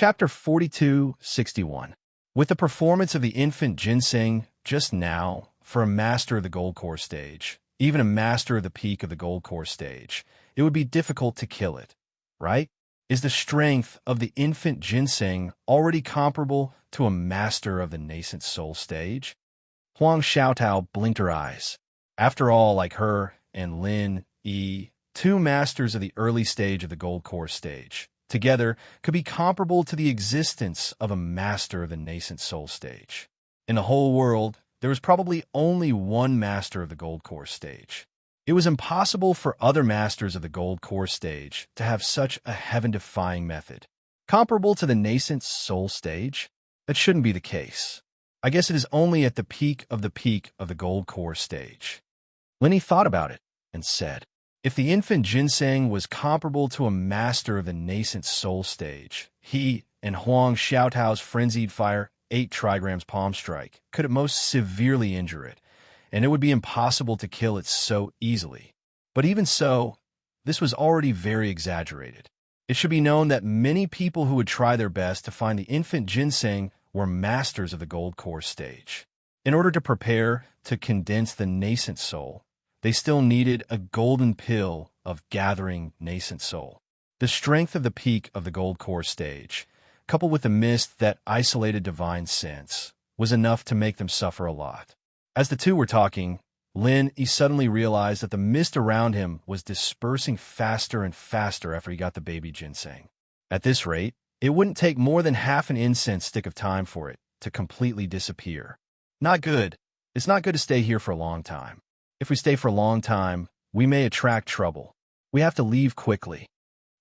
Chapter 4261. With the performance of the infant ginseng just now, for a master of the gold core stage, even a master of the peak of the gold core stage, it would be difficult to kill it, right? Is the strength of the infant ginseng already comparable to a master of the nascent soul stage? Huang Xiaotao blinked her eyes. After all, like her and Lin Yi, two masters of the early stage of the gold core stage, together could be comparable to the existence of a master of the nascent soul stage. In the whole world, there was probably only one master of the gold core stage. It was impossible for other masters of the gold core stage to have such a heaven-defying method. Comparable to the nascent soul stage? That shouldn't be the case. I guess it is only at the peak of the gold core stage. Lenny thought about it and said, if the infant ginseng was comparable to a master of the nascent soul stage, he and Huang Xiaotao's frenzied fire 8 trigrams palm strike could at most severely injure it, and it would be impossible to kill it so easily. But even so, this was already very exaggerated. It should be known that many people who would try their best to find the infant ginseng were masters of the gold core stage. In order to prepare to condense the nascent soul, they still needed a golden pill of gathering nascent soul. The strength of the peak of the gold core stage, coupled with the mist that isolated divine sense, was enough to make them suffer a lot. As the two were talking, Lin Yi suddenly realized that the mist around him was dispersing faster and faster after he got the baby ginseng. At this rate, it wouldn't take more than half an incense stick of time for it to completely disappear. Not good. It's not good to stay here for a long time. If we stay for a long time, we may attract trouble. We have to leave quickly.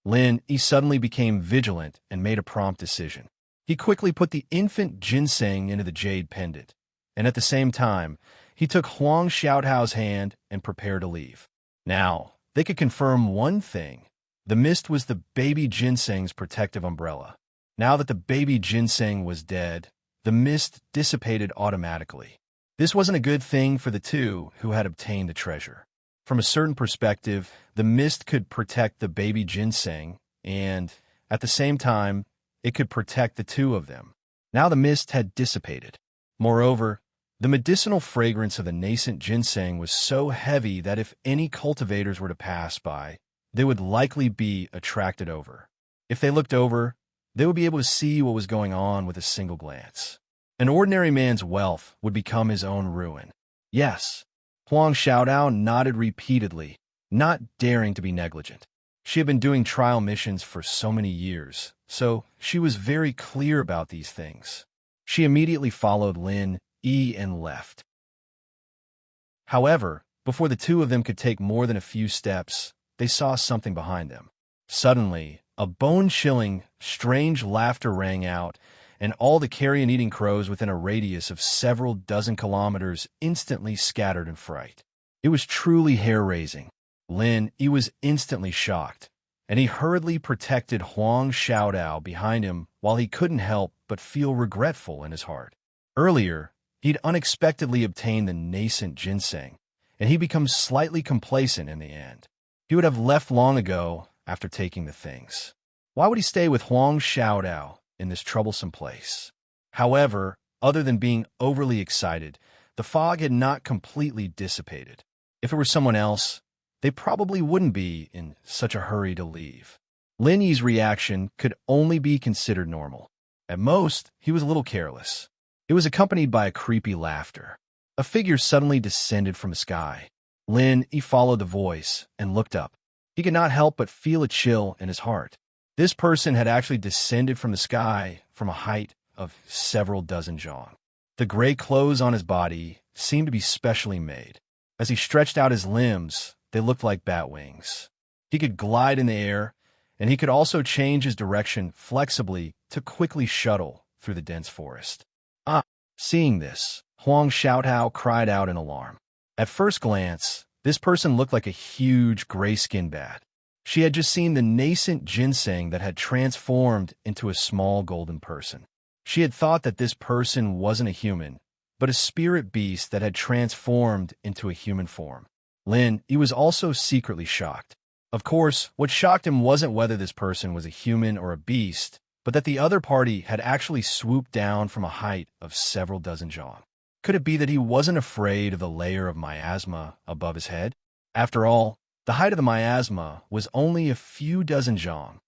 Lin Yi suddenly became vigilant and made a prompt decision. He quickly put the infant ginseng into the jade pendant, and at the same time, he took Huang Xiaotao's hand and prepared to leave. Now, they could confirm one thing. The mist was the baby ginseng's protective umbrella. Now that the baby ginseng was dead, the mist dissipated automatically. This wasn't a good thing for the two who had obtained the treasure. From a certain perspective, the mist could protect the baby ginseng, and, at the same time, it could protect the two of them. Now the mist had dissipated. Moreover, the medicinal fragrance of the nascent ginseng was so heavy that if any cultivators were to pass by, they would likely be attracted over. If they looked over, they would be able to see what was going on with a single glance. An ordinary man's wealth would become his own ruin. Yes, Huang Xiaotao nodded repeatedly, not daring to be negligent. She had been doing trial missions for so many years, so she was very clear about these things. She immediately followed Lin Yi and left. However, before the two of them could take more than a few steps, they saw something behind them. Suddenly, a bone-chilling, strange laughter rang out, and all the carrion-eating crows within a radius of several dozen kilometers instantly scattered in fright. It was truly hair-raising. Lin Yi was instantly shocked, and he hurriedly protected Huang Xiaotao behind him while he couldn't help but feel regretful in his heart. Earlier, he'd unexpectedly obtained the nascent ginseng, and he'd become slightly complacent in the end. He would have left long ago after taking the things. Why would he stay with Huang Xiaotao in this troublesome place? However, other than being overly excited, the fog had not completely dissipated. If it were someone else, they probably wouldn't be in such a hurry to leave. Lin Yi's reaction could only be considered normal. At most, he was a little careless. It was accompanied by a creepy laughter. A figure suddenly descended from the sky. Lin Yi followed the voice and looked up. He could not help but feel a chill in his heart. This person had actually descended from the sky from a height of several dozen zhang. The gray clothes on his body seemed to be specially made. As he stretched out his limbs, they looked like bat wings. He could glide in the air, and he could also change his direction flexibly to quickly shuttle through the dense forest. Seeing this, Huang Xiaotao cried out in alarm. At first glance, this person looked like a huge gray-skinned bat. She had just seen the nascent ginseng that had transformed into a small golden person. She had thought that this person wasn't a human, but a spirit beast that had transformed into a human form. Lin Yi was also secretly shocked. Of course, what shocked him wasn't whether this person was a human or a beast, but that the other party had actually swooped down from a height of several dozen zhang. Could it be that he wasn't afraid of the layer of miasma above his head? After all, the height of the miasma was only a few dozen zhang.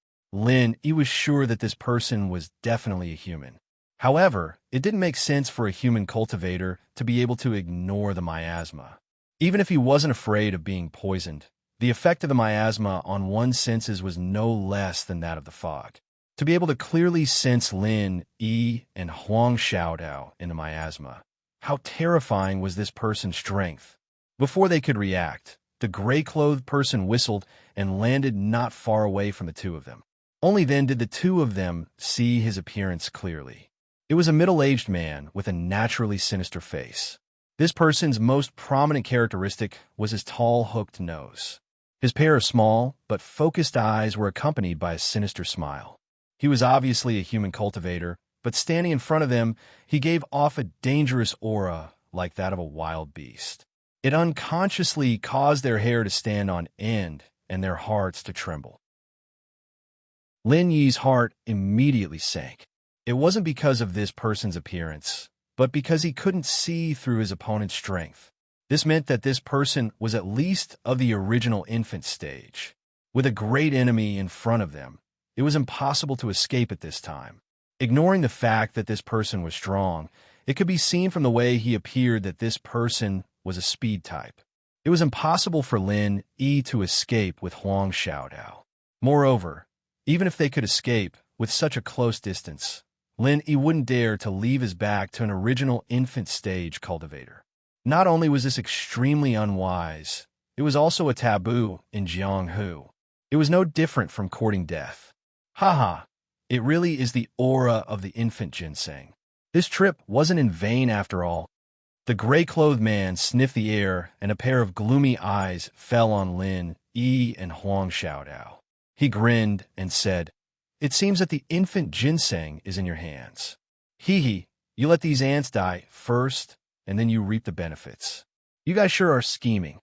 He was sure that this person was definitely a human. However, it didn't make sense for a human cultivator to be able to ignore the miasma. Even if he wasn't afraid of being poisoned, the effect of the miasma on one's senses was no less than that of the fog. To be able to clearly sense Lin, Yi, and Huang Xiaodao in the miasma, how terrifying was this person's strength? Before they could react, the gray-clothed person whistled and landed not far away from the two of them. Only then did the two of them see his appearance clearly. It was a middle-aged man with a naturally sinister face. This person's most prominent characteristic was his tall, hooked nose. His pair of small but focused eyes were accompanied by a sinister smile. He was obviously a human cultivator, but standing in front of them, he gave off a dangerous aura like that of a wild beast. It unconsciously caused their hair to stand on end and their hearts to tremble. Lin Yi's heart immediately sank. It wasn't because of this person's appearance, but because he couldn't see through his opponent's strength. This meant that this person was at least of the original infant stage. With a great enemy in front of them, it was impossible to escape at this time. Ignoring the fact that this person was strong, it could be seen from the way he appeared that this person was a speed type. It was impossible for Lin Yi to escape with Huang Xiaodao. Moreover, even if they could escape with such a close distance, Lin Yi wouldn't dare to leave his back to an original infant stage cultivator. Not only was this extremely unwise, it was also a taboo in Jianghu. It was no different from courting death. Haha, it really is the aura of the infant ginseng. This trip wasn't in vain after all. The gray-clothed man sniffed the air, and a pair of gloomy eyes fell on Lin Yi and Huang Xiaodao. He grinned and said, "It seems that the infant ginseng is in your hands. Hee, you let these ants die first, and then you reap the benefits. You guys sure are scheming.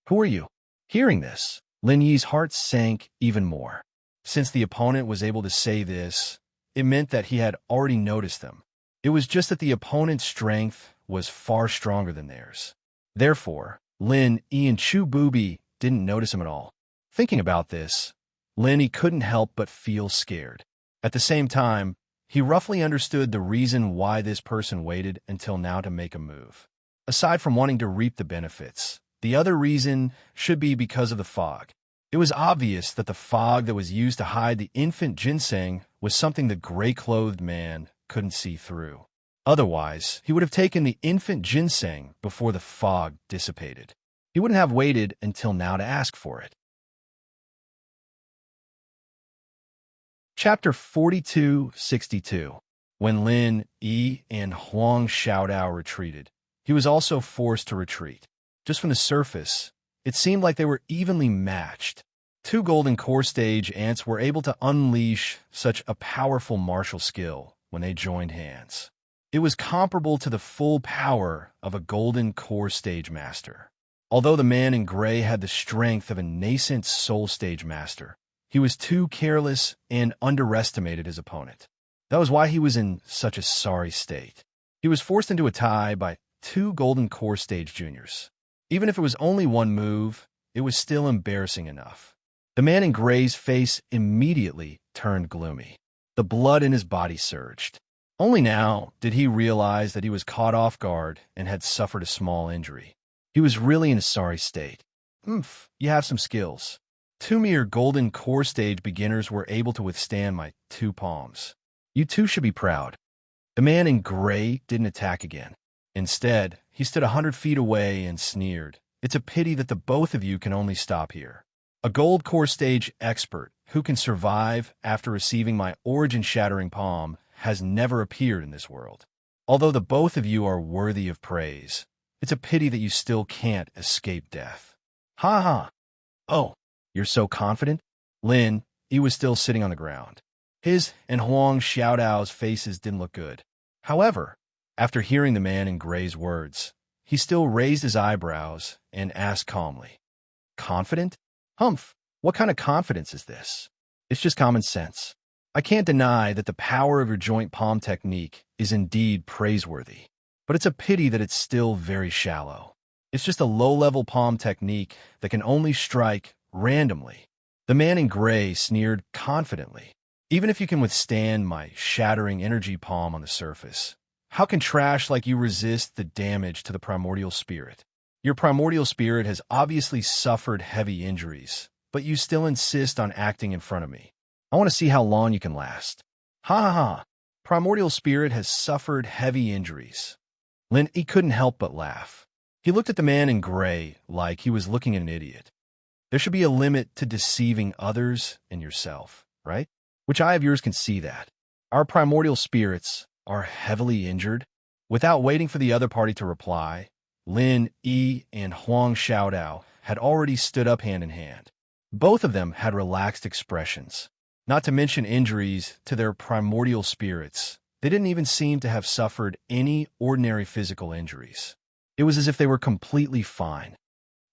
Who are you?" Hearing this, Lin Yi's heart sank even more. Since the opponent was able to say this, it meant that he had already noticed them. It was just that the opponent's strength was far stronger than theirs. Therefore, Lin Yi and Chu Bubi didn't notice him at all. Thinking about this, Lin Yi couldn't help but feel scared. At the same time, he roughly understood the reason why this person waited until now to make a move. Aside from wanting to reap the benefits, the other reason should be because of the fog. It was obvious that the fog that was used to hide the infant ginseng was something the gray-clothed man couldn't see through. Otherwise, he would have taken the infant ginseng before the fog dissipated. He wouldn't have waited until now to ask for it. Chapter 4262. When Lin Yi and Huang Xiaodao retreated, he was also forced to retreat. Just from the surface, it seemed like they were evenly matched. Two golden core stage ants were able to unleash such a powerful martial skill when they joined hands. It was comparable to the full power of a golden core stage master. Although the man in gray had the strength of a nascent soul stage master, he was too careless and underestimated his opponent. That was why he was in such a sorry state. He was forced into a tie by two golden core stage juniors. Even if it was only one move, it was still embarrassing enough. The man in gray's face immediately turned gloomy. The blood in his body surged. Only now did he realize that he was caught off guard and had suffered a small injury. He was really in a sorry state. You have some skills. Two mere golden core stage beginners were able to withstand my two palms. You two should be proud. The man in gray didn't attack again. Instead, he stood 100 feet away and sneered. "It's a pity that the both of you can only stop here. A gold core stage expert who can survive after receiving my origin-shattering palm has never appeared in this world. Although the both of you are worthy of praise, it's a pity that you still can't escape death." Ha ha! Oh, you're so confident? Lin, he was still sitting on the ground. His and Huang Xiaodao's faces didn't look good. However, after hearing the man in gray's words, he still raised his eyebrows and asked calmly, "Confident? Humph, what kind of confidence is this? It's just common sense. I can't deny that the power of your joint palm technique is indeed praiseworthy, but it's a pity that it's still very shallow. It's just a low-level palm technique that can only strike randomly. The man in gray sneered confidently. Even if you can withstand my shattering energy palm on the surface, how can trash like you resist the damage to the primordial spirit? Your primordial spirit has obviously suffered heavy injuries, but you still insist on acting in front of me. I want to see how long you can last. Ha ha ha. Primordial spirit has suffered heavy injuries. He couldn't help but laugh. He looked at the man in gray like he was looking at an idiot. There should be a limit to deceiving others and yourself, right? Which eye of yours can see that? Our primordial spirits are heavily injured. Without waiting for the other party to reply, Lin Yi and Huang Xiaodao had already stood up hand in hand. Both of them had relaxed expressions. Not to mention injuries to their primordial spirits, they didn't even seem to have suffered any ordinary physical injuries. It was as if they were completely fine.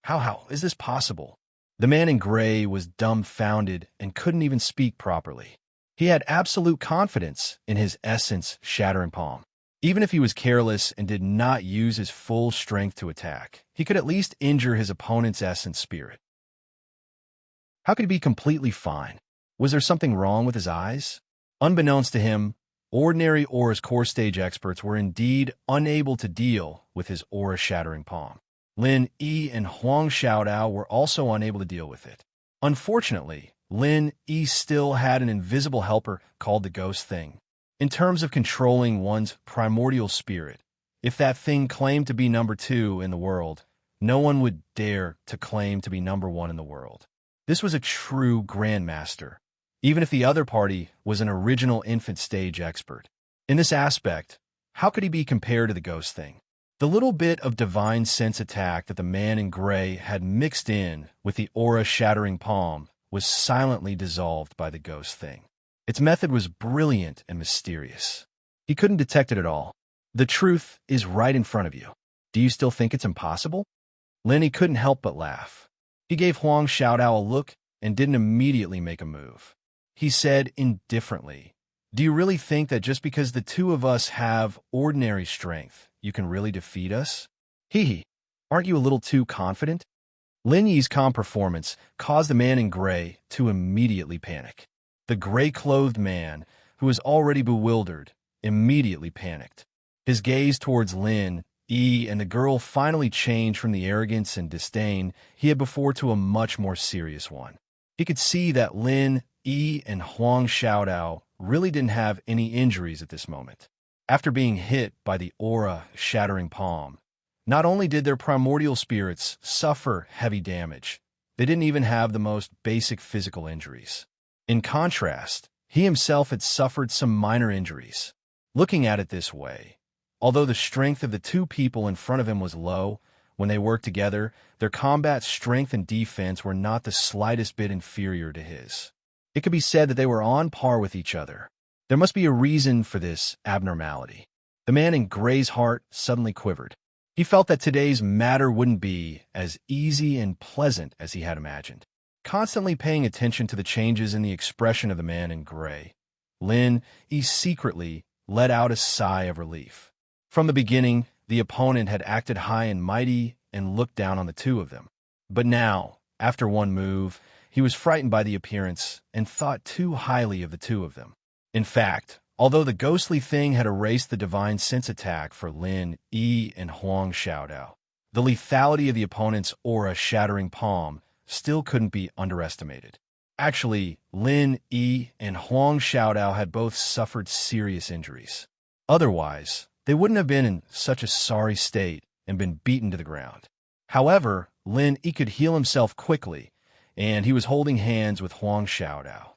How is this possible? The man in gray was dumbfounded and couldn't even speak properly. He had absolute confidence in his essence shattering palm. Even if he was careless and did not use his full strength to attack, he could at least injure his opponent's essence spirit. How could he be completely fine? Was there something wrong with his eyes? Unbeknownst to him, ordinary Aura's core stage experts were indeed unable to deal with his aura-shattering palm. Lin Yi and Huang Xiaodao were also unable to deal with it. Unfortunately, Lin Yi still had an invisible helper called the Ghost Thing. In terms of controlling one's primordial spirit, if that thing claimed to be number 2 in the world, no one would dare to claim to be number 1 in the world. This was a true grandmaster, even if the other party was an original infant stage expert. In this aspect, how could he be compared to the Ghost Thing? The little bit of divine sense attack that the man in gray had mixed in with the aura-shattering palm was silently dissolved by the Ghost Thing. Its method was brilliant and mysterious. He couldn't detect it at all. The truth is right in front of you. Do you still think it's impossible? Lenny couldn't help but laugh. He gave Huang Xiaodao a look and didn't immediately make a move. He said indifferently, "Do you really think that just because the two of us have ordinary strength, you can really defeat us? Hee, aren't you a little too confident?" Lin Yi's calm performance caused the man in gray to immediately panic. The gray-clothed man, who was already bewildered, immediately panicked. His gaze towards Lin Yi and the girl finally changed from the arrogance and disdain he had before to a much more serious one. He could see that Lin Yi and Huang Xiaodao really didn't have any injuries at this moment. After being hit by the aura-shattering palm, not only did their primordial spirits suffer heavy damage, they didn't even have the most basic physical injuries. In contrast, he himself had suffered some minor injuries. Looking at it this way, although the strength of the two people in front of him was low, when they worked together, their combat strength and defense were not the slightest bit inferior to his. It could be said that they were on par with each other. There must be a reason for this abnormality. The man in gray's heart suddenly quivered. He felt that today's matter wouldn't be as easy and pleasant as he had imagined. Constantly paying attention to the changes in the expression of the man in gray, Lin Yi secretly let out a sigh of relief. From the beginning, the opponent had acted high and mighty and looked down on the two of them. But now, after one move, he was frightened by the appearance and thought too highly of the two of them. In fact, although the ghostly thing had erased the divine sense attack for Lin Yi and Huang Xiaodao, the lethality of the opponent's aura-shattering palm still couldn't be underestimated. Actually, Lin Yi and Huang Xiaodao had both suffered serious injuries. Otherwise, they wouldn't have been in such a sorry state and been beaten to the ground. However, Lin Yi could heal himself quickly, and he was holding hands with Huang Xiaodao.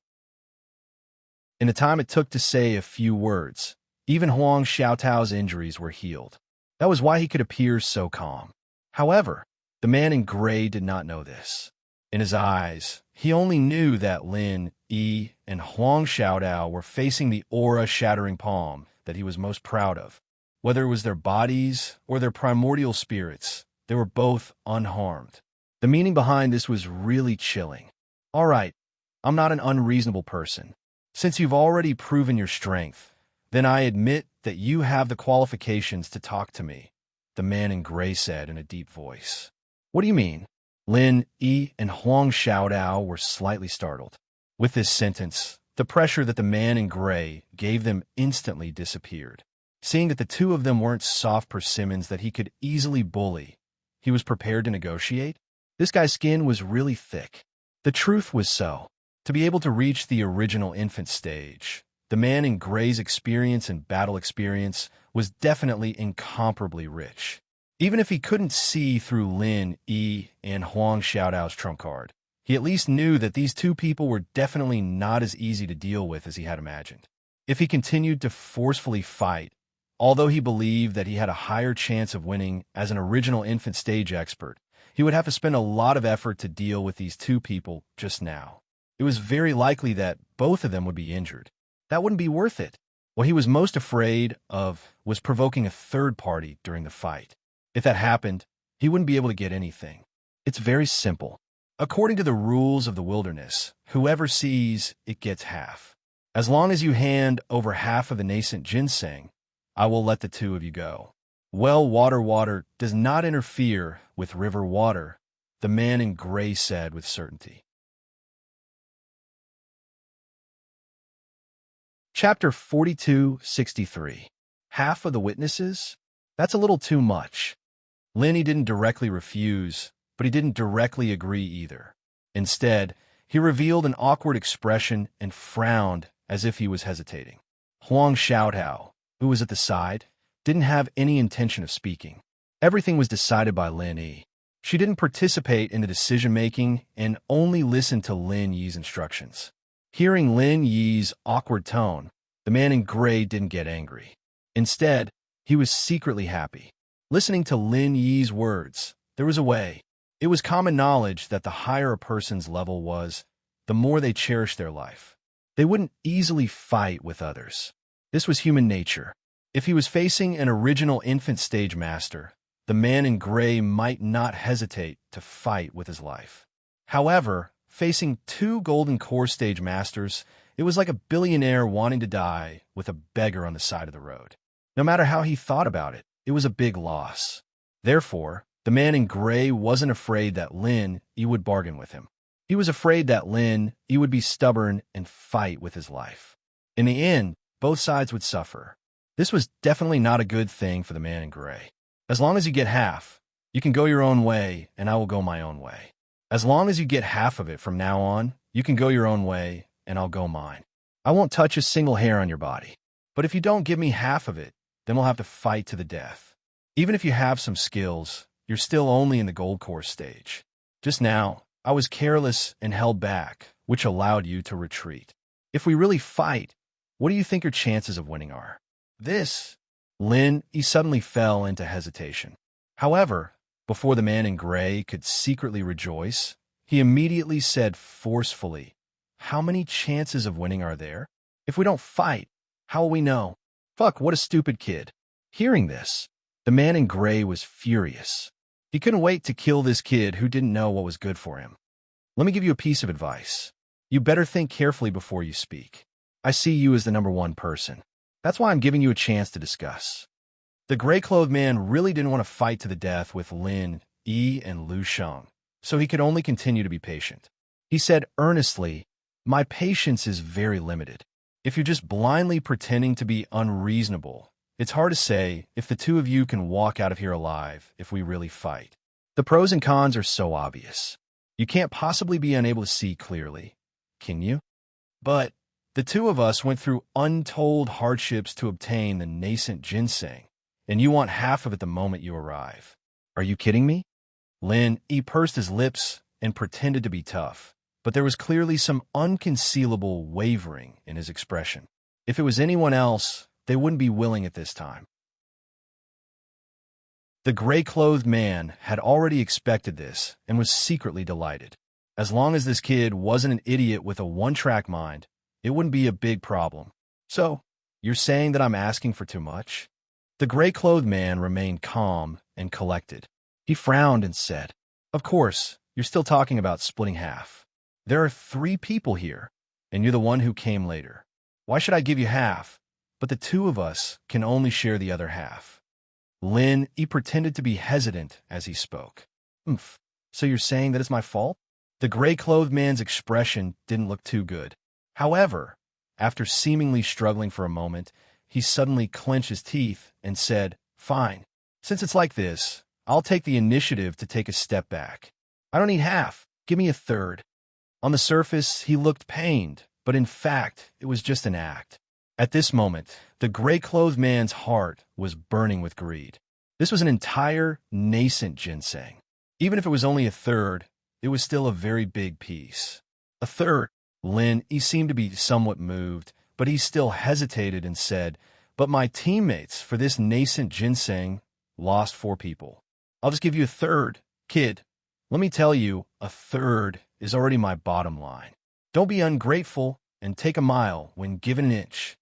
In the time it took to say a few words, even Huang Xiaodao's injuries were healed. That was why he could appear so calm. However, the man in gray did not know this. In his eyes, he only knew that Lin Yi and Huang Xiaodao were facing the aura-shattering palm that he was most proud of. Whether it was their bodies or their primordial spirits, they were both unharmed. The meaning behind this was really chilling. All right, I'm not an unreasonable person. Since you've already proven your strength, then I admit that you have the qualifications to talk to me, the man in gray said in a deep voice. What do you mean? Lin, Yi, and Huang Xiaodao were slightly startled. With this sentence, the pressure that the man in gray gave them instantly disappeared. Seeing that the two of them weren't soft persimmons that he could easily bully, he was prepared to negotiate. This guy's skin was really thick. The truth was so. To be able to reach the original infant stage, the man in gray's experience and battle experience was definitely incomparably rich. Even if he couldn't see through Lin, Yi, and Huang Xiaodao's trump card, he at least knew that these two people were definitely not as easy to deal with as he had imagined. If he continued to forcefully fight, although he believed that he had a higher chance of winning as an original infant stage expert, he would have to spend a lot of effort to deal with these two people just now. It was very likely that both of them would be injured. That wouldn't be worth it. What he was most afraid of was provoking a third party during the fight. If that happened, he wouldn't be able to get anything. It's very simple. According to the rules of the wilderness, whoever sees, it gets half. As long as you hand over half of the nascent ginseng, I will let the two of you go. Well, water does not interfere with river water, the man in gray said with certainty. Chapter 4263. Half of the witnesses? That's a little too much. Linny didn't directly refuse, but he didn't directly agree either. Instead, he revealed an awkward expression and frowned as if he was hesitating. Huang Xiaodao, who was at the side, didn't have any intention of speaking. Everything was decided by Lin Yi. She didn't participate in the decision-making and only listened to Lin Yi's instructions. Hearing Lin Yi's awkward tone, the man in gray didn't get angry. Instead, he was secretly happy. Listening to Lin Yi's words, there was a way. It was common knowledge that the higher a person's level was, the more they cherished their life. They wouldn't easily fight with others. This was human nature. If he was facing an original infant stage master, the man in gray might not hesitate to fight with his life. However, facing two golden core stage masters, it was like a billionaire wanting to die with a beggar on the side of the road. No matter how he thought about it, it was a big loss. Therefore, the man in gray wasn't afraid that Lin Yi would bargain with him. He was afraid that Lin Yi would be stubborn and fight with his life. In the end, both sides would suffer. This was definitely not a good thing for the man in gray. As long as you get half, you can go your own way, and I will go my own way. As long as you get half of it from now on, you can go your own way, and I'll go mine. I won't touch a single hair on your body. But if you don't give me half of it, then we'll have to fight to the death. Even if you have some skills, you're still only in the gold course stage. Just now, I was careless and held back, which allowed you to retreat. If we really fight, what do you think your chances of winning are? He suddenly fell into hesitation. However, before the man in gray could secretly rejoice, he immediately said forcefully, "How many chances of winning are there? If we don't fight, how will we know? Fuck, what a stupid kid." Hearing this, the man in gray was furious. He couldn't wait to kill this kid who didn't know what was good for him. Let me give you a piece of advice. You better think carefully before you speak. I see you as the number one person. That's why I'm giving you a chance to discuss. The gray-clothed man really didn't want to fight to the death with Lin Yi and Lu Sheng, so he could only continue to be patient. He said earnestly, "My patience is very limited. If you're just blindly pretending to be unreasonable, it's hard to say if the two of you can walk out of here alive if we really fight. The pros and cons are so obvious. You can't possibly be unable to see clearly, can you? But the two of us went through untold hardships to obtain the nascent ginseng, and you want half of it the moment you arrive. Are you kidding me?" Lin Yi pursed his lips and pretended to be tough, but there was clearly some unconcealable wavering in his expression. If it was anyone else, they wouldn't be willing at this time. The gray-clothed man had already expected this and was secretly delighted. As long as this kid wasn't an idiot with a one-track mind, it wouldn't be a big problem. "So, you're saying that I'm asking for too much?" The gray-clothed man remained calm and collected. He frowned and said, "Of course, you're still talking about splitting half. There are 3 people here, and you're the one who came later. Why should I give you half? But the two of us can only share the other half. Lin, he pretended to be hesitant as he spoke. Oomph. So you're saying that it's my fault? The gray-clothed man's expression didn't look too good. However, after seemingly struggling for a moment, he suddenly clenched his teeth and said, "Fine. Since it's like this, I'll take the initiative to take a step back. I don't need half. Give me a third." On the surface, he looked pained, but in fact, it was just an act. At this moment, the gray-clothed man's heart was burning with greed. This was an entire, nascent ginseng. Even if it was only a third, it was still a very big piece. A third. Lin, he seemed to be somewhat moved, but he still hesitated and said, "But my teammates for this nascent ginseng lost 4 people. I'll just give you a third. Kid, let me tell you, a third is already my bottom line. Don't be ungrateful and take a mile when given an inch."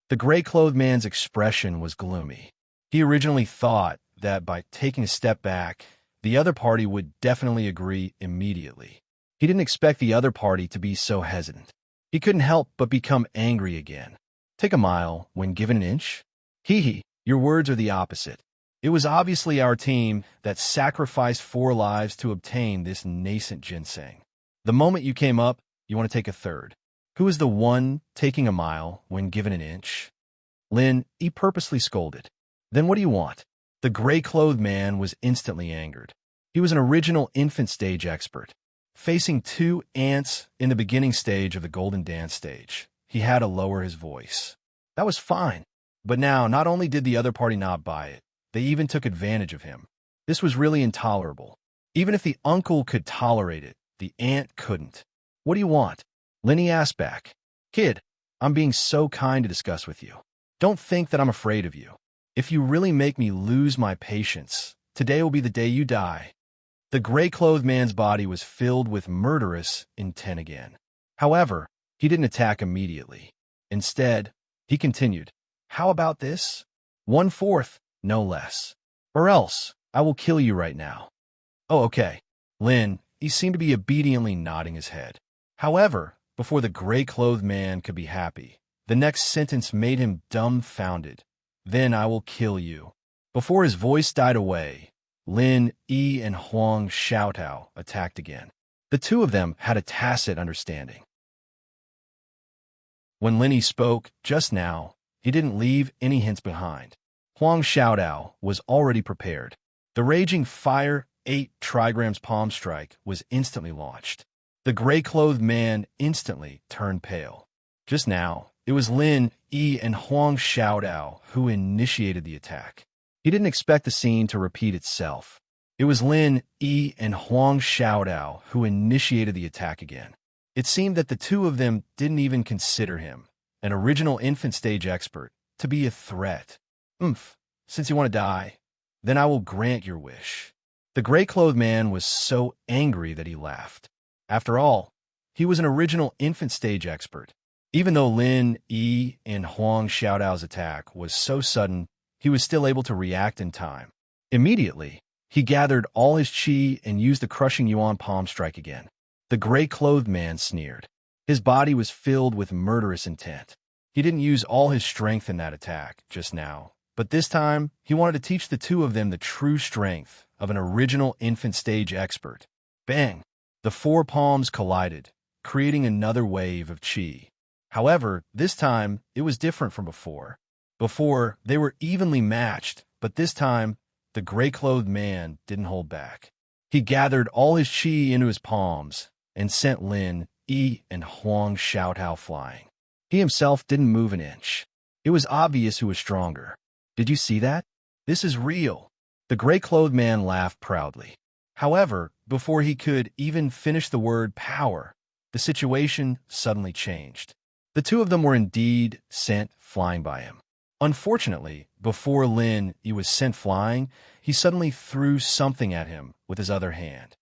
The gray-clothed man's expression was gloomy. He originally thought that by taking a step back, the other party would definitely agree immediately. He didn't expect the other party to be so hesitant. He couldn't help but become angry again. Take a mile when given an inch? Hee, your words are the opposite. It was obviously our team that sacrificed 4 lives to obtain this nascent ginseng. The moment you came up, you want to take a third. Who is the one taking a mile when given an inch? Lin, he purposely scolded. Then what do you want? The gray-clothed man was instantly angered. He was an original infant stage expert. Facing 2 ants in the beginning stage of the Golden Dance stage, he had to lower his voice. That was fine. But now, not only did the other party not buy it, they even took advantage of him. This was really intolerable. Even if the uncle could tolerate it, the ant couldn't. What do you want? Linny asked back. Kid, I'm being so kind to discuss with you. Don't think that I'm afraid of you. If you really make me lose my patience, today will be the day you die. The gray-clothed man's body was filled with murderous intent again. However, he didn't attack immediately. Instead, he continued, "How about this? 1/4, no less. Or else, I will kill you right now." "Oh, okay." Lin, he seemed to be obediently nodding his head. However, before the gray-clothed man could be happy, the next sentence made him dumbfounded. "Then I will kill you." Before his voice died away, Lin, Yi, and Huang Xiaotao attacked again. The two of them had a tacit understanding. When Lin spoke just now, he didn't leave any hints behind. Huang Xiaotao was already prepared. The raging fire 8 trigrams palm strike was instantly launched. The gray-clothed man instantly turned pale. Just now, it was Lin, Yi, and Huang Xiaodao who initiated the attack. He didn't expect the scene to repeat itself. It was Lin, Yi, and Huang Xiaodao who initiated the attack again. It seemed that the two of them didn't even consider him, an original infant stage expert, to be a threat. "Oomph, since you want to die, then I will grant your wish." The gray-clothed man was so angry that he laughed. After all, he was an original infant stage expert. Even though Lin, Yi, and Huang Xiaodao's attack was so sudden, he was still able to react in time. Immediately, he gathered all his chi and used the crushing yuan palm strike again. The gray-clothed man sneered. His body was filled with murderous intent. He didn't use all his strength in that attack just now, but this time, he wanted to teach the two of them the true strength of an original infant stage expert. Bang! The 4 palms collided, creating another wave of chi. However, this time, it was different from before. Before, they were evenly matched, but this time, the gray-clothed man didn't hold back. He gathered all his chi into his palms and sent Lin, Yi, and Huang Xiaotao flying. He himself didn't move an inch. It was obvious who was stronger. "Did you see that? This is real." The gray-clothed man laughed proudly. However, before he could even finish the word power, the situation suddenly changed. The two of them were indeed sent flying by him. Unfortunately, before Lin Yi was sent flying, he suddenly threw something at him with his other hand.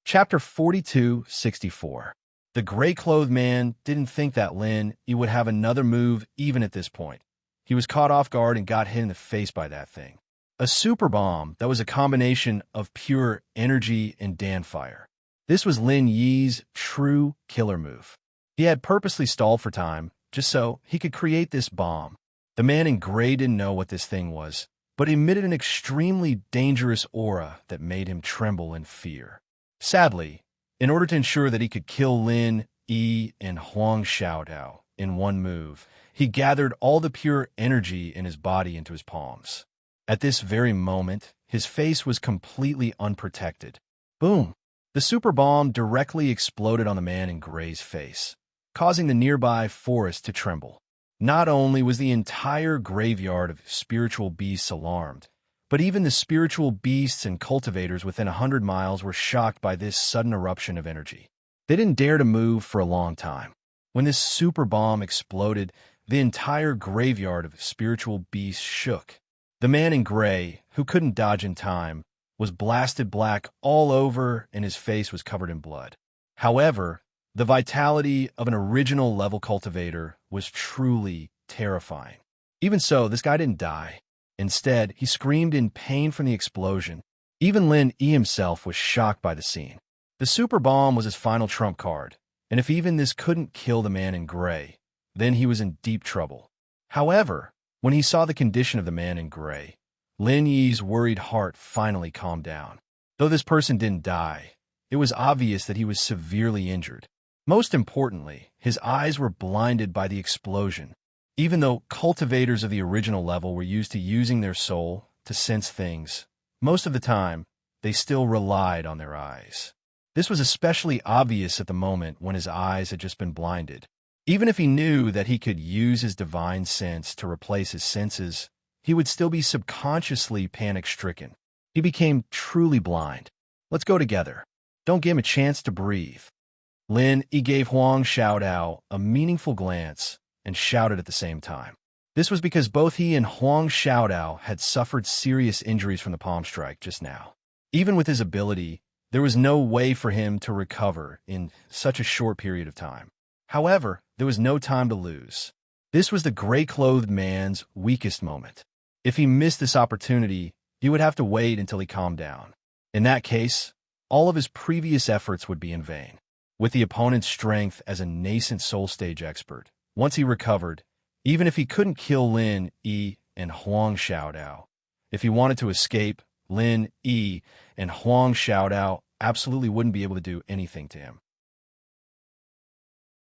Chapter 42-64. The gray-clothed man didn't think that Lin Yi would have another move even at this point. He was caught off guard and got hit in the face by that thing. A super bomb that was a combination of pure energy and danfire. This was Lin Yi's true killer move. He had purposely stalled for time, just so he could create this bomb. The man in gray didn't know what this thing was, but emitted an extremely dangerous aura that made him tremble in fear. Sadly, in order to ensure that he could kill Lin Yi and Huang Xiaodao in one move, he gathered all the pure energy in his body into his palms. At this very moment, his face was completely unprotected. Boom! The super bomb directly exploded on the man in gray's face, causing the nearby forest to tremble. Not only was the entire graveyard of spiritual beasts alarmed, but even the spiritual beasts and cultivators within 100 miles were shocked by this sudden eruption of energy. They didn't dare to move for a long time. When this super bomb exploded, the entire graveyard of spiritual beasts shook. The man in gray, who couldn't dodge in time, was blasted black all over and his face was covered in blood. However, the vitality of an original level cultivator was truly terrifying. Even so, this guy didn't die. Instead, he screamed in pain from the explosion. Even Lin Yi himself was shocked by the scene. The super bomb was his final trump card, and if even this couldn't kill the man in gray, then he was in deep trouble. However, when he saw the condition of the man in gray, Lin Yi's worried heart finally calmed down. Though this person didn't die, it was obvious that he was severely injured. Most importantly, his eyes were blinded by the explosion. Even though cultivators of the original level were used to using their soul to sense things, most of the time, they still relied on their eyes. This was especially obvious at the moment when his eyes had just been blinded. Even if he knew that he could use his divine sense to replace his senses, he would still be subconsciously panic-stricken. He became truly blind. Let's go together. Don't give him a chance to breathe. Lin Yi gave Huang Xiaodao a meaningful glance and shouted at the same time. This was because both he and Huang Xiaodao had suffered serious injuries from the palm strike just now. Even with his ability, there was no way for him to recover in such a short period of time. However, there was no time to lose. This was the gray-clothed man's weakest moment. If he missed this opportunity, he would have to wait until he calmed down. In that case, all of his previous efforts would be in vain. With the opponent's strength as a nascent soul stage expert, once he recovered, even if he couldn't kill Lin Yi and Huang Xiaodao, if he wanted to escape, Lin Yi and Huang Xiaodao absolutely wouldn't be able to do anything to him.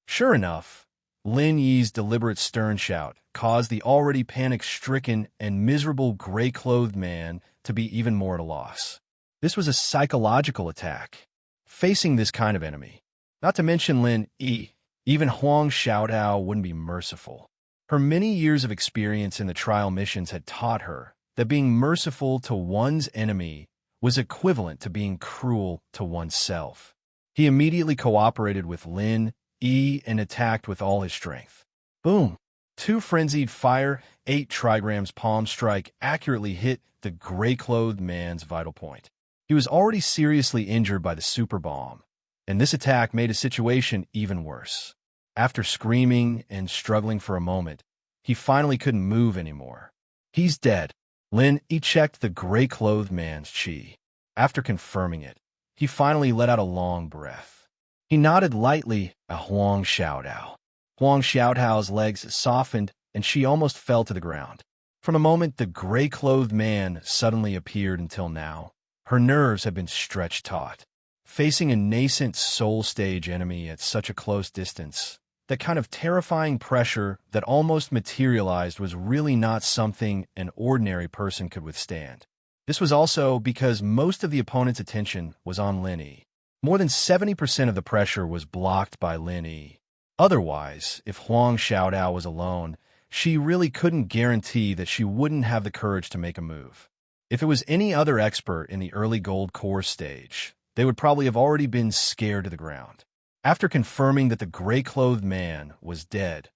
Sure enough, Lin Yi's deliberate stern shout caused the already panic-stricken and miserable gray-clothed man to be even more at a loss. This was a psychological attack. Facing this kind of enemy, not to mention Lin Yi, even Huang Xiaodao wouldn't be merciful. Her many years of experience in the trial missions had taught her that being merciful to one's enemy was equivalent to being cruel to oneself. He immediately cooperated with Lin Yi and attacked with all his strength. Boom! 2 frenzied fire, 8 trigrams palm strike accurately hit the gray-clothed man's vital point. He was already seriously injured by the super bomb, and this attack made his situation even worse. After screaming and struggling for a moment, he finally couldn't move anymore. He's dead. Lin Yi checked the gray-clothed man's chi. After confirming it, he finally let out a long breath. He nodded lightly at Huang Xiaodao. Huang Xiaodao's legs softened, and she almost fell to the ground. From the moment the gray-clothed man suddenly appeared until now, her nerves had been stretched taut. Facing a nascent soul stage enemy at such a close distance, that kind of terrifying pressure that almost materialized was really not something an ordinary person could withstand. This was also because most of the opponent's attention was on Lin Yi. More than 70% of the pressure was blocked by Lin Yi. Otherwise, if Huang Xiaodao was alone, she really couldn't guarantee that she wouldn't have the courage to make a move. If it was any other expert in the early gold core stage, they would probably have already been scared to the ground. After confirming that the gray-clothed man was dead,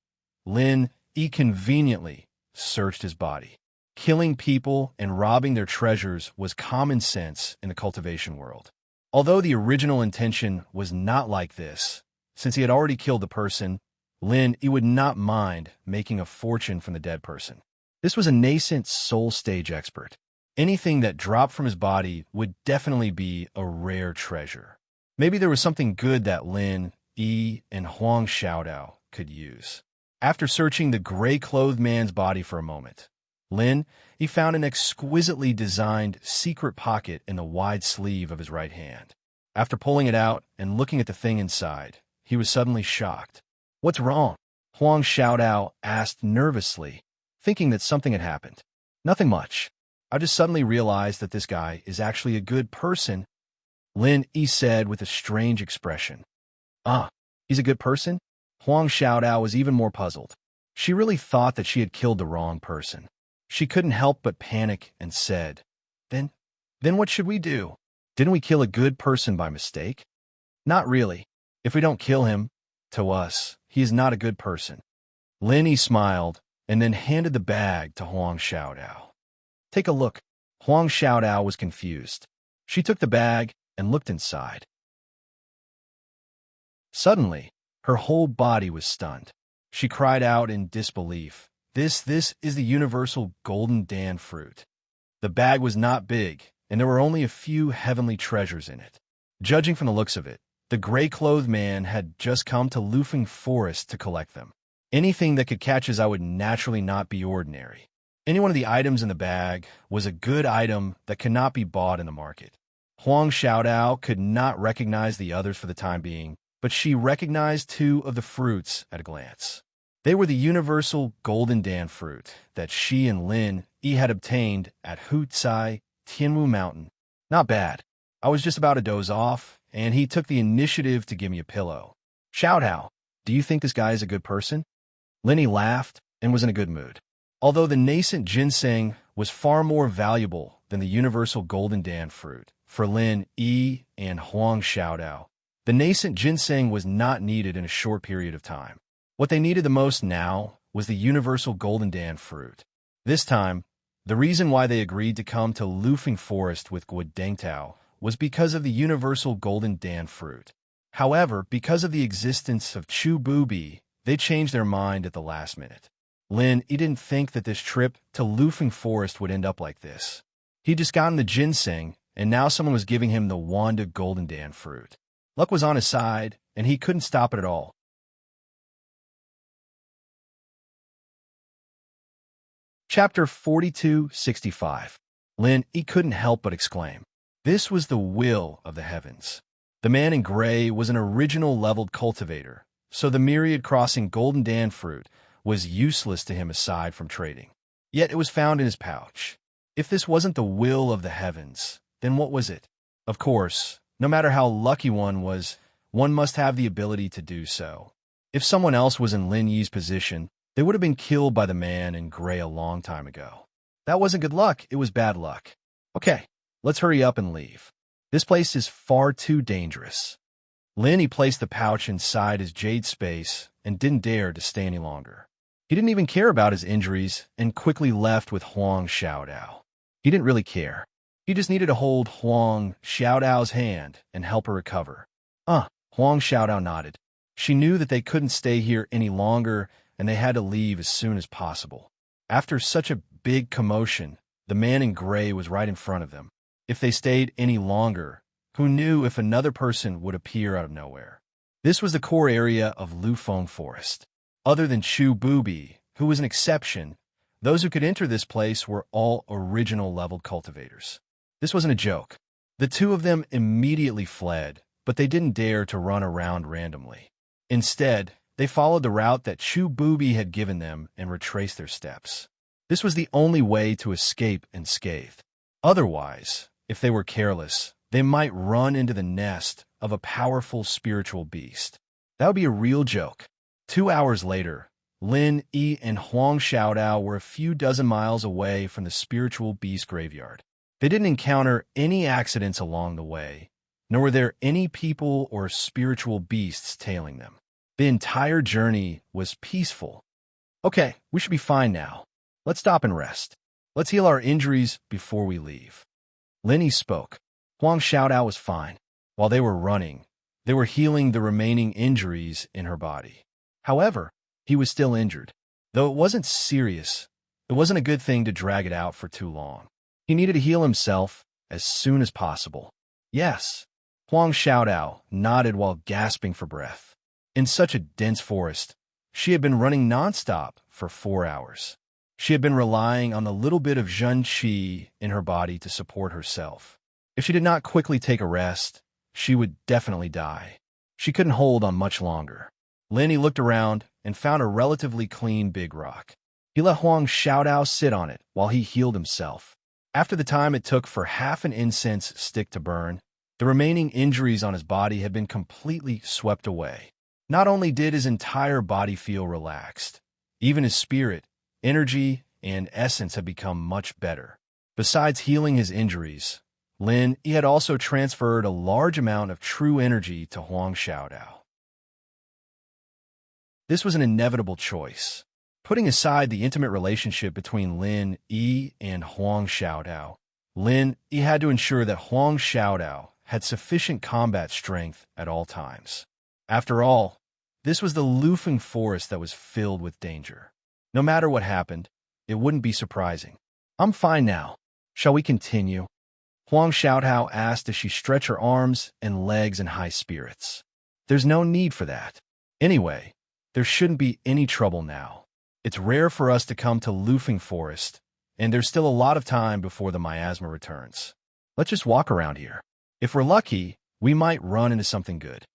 Lin Yi conveniently searched his body. Killing people and robbing their treasures was common sense in the cultivation world. Although the original intention was not like this, since he had already killed the person, Lin Yi would not mind making a fortune from the dead person. This was a nascent soul stage expert. Anything that dropped from his body would definitely be a rare treasure. Maybe there was something good that Lin, Yi, and Huang Xiaodao could use. After searching the gray-clothed man's body for a moment, he found an exquisitely designed secret pocket in the wide sleeve of his right hand. After pulling it out and looking at the thing inside, he was suddenly shocked. "What's wrong?" Huang Xiaodao asked nervously, thinking that something had happened. "Nothing much. I just suddenly realized that this guy is actually a good person," Yi said with a strange expression. "Ah, he's a good person?" Huang Xiaodao was even more puzzled. She really thought that she had killed the wrong person. She couldn't help but panic and said, Then what should we do? Didn't we kill a good person by mistake?" "Not really. If we don't kill him, to us, he is not a good person." Yi smiled and then handed the bag to Huang Xiaodao. "Take a look." Huang Xiaodao was confused. She took the bag and looked inside. Suddenly, her whole body was stunned. She cried out in disbelief, This is the universal golden Dan fruit." The bag was not big, and there were only a few heavenly treasures in it. Judging from the looks of it, the gray-clothed man had just come to Lufeng Forest to collect them. Anything that could catch his eye would naturally not be ordinary. Any one of the items in the bag was a good item that could not be bought in the market. Huang Xiaodao could not recognize the others for the time being, but she recognized two of the fruits at a glance. They were the universal golden Dan fruit that she and Lin Yi had obtained at Hucai Tianwu Mountain. "Not bad. I was just about to doze off, and he took the initiative to give me a pillow." "Xiaodao, do you think this guy is a good person?" Lin laughed and was in a good mood. Although the nascent ginseng was far more valuable than the universal golden Dan fruit, for Lin Yi and Huang Xiaodao, the nascent ginseng was not needed in a short period of time. What they needed the most now was the universal golden Dan fruit. This time, the reason why they agreed to come to Lufeng Forest with Guodengtao was because of the universal golden Dan fruit. However, because of the existence of Chu Bubi, they changed their mind at the last minute. He didn't think that this trip to Lufeng Forest would end up like this. He'd just gotten the ginseng, and now someone was giving him the Wanda golden Dan fruit. Luck was on his side, and he couldn't stop it at all. Chapter 4265. He couldn't help but exclaim. This was the will of the heavens. The man in gray was an original leveled cultivator, so the myriad crossing golden Dan fruit was useless to him aside from trading. Yet it was found in his pouch. If this wasn't the will of the heavens, then what was it? Of course, no matter how lucky one was, one must have the ability to do so. If someone else was in Lin Yi's position, they would have been killed by the man in gray a long time ago. That wasn't good luck, it was bad luck. Okay, let's hurry up and leave. This place is far too dangerous. He placed the pouch inside his jade space and didn't dare to stay any longer. He didn't even care about his injuries and quickly left with Huang Xiaodao. He didn't really care. He just needed to hold Huang Xiaodao's hand and help her recover. Huang Xiaodao nodded. She knew that they couldn't stay here any longer and they had to leave as soon as possible. After such a big commotion, the man in gray was right in front of them. If they stayed any longer, who knew if another person would appear out of nowhere? This was the core area of Lufeng Forest. Other than Chu Bubi, who was an exception, those who could enter this place were all original leveled cultivators. This wasn't a joke. The two of them immediately fled, but they didn't dare to run around randomly. Instead, they followed the route that Chu Bubi had given them and retraced their steps. This was the only way to escape unscathed. Otherwise, if they were careless, they might run into the nest of a powerful spiritual beast. That would be a real joke. 2 hours later, Lin Yi and Huang Xiaodao were a few dozen miles away from the spiritual beast graveyard. They didn't encounter any accidents along the way, nor were there any people or spiritual beasts tailing them. The entire journey was peaceful. Okay, we should be fine now. Let's stop and rest. Let's heal our injuries before we leave. Lin spoke. Huang Xiaodao was fine. While they were running, they were healing the remaining injuries in her body. However, he was still injured. Though it wasn't serious, it wasn't a good thing to drag it out for too long. He needed to heal himself as soon as possible. Yes, Huang Xiaodao nodded while gasping for breath. In such a dense forest, she had been running nonstop for 4 hours. She had been relying on the little bit of Zhen Qi in her body to support herself. If she did not quickly take a rest, she would definitely die. She couldn't hold on much longer. Lin looked around and found a relatively clean big rock. He let Huang Xiaodao sit on it while he healed himself. After the time it took for half an incense stick to burn, the remaining injuries on his body had been completely swept away. Not only did his entire body feel relaxed, even his spirit, energy, and essence had become much better. Besides healing his injuries, he had also transferred a large amount of true energy to Huang Xiaodao. This was an inevitable choice. Putting aside the intimate relationship between Lin Yi and Huang Xiaodao, Lin Yi had to ensure that Huang Xiaodao had sufficient combat strength at all times. After all, this was the Lufeng forest that was filled with danger. No matter what happened, it wouldn't be surprising. "I'm fine now. Shall we continue?" Huang Xiaodao asked as she stretched her arms and legs in high spirits. "There's no need for that. Anyway, there shouldn't be any trouble now. It's rare for us to come to Lufeng Forest, and there's still a lot of time before the miasma returns. Let's just walk around here. If we're lucky, we might run into something good."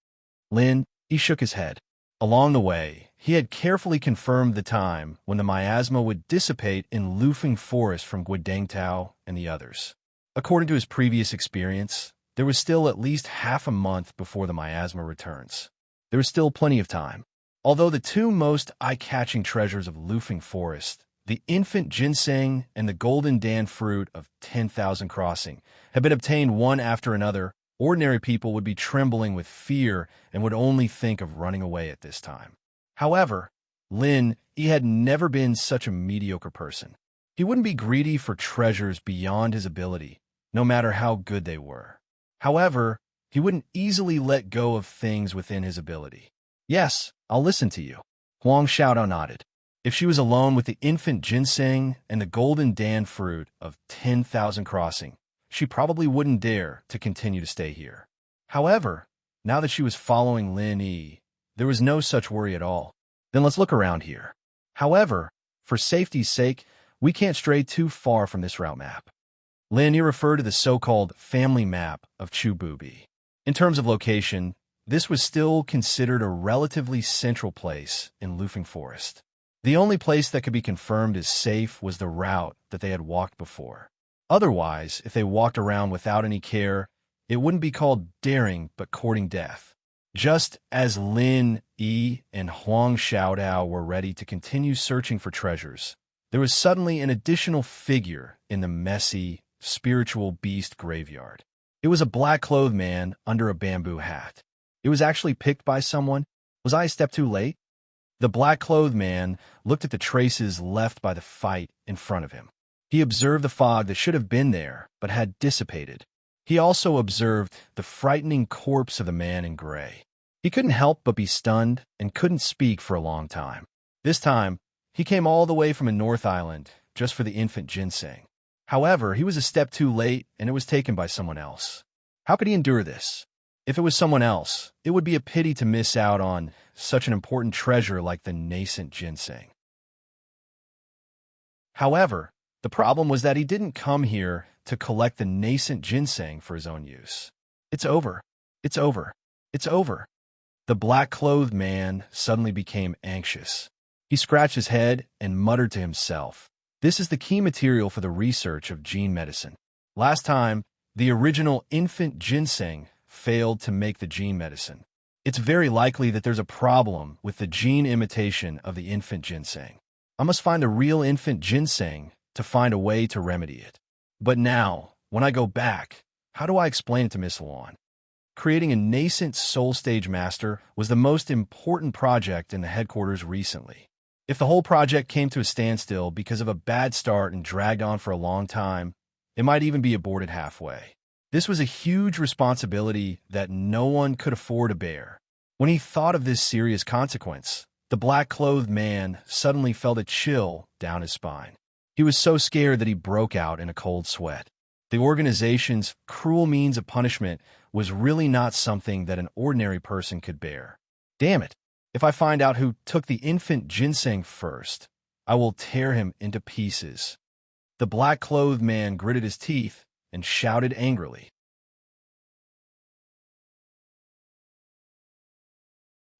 He shook his head. Along the way, he had carefully confirmed the time when the miasma would dissipate in Lufeng Forest from Guidangtao and the others. According to his previous experience, there was still at least half a month before the miasma returns. There was still plenty of time. Although the two most eye-catching treasures of Lufeng Forest, the infant ginseng and the golden dan fruit of 10,000 Crossing, had been obtained one after another, ordinary people would be trembling with fear and would only think of running away at this time. However, he had never been such a mediocre person. He wouldn't be greedy for treasures beyond his ability, no matter how good they were. However, he wouldn't easily let go of things within his ability. "Yes, I'll listen to you." Huang Xiaodao nodded. If she was alone with the infant ginseng and the golden dan fruit of 10,000 Crossing, she probably wouldn't dare to continue to stay here. However, now that she was following Lin Yi, there was no such worry at all. "Then let's look around here. However, for safety's sake, we can't stray too far from this route map." Lin Yi referred to the so-called family map of Chububi. In terms of location, this was still considered a relatively central place in Lufeng Forest. The only place that could be confirmed as safe was the route that they had walked before. Otherwise, if they walked around without any care, it wouldn't be called daring but courting death. Just as Lin Yi and Huang Xiaodao were ready to continue searching for treasures, there was suddenly an additional figure in the messy, spiritual beast graveyard. It was a black-clothed man under a bamboo hat. It was actually picked by someone. Was I a step too late? The black-clothed man looked at the traces left by the fight in front of him. He observed the fog that should have been there, but had dissipated. He also observed the frightening corpse of the man in gray. He couldn't help but be stunned and couldn't speak for a long time. This time, he came all the way from a North Island just for the infant ginseng. However, he was a step too late and it was taken by someone else. How could he endure this? If it was someone else, it would be a pity to miss out on such an important treasure like the nascent ginseng. However, the problem was that he didn't come here to collect the nascent ginseng for his own use. "It's over. It's over. It's over." The black-clothed man suddenly became anxious. He scratched his head and muttered to himself, "This is the key material for the research of gene medicine. Last time, the original infant ginseng failed to make the gene medicine. It's very likely that there's a problem with the gene imitation of the infant ginseng. I must find the real infant ginseng to find a way to remedy it. But now, when I go back, how do I explain it to Miss Luan?" Creating a nascent soul stage master was the most important project in the headquarters recently. If the whole project came to a standstill because of a bad start and dragged on for a long time, it might even be aborted halfway. This was a huge responsibility that no one could afford to bear. When he thought of this serious consequence, the black-clothed man suddenly felt a chill down his spine. He was so scared that he broke out in a cold sweat. The organization's cruel means of punishment was really not something that an ordinary person could bear. Damn it! If I find out who took the infant ginseng first, I will tear him into pieces. The black-clothed man gritted his teeth and shouted angrily.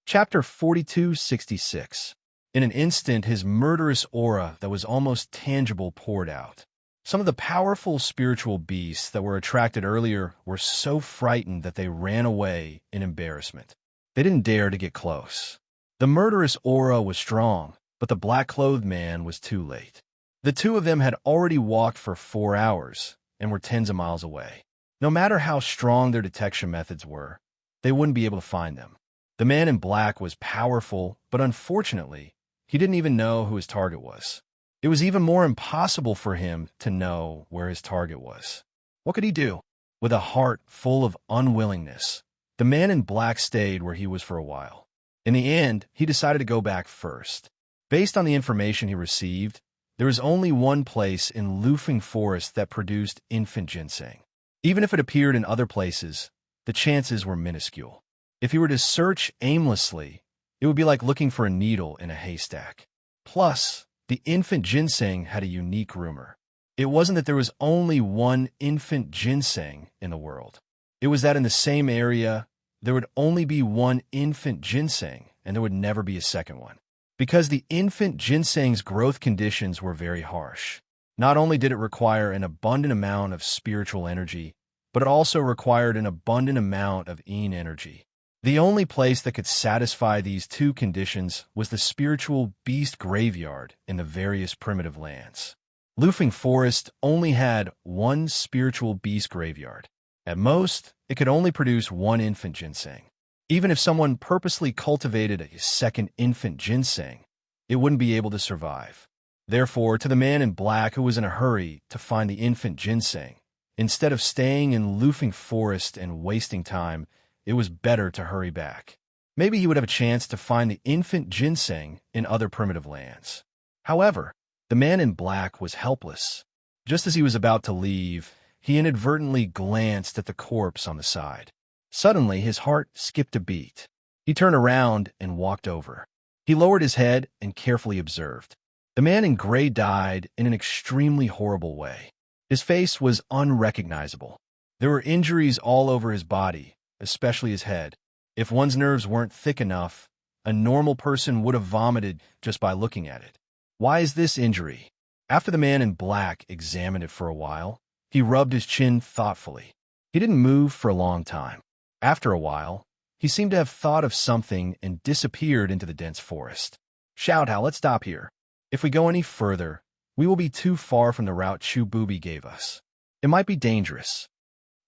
Chapter 4266. In an instant, his murderous aura that was almost tangible poured out. Some of the powerful spiritual beasts that were attracted earlier were so frightened that they ran away in embarrassment. They didn't dare to get close. The murderous aura was strong, but the black-clothed man was too late. The two of them had already walked for 4 hours and were tens of miles away. No matter how strong their detection methods were, they wouldn't be able to find them. The man in black was powerful, but unfortunately, he didn't even know who his target was. It was even more impossible for him to know where his target was. What could he do? With a heart full of unwillingness, the man in black stayed where he was for a while. In the end, he decided to go back first. Based on the information he received, there was only one place in Lufeng Forest that produced infant ginseng. Even if it appeared in other places, the chances were minuscule. If he were to search aimlessly, it would be like looking for a needle in a haystack. Plus, the infant ginseng had a unique rumor. It wasn't that there was only one infant ginseng in the world. It was that in the same area, there would only be one infant ginseng, and there would never be a second one. Because the infant ginseng's growth conditions were very harsh. Not only did it require an abundant amount of spiritual energy, but it also required an abundant amount of yin energy. The only place that could satisfy these two conditions was the spiritual beast graveyard in the various primitive lands. Lufeng Forest only had one spiritual beast graveyard. At most, it could only produce one infant ginseng. Even if someone purposely cultivated a second infant ginseng, it wouldn't be able to survive. Therefore, to the man in black who was in a hurry to find the infant ginseng, instead of staying in Lufeng Forest and wasting time, it was better to hurry back. Maybe he would have a chance to find the infant ginseng in other primitive lands. However, the man in black was helpless. Just as he was about to leave, he inadvertently glanced at the corpse on the side. Suddenly, his heart skipped a beat. He turned around and walked over. He lowered his head and carefully observed. The man in gray died in an extremely horrible way. His face was unrecognizable. There were injuries all over his body, especially his head. If one's nerves weren't thick enough, a normal person would have vomited just by looking at it. Why is this injury? After the man in black examined it for a while, he rubbed his chin thoughtfully. He didn't move for a long time. After a while, he seemed to have thought of something and disappeared into the dense forest. Shout out, let's stop here. If we go any further, we will be too far from the route Chu Booby gave us. It might be dangerous.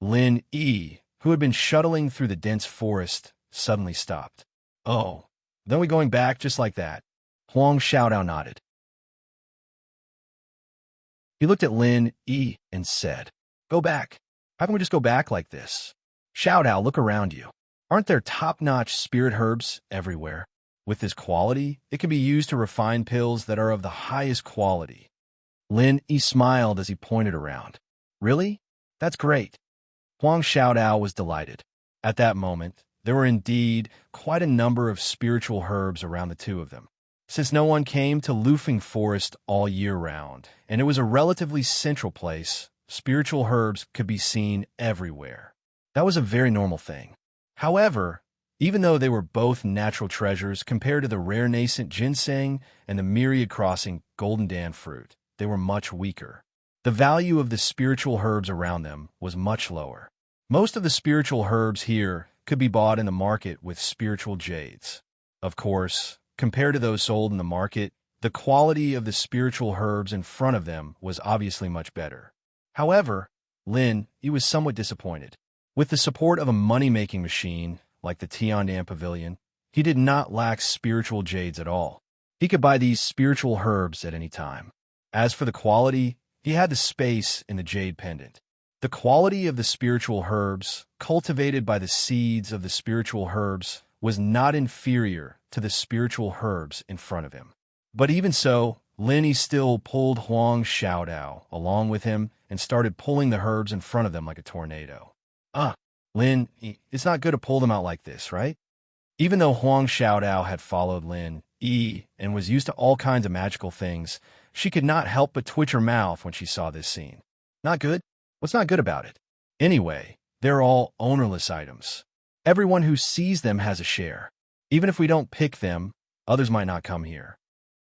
Lin Yi, who had been shuttling through the dense forest, suddenly stopped. Oh, then we going back just like that? Huang Xiaodao nodded. He looked at Lin Yi and said, Go back. How can we just go back like this? Xiaodao, look around you. Aren't there top-notch spirit herbs everywhere? With this quality, it can be used to refine pills that are of the highest quality. Lin Yi smiled as he pointed around. Really? That's great. Huang Xiaodao was delighted. At that moment, there were indeed quite a number of spiritual herbs around the two of them. Since no one came to Lufeng Forest all year round, and it was a relatively central place, spiritual herbs could be seen everywhere. That was a very normal thing. However, even though they were both natural treasures compared to the rare nascent ginseng and the myriad crossing golden dan fruit, they were much weaker. The value of the spiritual herbs around them was much lower. Most of the spiritual herbs here could be bought in the market with spiritual jades. Of course, compared to those sold in the market, the quality of the spiritual herbs in front of them was obviously much better. However, Lin, he was somewhat disappointed. With the support of a money-making machine, like the Tiandan Pavilion, he did not lack spiritual jades at all. He could buy these spiritual herbs at any time. As for the quality, he had the space in the jade pendant. The quality of the spiritual herbs, cultivated by the seeds of the spiritual herbs, was not inferior to the spiritual herbs in front of him. But even so, Lin still pulled Huang Xiaodao along with him and started pulling the herbs in front of them like a tornado. Lin, it's not good to pull them out like this, right? Even though Huang Xiaodao had followed Lin and was used to all kinds of magical things, she could not help but twitch her mouth when she saw this scene. Not good? What's not good about it? Anyway, they're all ownerless items. Everyone who sees them has a share. Even if we don't pick them, others might not come here.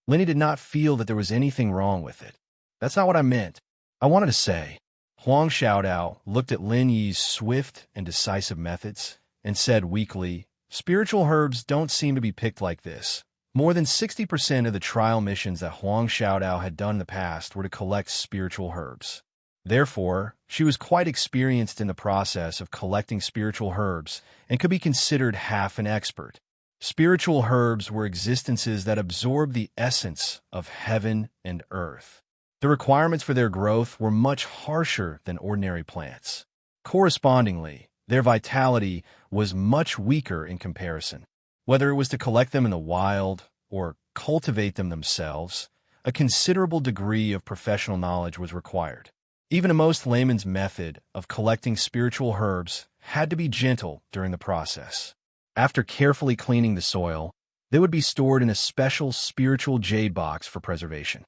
Linny did not feel that there was anything wrong with it. That's not what I meant. I wanted to say. Huang Xiaodao looked at Lin Yi's swift and decisive methods and said weakly, "Spiritual herbs don't seem to be picked like this." More than 60% of the trial missions that Huang Xiaodao had done in the past were to collect spiritual herbs. Therefore, she was quite experienced in the process of collecting spiritual herbs and could be considered half an expert. Spiritual herbs were existences that absorbed the essence of heaven and earth. The requirements for their growth were much harsher than ordinary plants. Correspondingly, their vitality was much weaker in comparison. Whether it was to collect them in the wild or cultivate them themselves, a considerable degree of professional knowledge was required. Even a most layman's method of collecting spiritual herbs had to be gentle during the process. After carefully cleaning the soil, they would be stored in a special spiritual jade box for preservation.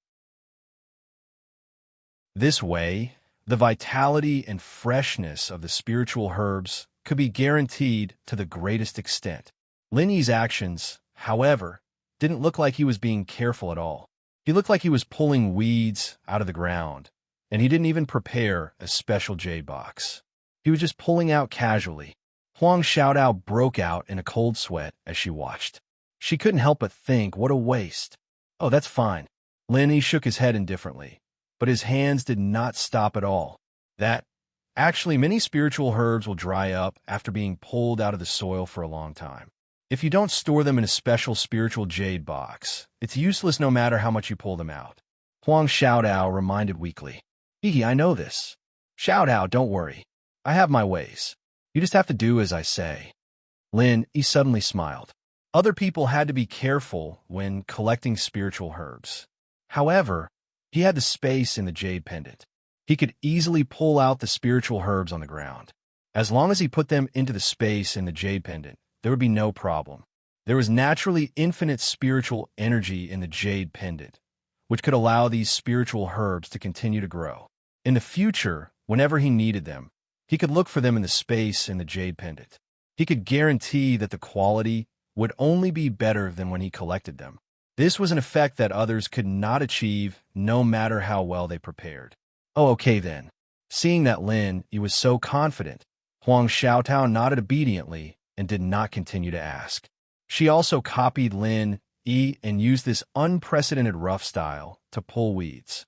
This way, the vitality and freshness of the spiritual herbs could be guaranteed to the greatest extent. Lin Yi's actions, however, didn't look like he was being careful at all. He looked like he was pulling weeds out of the ground, and he didn't even prepare a special jade box. He was just pulling out casually. Huang Xiaodao broke out in a cold sweat as she watched. She couldn't help but think, what a waste. Oh, that's fine. Lin Yi shook his head indifferently, but his hands did not stop at all. Actually, many spiritual herbs will dry up after being pulled out of the soil for a long time. If you don't store them in a special spiritual jade box, it's useless no matter how much you pull them out. Huang Xiaodao reminded weakly. I know this. Xiaodao, don't worry. I have my ways. You just have to do as I say. Lin Yi suddenly smiled. Other people had to be careful when collecting spiritual herbs. However, he had the space in the jade pendant. He could easily pull out the spiritual herbs on the ground. As long as he put them into the space in the jade pendant, there would be no problem. There was naturally infinite spiritual energy in the jade pendant, which could allow these spiritual herbs to continue to grow. In the future, whenever he needed them, he could look for them in the space in the jade pendant. He could guarantee that the quality would only be better than when he collected them. This was an effect that others could not achieve no matter how well they prepared. Oh, okay then. Seeing that Lin Yi was so confident, Huang Xiaodao nodded obediently and did not continue to ask. She also copied Lin Yi and used this unprecedented rough style to pull weeds.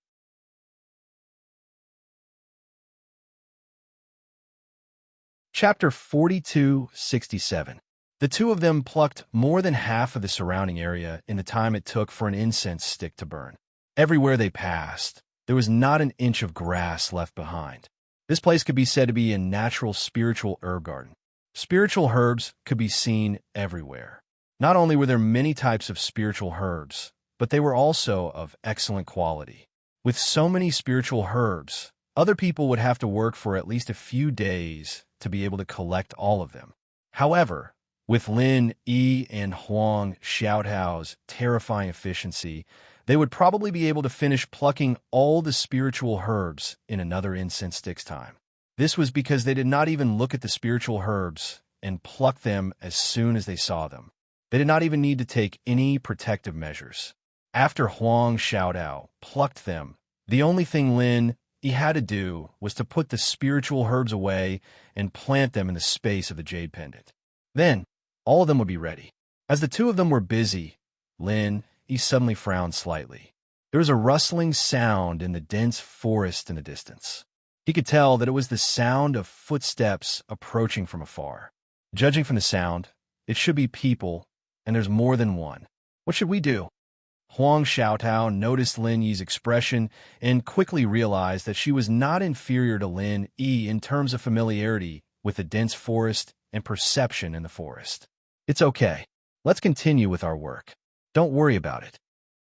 Chapter 4267. The two of them plucked more than half of the surrounding area in the time it took for an incense stick to burn. Everywhere they passed, there was not an inch of grass left behind. This place could be said to be a natural spiritual herb garden. Spiritual herbs could be seen everywhere. Not only were there many types of spiritual herbs, but they were also of excellent quality. With so many spiritual herbs, other people would have to work for at least a few days to be able to collect all of them. However, with Lin Yi and Huang Xiaodao's terrifying efficiency, they would probably be able to finish plucking all the spiritual herbs in another incense stick's time. This was because they did not even look at the spiritual herbs and pluck them as soon as they saw them. They did not even need to take any protective measures. After Huang Xiaodao plucked them, the only thing Lin Yi had to do was to put the spiritual herbs away and plant them in the space of the jade pendant. Then, all of them would be ready. As the two of them were busy, Lin Yi suddenly frowned slightly. There was a rustling sound in the dense forest in the distance. He could tell that it was the sound of footsteps approaching from afar. Judging from the sound, it should be people, and there's more than one. What should we do? Huang Xiaodao noticed Lin Yi's expression and quickly realized that she was not inferior to Lin Yi in terms of familiarity with the dense forest and perception in the forest. It's okay. Let's continue with our work. Don't worry about it.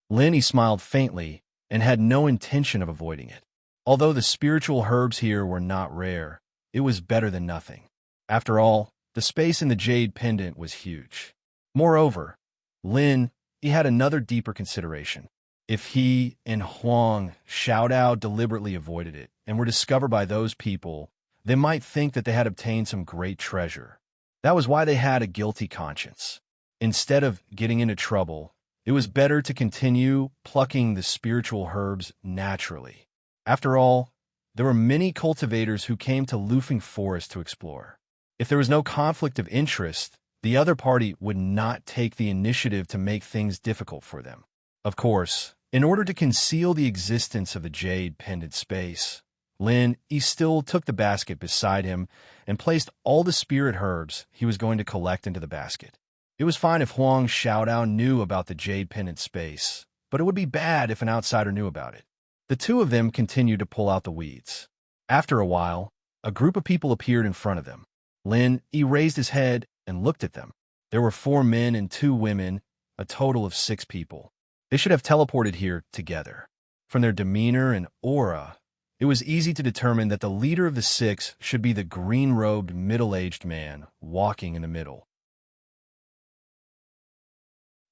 Lin Yi smiled faintly and had no intention of avoiding it. Although the spiritual herbs here were not rare, it was better than nothing. After all, the space in the jade pendant was huge. Moreover, Lin, he had another deeper consideration. If he and Huang Xiaodao deliberately avoided it and were discovered by those people, they might think that they had obtained some great treasure. That was why they had a guilty conscience. Instead of getting into trouble, it was better to continue plucking the spiritual herbs naturally. After all, there were many cultivators who came to Lufeng Forest to explore. If there was no conflict of interest, the other party would not take the initiative to make things difficult for them. Of course, in order to conceal the existence of the jade pendant space, Lin still took the basket beside him and placed all the spirit herbs he was going to collect into the basket. It was fine if Huang Xiaodao knew about the jade pendant space, but it would be bad if an outsider knew about it. The two of them continued to pull out the weeds. After a while, a group of people appeared in front of them. Lin raised his head and looked at them. There were 4 men and 2 women, a total of 6 people. They should have teleported here together. From their demeanor and aura, it was easy to determine that the leader of the 6 should be the green-robed middle-aged man walking in the middle.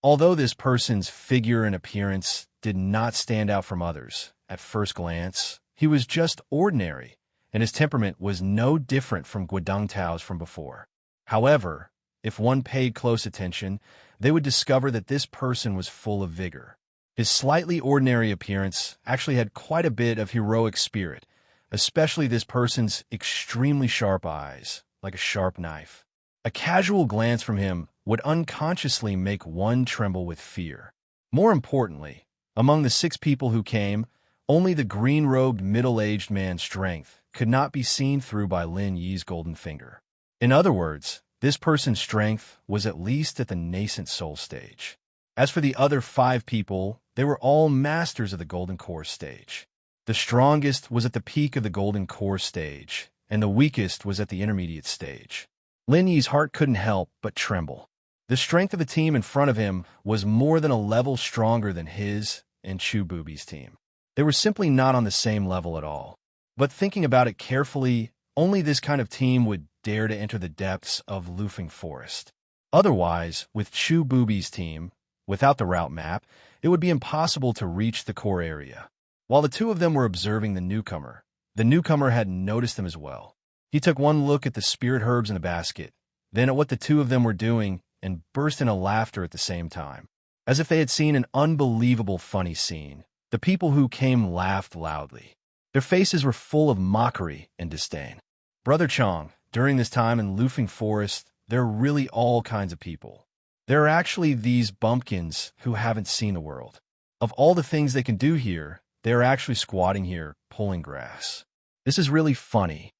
Although this person's figure and appearance did not stand out from others, at first glance, he was just ordinary, and his temperament was no different from Guodongtao's from before. However, if one paid close attention, they would discover that this person was full of vigor. His slightly ordinary appearance actually had quite a bit of heroic spirit, especially this person's extremely sharp eyes, like a sharp knife. A casual glance from him would unconsciously make one tremble with fear. More importantly, among the 6 people who came, only the green-robed middle-aged man's strength could not be seen through by Lin Yi's golden finger. In other words, this person's strength was at least at the nascent soul stage. As for the other 5 people, they were all masters of the golden core stage. The strongest was at the peak of the golden core stage, and the weakest was at the intermediate stage. Lin Yi's heart couldn't help but tremble. The strength of the team in front of him was more than a level stronger than his and Chu Bubi's team. They were simply not on the same level at all. But thinking about it carefully, only this kind of team would dare to enter the depths of Lufeng Forest. Otherwise, with Chu Bubi's team, without the route map, it would be impossible to reach the core area. While the 2 of them were observing the newcomer had noticed them as well. He took one look at the spirit herbs in the basket, then at what the 2 of them were doing, and burst into laughter at the same time. As if they had seen an unbelievable funny scene, the people who came laughed loudly. Their faces were full of mockery and disdain. Brother Chong, during this time in Lufeng Forest, there are really all kinds of people. There are actually these bumpkins who haven't seen the world. Of all the things they can do here, they are actually squatting here, pulling grass. This is really funny.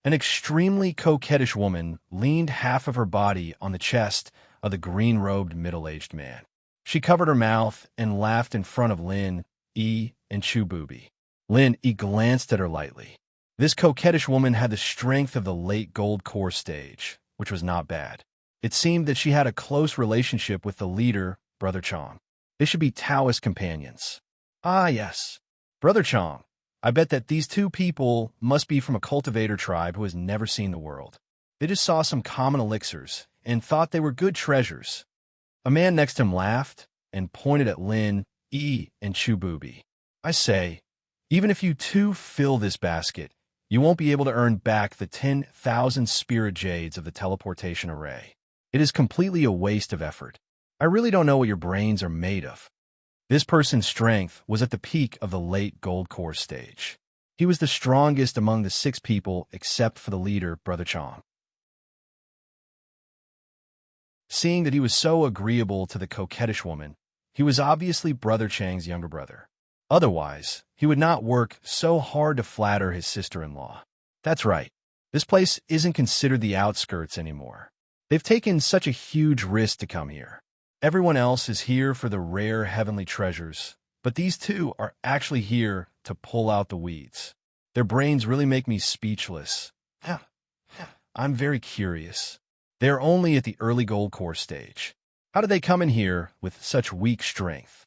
An extremely coquettish woman leaned half of her body on the chest of the green-robed middle-aged man. She covered her mouth and laughed in front of Lin Yi and Chu Bubi. Lin Yi glanced at her lightly. This coquettish woman had the strength of the late gold core stage, which was not bad. It seemed that she had a close relationship with the leader, Brother Chong. They should be Taoist companions. Ah, yes. Brother Chong, I bet that these 2 people must be from a cultivator tribe who has never seen the world. They just saw some common elixirs and thought they were good treasures. A man next to him laughed and pointed at Lin Yi and Chu Bubi. I say, even if you 2 fill this basket, you won't be able to earn back the 10,000 spirit jades of the teleportation array. It is completely a waste of effort. I really don't know what your brains are made of. This person's strength was at the peak of the late gold core stage. He was the strongest among the 6 people except for the leader, Brother Chong. Seeing that he was so agreeable to the coquettish woman, he was obviously Brother Chang's younger brother. Otherwise, he would not work so hard to flatter his sister-in-law. That's right. This place isn't considered the outskirts anymore. They've taken such a huge risk to come here. Everyone else is here for the rare heavenly treasures, but these 2 are actually here to pull out the weeds. Their brains really make me speechless. I'm very curious. They are only at the early gold core stage. How did they come in here with such weak strength?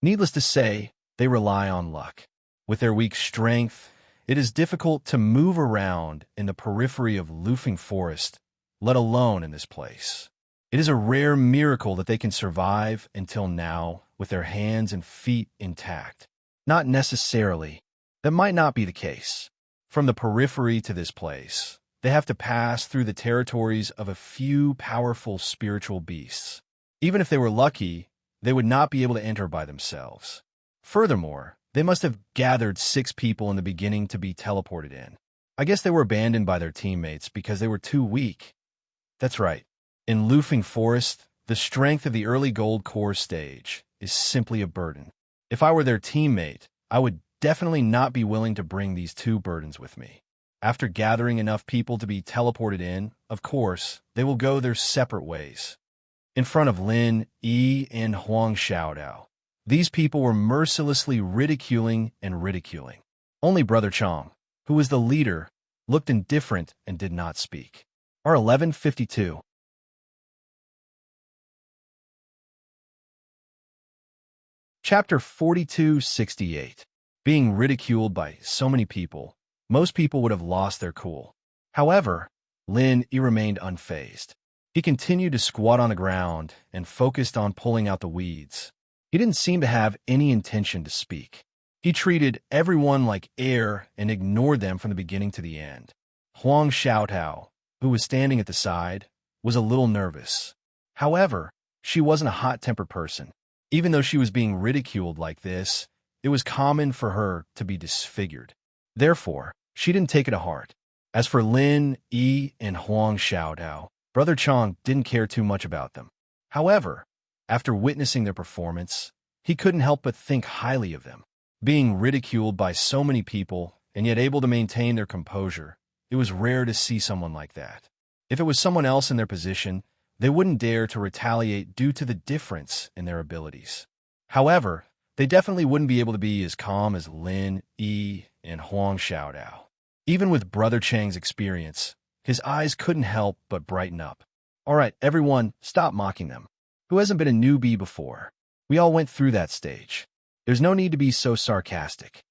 Needless to say, they rely on luck. With their weak strength It is difficult to move around in the periphery of Loofing Forest, let alone in this place. It is a rare miracle that they can survive until now with their hands and feet intact. Not necessarily. That might not be the case. From the periphery to this place, they have to pass through the territories of a few powerful spiritual beasts. Even if they were lucky, they would not be able to enter by themselves. Furthermore, they must have gathered 6 people in the beginning to be teleported in. I guess they were abandoned by their teammates because they were too weak. That's right. In Loofing Forest, the strength of the early gold core stage is simply a burden. If I were their teammate, I would definitely not be willing to bring these 2 burdens with me. After gathering enough people to be teleported in, of course, they will go their separate ways. In front of Lin, Yi, and Huang Xiaodao, these people were mercilessly ridiculing. Only Brother Chong, who was the leader, looked indifferent and did not speak. R1152. Chapter 4268. Being ridiculed by so many people, most people would have lost their cool. However, Lin Yi remained unfazed. He continued to squat on the ground and focused on pulling out the weeds. He didn't seem to have any intention to speak. He treated everyone like air and ignored them from the beginning to the end. Huang Xiaotao, who was standing at the side, was a little nervous. However, she wasn't a hot-tempered person. Even though she was being ridiculed like this, it was common for her to be disfigured. Therefore, she didn't take it to heart. As for Lin, Yi, and Huang Xiaodao, Brother Chong didn't care too much about them. However, after witnessing their performance, he couldn't help but think highly of them. Being ridiculed by so many people and yet able to maintain their composure, it was rare to see someone like that. If it was someone else in their position, they wouldn't dare to retaliate due to the difference in their abilities. However, they definitely wouldn't be able to be as calm as Lin, Yi, and Huang Xiaodao. Even with Brother Chang's experience, his eyes couldn't help but brighten up. All right, everyone, stop mocking them. Who hasn't been a newbie before? We all went through that stage. There's no need to be so sarcastic.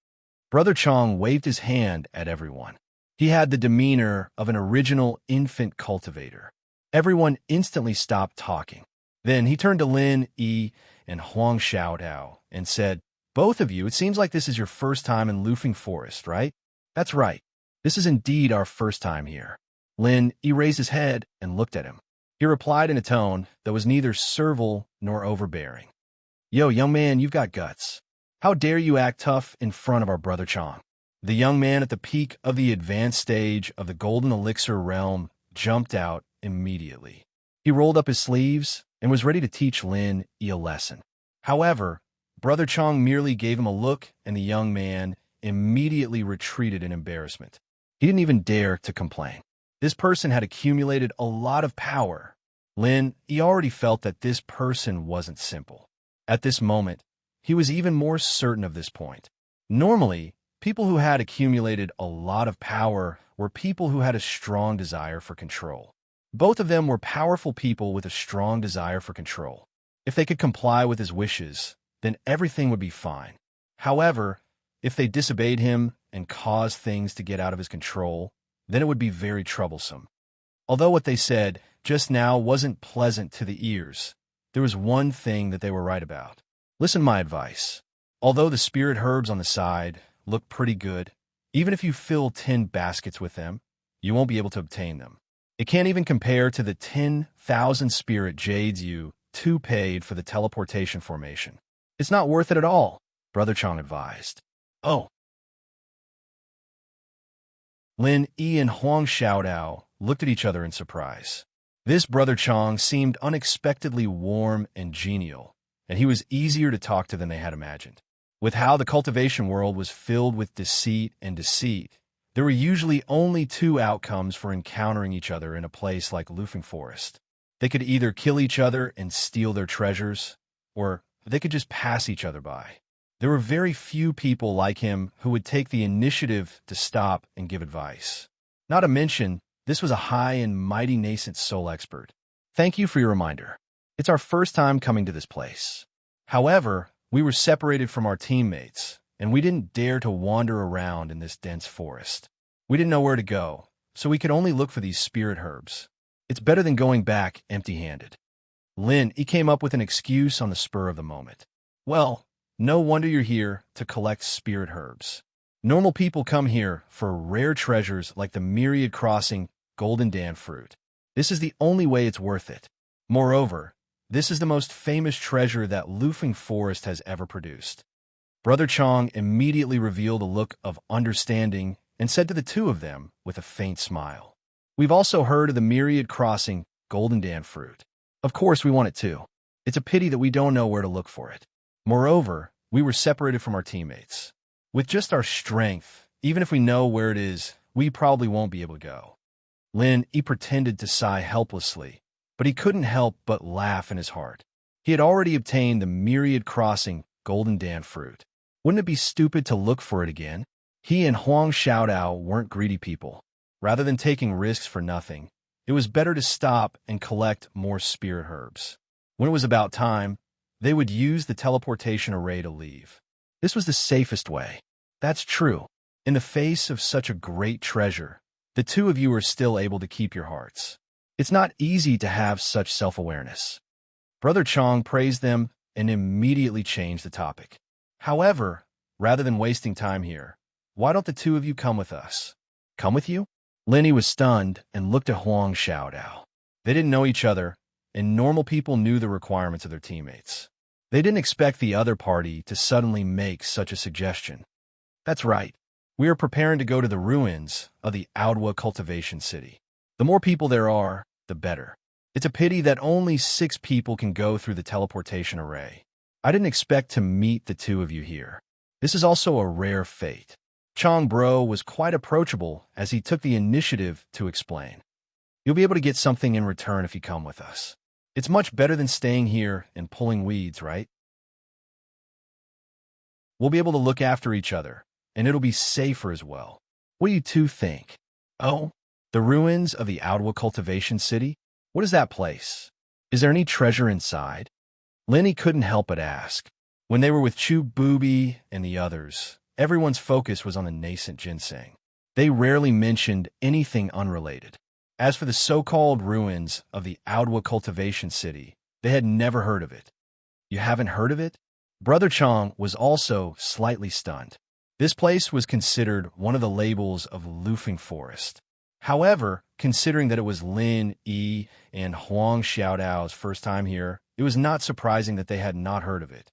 Brother Chong waved his hand at everyone. He had the demeanor of an original infant cultivator. Everyone instantly stopped talking. Then he turned to Lin, Yi, and Huang Xiaodao and said, "Both of you, it seems like this is your first time in Loofing Forest, right?" "That's right. This is indeed our first time here." Lin Yi raised his head and looked at him. He replied in a tone that was neither servile nor overbearing. "Yo, young man, you've got guts. How dare you act tough in front of our Brother Chong?" The young man at the peak of the advanced stage of the Golden Elixir realm jumped out immediately. He rolled up his sleeves and was ready to teach Lin Yi a lesson. However, Brother Chong merely gave him a look, and the young man immediately retreated in embarrassment. He didn't even dare to complain. This person had accumulated a lot of power. Lin Yi already felt that this person wasn't simple. At this moment, he was even more certain of this point. Normally, people who had accumulated a lot of power were people who had a strong desire for control. Both of them were powerful people with a strong desire for control. If they could comply with his wishes, then everything would be fine. However, if they disobeyed him and caused things to get out of his control, then it would be very troublesome. Although what they said just now wasn't pleasant to the ears, there was one thing that they were right about. Listen to my advice. Although the spirit herbs on the side look pretty good, even if you fill 10 baskets with them, you won't be able to obtain them. It can't even compare to the 10,000 spirit jades you two paid for the teleportation formation. It's not worth it at all, Brother Chong advised. Oh. Lin Yi and Huang Xiaodao looked at each other in surprise. This Brother Chong seemed unexpectedly warm and genial, and he was easier to talk to than they had imagined. With how the cultivation world was filled with deceit, there were usually only 2 outcomes for encountering each other in a place like Loofing Forest. They could either kill each other and steal their treasures, or they could just pass each other by. There were very few people like him who would take the initiative to stop and give advice. Not to mention, this was a high and mighty nascent soul expert. Thank you for your reminder. It's our first time coming to this place. However, we were separated from our teammates, and we didn't dare to wander around in this dense forest. We didn't know where to go, so we could only look for these spirit herbs. It's better than going back empty-handed. He came up with an excuse on the spur of the moment. Well, no wonder you're here to collect spirit herbs. Normal people come here for rare treasures like the myriad crossing golden dan fruit. This is the only way it's worth it. Moreover, this is the most famous treasure that Lufeng Forest has ever produced. Brother Chong immediately revealed a look of understanding and said to the two of them with a faint smile, "We've also heard of the myriad crossing golden dan fruit. Of course we want it too. It's a pity that we don't know where to look for it. Moreover, we were separated from our teammates. With just our strength, even if we know where it is, we probably won't be able to go." He pretended to sigh helplessly, but he couldn't help but laugh in his heart. He had already obtained the myriad crossing golden dan fruit. Wouldn't it be stupid to look for it again? He and Huang Xiaodao weren't greedy people. Rather than taking risks for nothing, it was better to stop and collect more spirit herbs. When it was about time, they would use the teleportation array to leave. This was the safest way. That's true. In the face of such a great treasure, the two of you are still able to keep your hearts. It's not easy to have such self-awareness. Brother Chong praised them and immediately changed the topic. However, rather than wasting time here, why don't the two of you come with us? Come with you? Lenny was stunned and looked at Huang Xiaodao. They didn't know each other, and normal people knew the requirements of their teammates. They didn't expect the other party to suddenly make such a suggestion. That's right. We are preparing to go to the ruins of the Audwa cultivation city. The more people there are, the better. It's a pity that only 6 people can go through the teleportation array. I didn't expect to meet the two of you here. This is also a rare fate. Chong Bro was quite approachable as he took the initiative to explain. You'll be able to get something in return if you come with us. It's much better than staying here and pulling weeds, right? We'll be able to look after each other, and it'll be safer as well. What do you two think? Oh, the ruins of the Audwa cultivation city? What is that place? Is there any treasure inside? Lenny couldn't help but ask. When they were with Chu Booby and the others, everyone's focus was on the nascent ginseng. They rarely mentioned anything unrelated. As for the so-called ruins of the Audwa cultivation city, they had never heard of it. You haven't heard of it? Brother Chong was also slightly stunned. This place was considered one of the labels of Lufeng Forest. However, considering that it was Lin Yi and Huang Xiaodao's first time here, it was not surprising that they had not heard of it.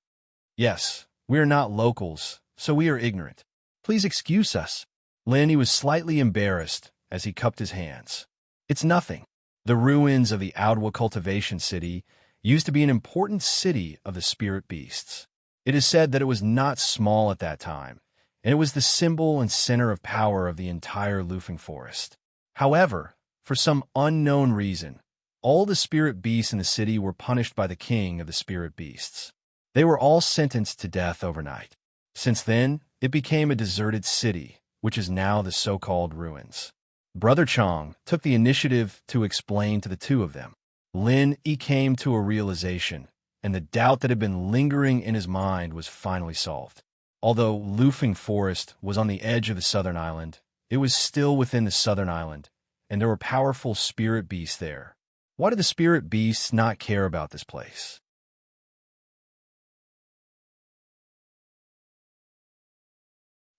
Yes, we are not locals, so we are ignorant. Please excuse us. Lin Yi was slightly embarrassed as he cupped his hands. It's nothing. The ruins of the Audwa cultivation city used to be an important city of the spirit beasts. It is said that it was not small at that time, and it was the symbol and center of power of the entire Lufeng Forest. However, for some unknown reason, all the spirit beasts in the city were punished by the king of the spirit beasts. They were all sentenced to death overnight. Since then, it became a deserted city, which is now the so-called ruins. Brother Chong took the initiative to explain to the two of them. Lin Yi came to a realization, and the doubt that had been lingering in his mind was finally solved. Although Lufeng Forest was on the edge of the southern island, it was still within the southern island, and there were powerful spirit beasts there. Why did the spirit beasts not care about this place?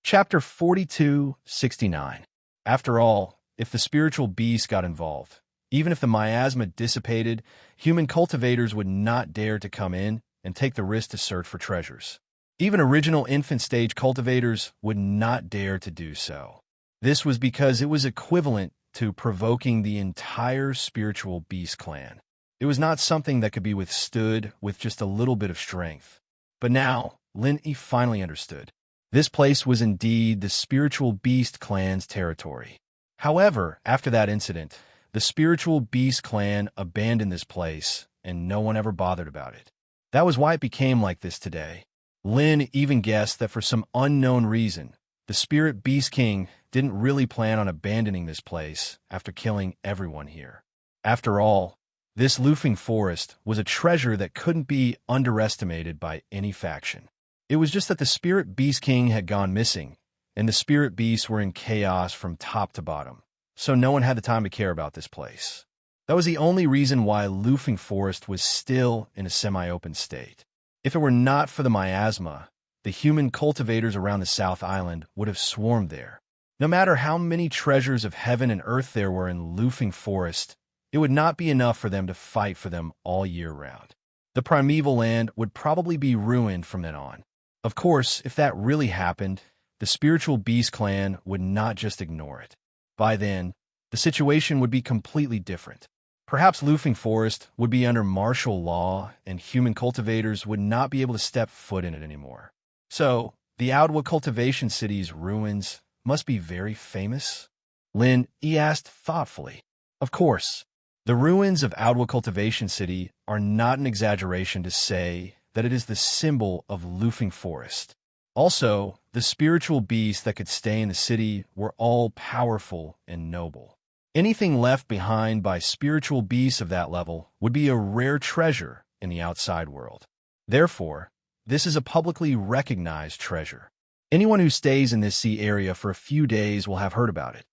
Chapter 42-69. After all, if the spiritual beast got involved, even if the miasma dissipated, human cultivators would not dare to come in and take the risk to search for treasures. Even original infant-stage cultivators would not dare to do so. This was because it was equivalent to provoking the entire spiritual beast clan. It was not something that could be withstood with just a little bit of strength. But now, Lin Yi finally understood. This place was indeed the spiritual beast clan's territory. However, after that incident, the spiritual beast clan abandoned this place, and no one ever bothered about it. That was why it became like this today. Lin even guessed that for some unknown reason, the spirit beast king didn't really plan on abandoning this place after killing everyone here. After all, this Lufeng Forest was a treasure that couldn't be underestimated by any faction. It was just that the Spirit Beast King had gone missing, and the Spirit Beasts were in chaos from top to bottom, so no one had the time to care about this place. That was the only reason why Loofing Forest was still in a semi-open state. If it were not for the miasma, the human cultivators around the South Island would have swarmed there. No matter how many treasures of heaven and earth there were in Loofing Forest, it would not be enough for them to fight for them all year round. The primeval land would probably be ruined from then on. Of course, if that really happened, the Spiritual Beast Clan would not just ignore it. By then, the situation would be completely different. Perhaps Loofing Forest would be under martial law, and human cultivators would not be able to step foot in it anymore. So, the Outwood Cultivation City's ruins must be very famous? Lin asked thoughtfully. Of course, the ruins of Outwood Cultivation City are not an exaggeration to say that it is the symbol of Loofing Forest. Also, the spiritual beasts that could stay in the city were all powerful and noble. Anything left behind by spiritual beasts of that level would be a rare treasure in the outside world. Therefore, this is a publicly recognized treasure. Anyone who stays in this sea area for a few days will have heard about it.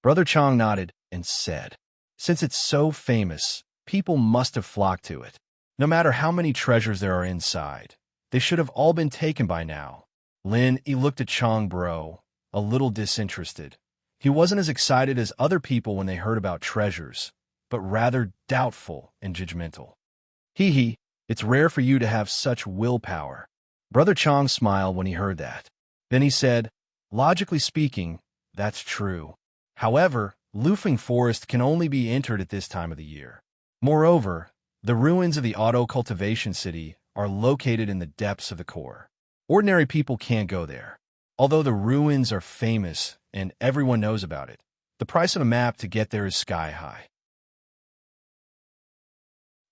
Brother Chong nodded and said, since it's so famous, people must have flocked to it. No matter how many treasures there are inside, they should have all been taken by now. Lin looked at Chong Bro, a little disinterested. He wasn't as excited as other people when they heard about treasures, but rather doubtful and judgmental. Hee, it's rare for you to have such willpower. Brother Chong smiled when he heard that. Then he said, logically speaking, that's true. However, Loofing Forest can only be entered at this time of the year. Moreover, the ruins of the Auto Cultivation City are located in the depths of the core. Ordinary people can't go there. Although the ruins are famous and everyone knows about it, the price of a map to get there is sky high.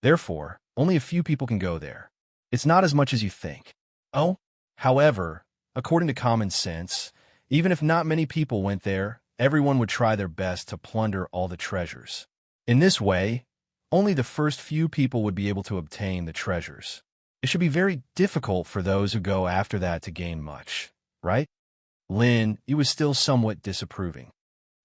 Therefore, only a few people can go there. It's not as much as you think. Oh, however, according to common sense, even if not many people went there, everyone would try their best to plunder all the treasures. In this way, only the first few people would be able to obtain the treasures. It should be very difficult for those who go after that to gain much, right? Lin, he was still somewhat disapproving.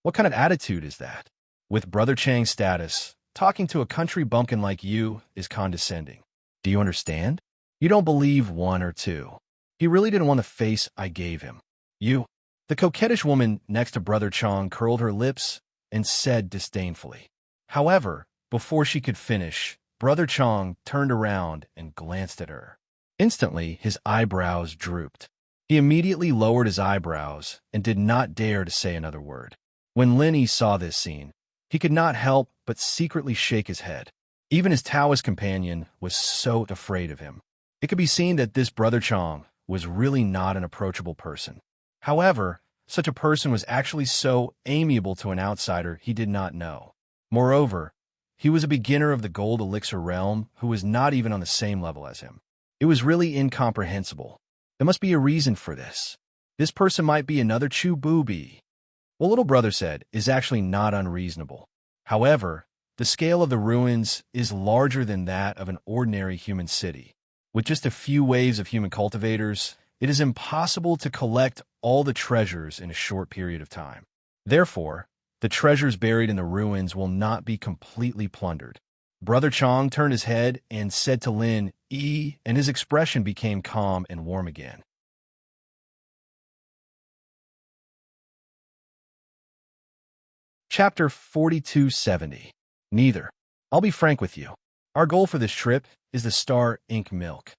What kind of attitude is that? With Brother Chang's status, talking to a country bumpkin like you is condescending. Do you understand? You don't believe one or two. He really didn't want the face I gave him. You. The coquettish woman next to Brother Chong curled her lips and said disdainfully. However, before she could finish, Brother Chong turned around and glanced at her. Instantly, his eyebrows drooped. He immediately lowered his eyebrows and did not dare to say another word. When Linny saw this scene, he could not help but secretly shake his head. Even his Taoist companion was so afraid of him. It could be seen that this Brother Chong was really not an approachable person. However, such a person was actually so amiable to an outsider he did not know. Moreover, he was a beginner of the Gold Elixir realm who was not even on the same level as him. It was really incomprehensible. There must be a reason for this. This person might be another Chu Booby. What Little Brother said is actually not unreasonable. However, the scale of the ruins is larger than that of an ordinary human city. With just a few waves of human cultivators, it is impossible to collect all the treasures in a short period of time. Therefore, the treasures buried in the ruins will not be completely plundered. Brother Chong turned his head and said to Lin, and his expression became calm and warm again. Chapter 4270. Neither. I'll be frank with you. Our goal for this trip is the Star Ink Milk.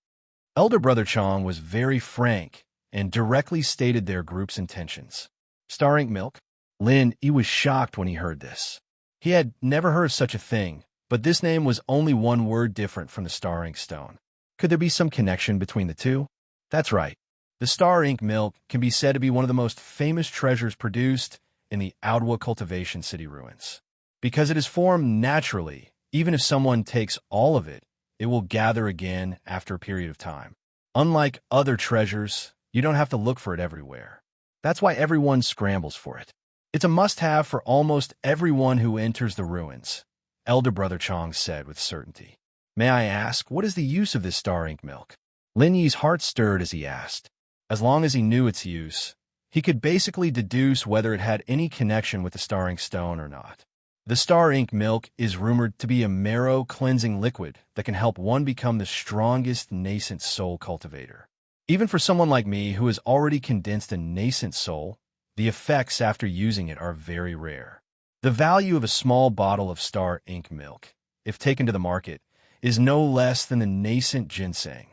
Elder Brother Chong was very frank and directly stated their group's intentions. Star Ink Milk? Lin, he was shocked when he heard this. He had never heard of such a thing, but this name was only one word different from the Star Ink Stone. Could there be some connection between the two? That's right. The Star Ink Milk can be said to be one of the most famous treasures produced in the Outwood Cultivation City ruins. Because it is formed naturally, even if someone takes all of it, it will gather again after a period of time. Unlike other treasures, you don't have to look for it everywhere. That's why everyone scrambles for it. It's a must-have for almost everyone who enters the ruins, Elder Brother Chong said with certainty. May I ask, what is the use of this Star Ink Milk? Lin Yi's heart stirred as he asked. As long as he knew its use, he could basically deduce whether it had any connection with the star ink stone or not. The star ink milk is rumored to be a marrow-cleansing liquid that can help one become the strongest nascent soul cultivator. Even for someone like me who has already condensed a nascent soul, the effects after using it are very rare. The value of a small bottle of star ink milk, if taken to the market, is no less than the nascent ginseng.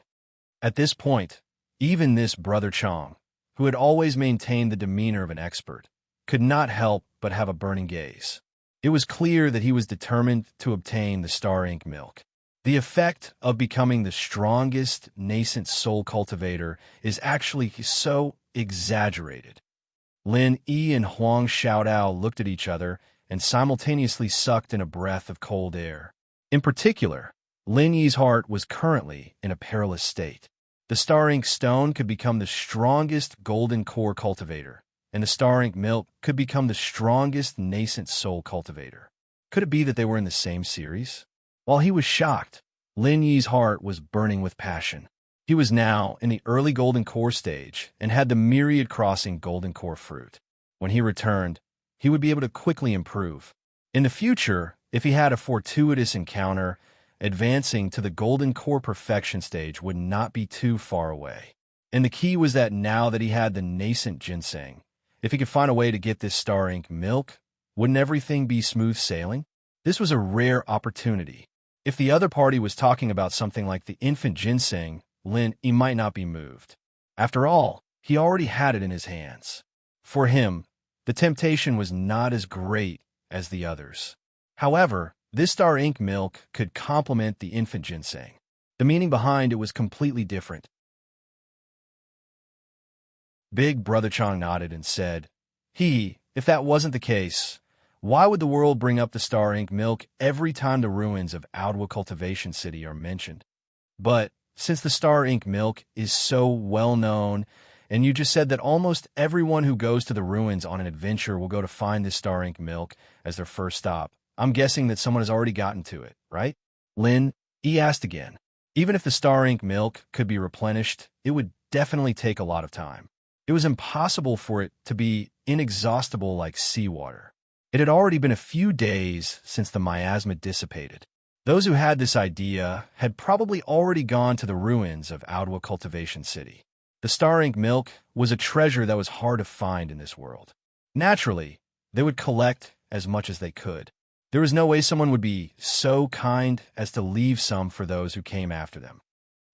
At this point, even this Brother Chong, who had always maintained the demeanor of an expert, could not help but have a burning gaze. It was clear that he was determined to obtain the star ink milk. The effect of becoming the strongest nascent soul cultivator is actually so exaggerated. Lin Yi and Huang Xiaodao looked at each other and simultaneously sucked in a breath of cold air. In particular, Lin Yi's heart was currently in a perilous state. The star ink stone could become the strongest golden core cultivator, and the star ink milk could become the strongest nascent soul cultivator. Could it be that they were in the same series? While he was shocked, Lin Yi's heart was burning with passion. He was now in the early golden core stage and had the myriad crossing golden core fruit. When he returned, he would be able to quickly improve. In the future, if he had a fortuitous encounter, advancing to the golden core perfection stage would not be too far away. And the key was that now that he had the nascent ginseng, if he could find a way to get this star ink milk, wouldn't everything be smooth sailing? This was a rare opportunity. If the other party was talking about something like the infant ginseng, Lin Yi might not be moved. After all, he already had it in his hands. For him, the temptation was not as great as the others. However, this star ink milk could complement the infant ginseng. The meaning behind it was completely different. Big Brother Chong nodded and said, if that wasn't the case, why would the world bring up the star ink milk every time the ruins of Outwood Cultivation City are mentioned? But since the star ink milk is so well known, and you just said that almost everyone who goes to the ruins on an adventure will go to find this star ink milk as their first stop, I'm guessing that someone has already gotten to it, right? Lin Yi asked again. Even if the star ink milk could be replenished, it would definitely take a lot of time. It was impossible for it to be inexhaustible like seawater. It had already been a few days since the miasma dissipated. Those who had this idea had probably already gone to the ruins of Outwood Cultivation City. The star ink milk was a treasure that was hard to find in this world. Naturally, they would collect as much as they could. There was no way someone would be so kind as to leave some for those who came after them.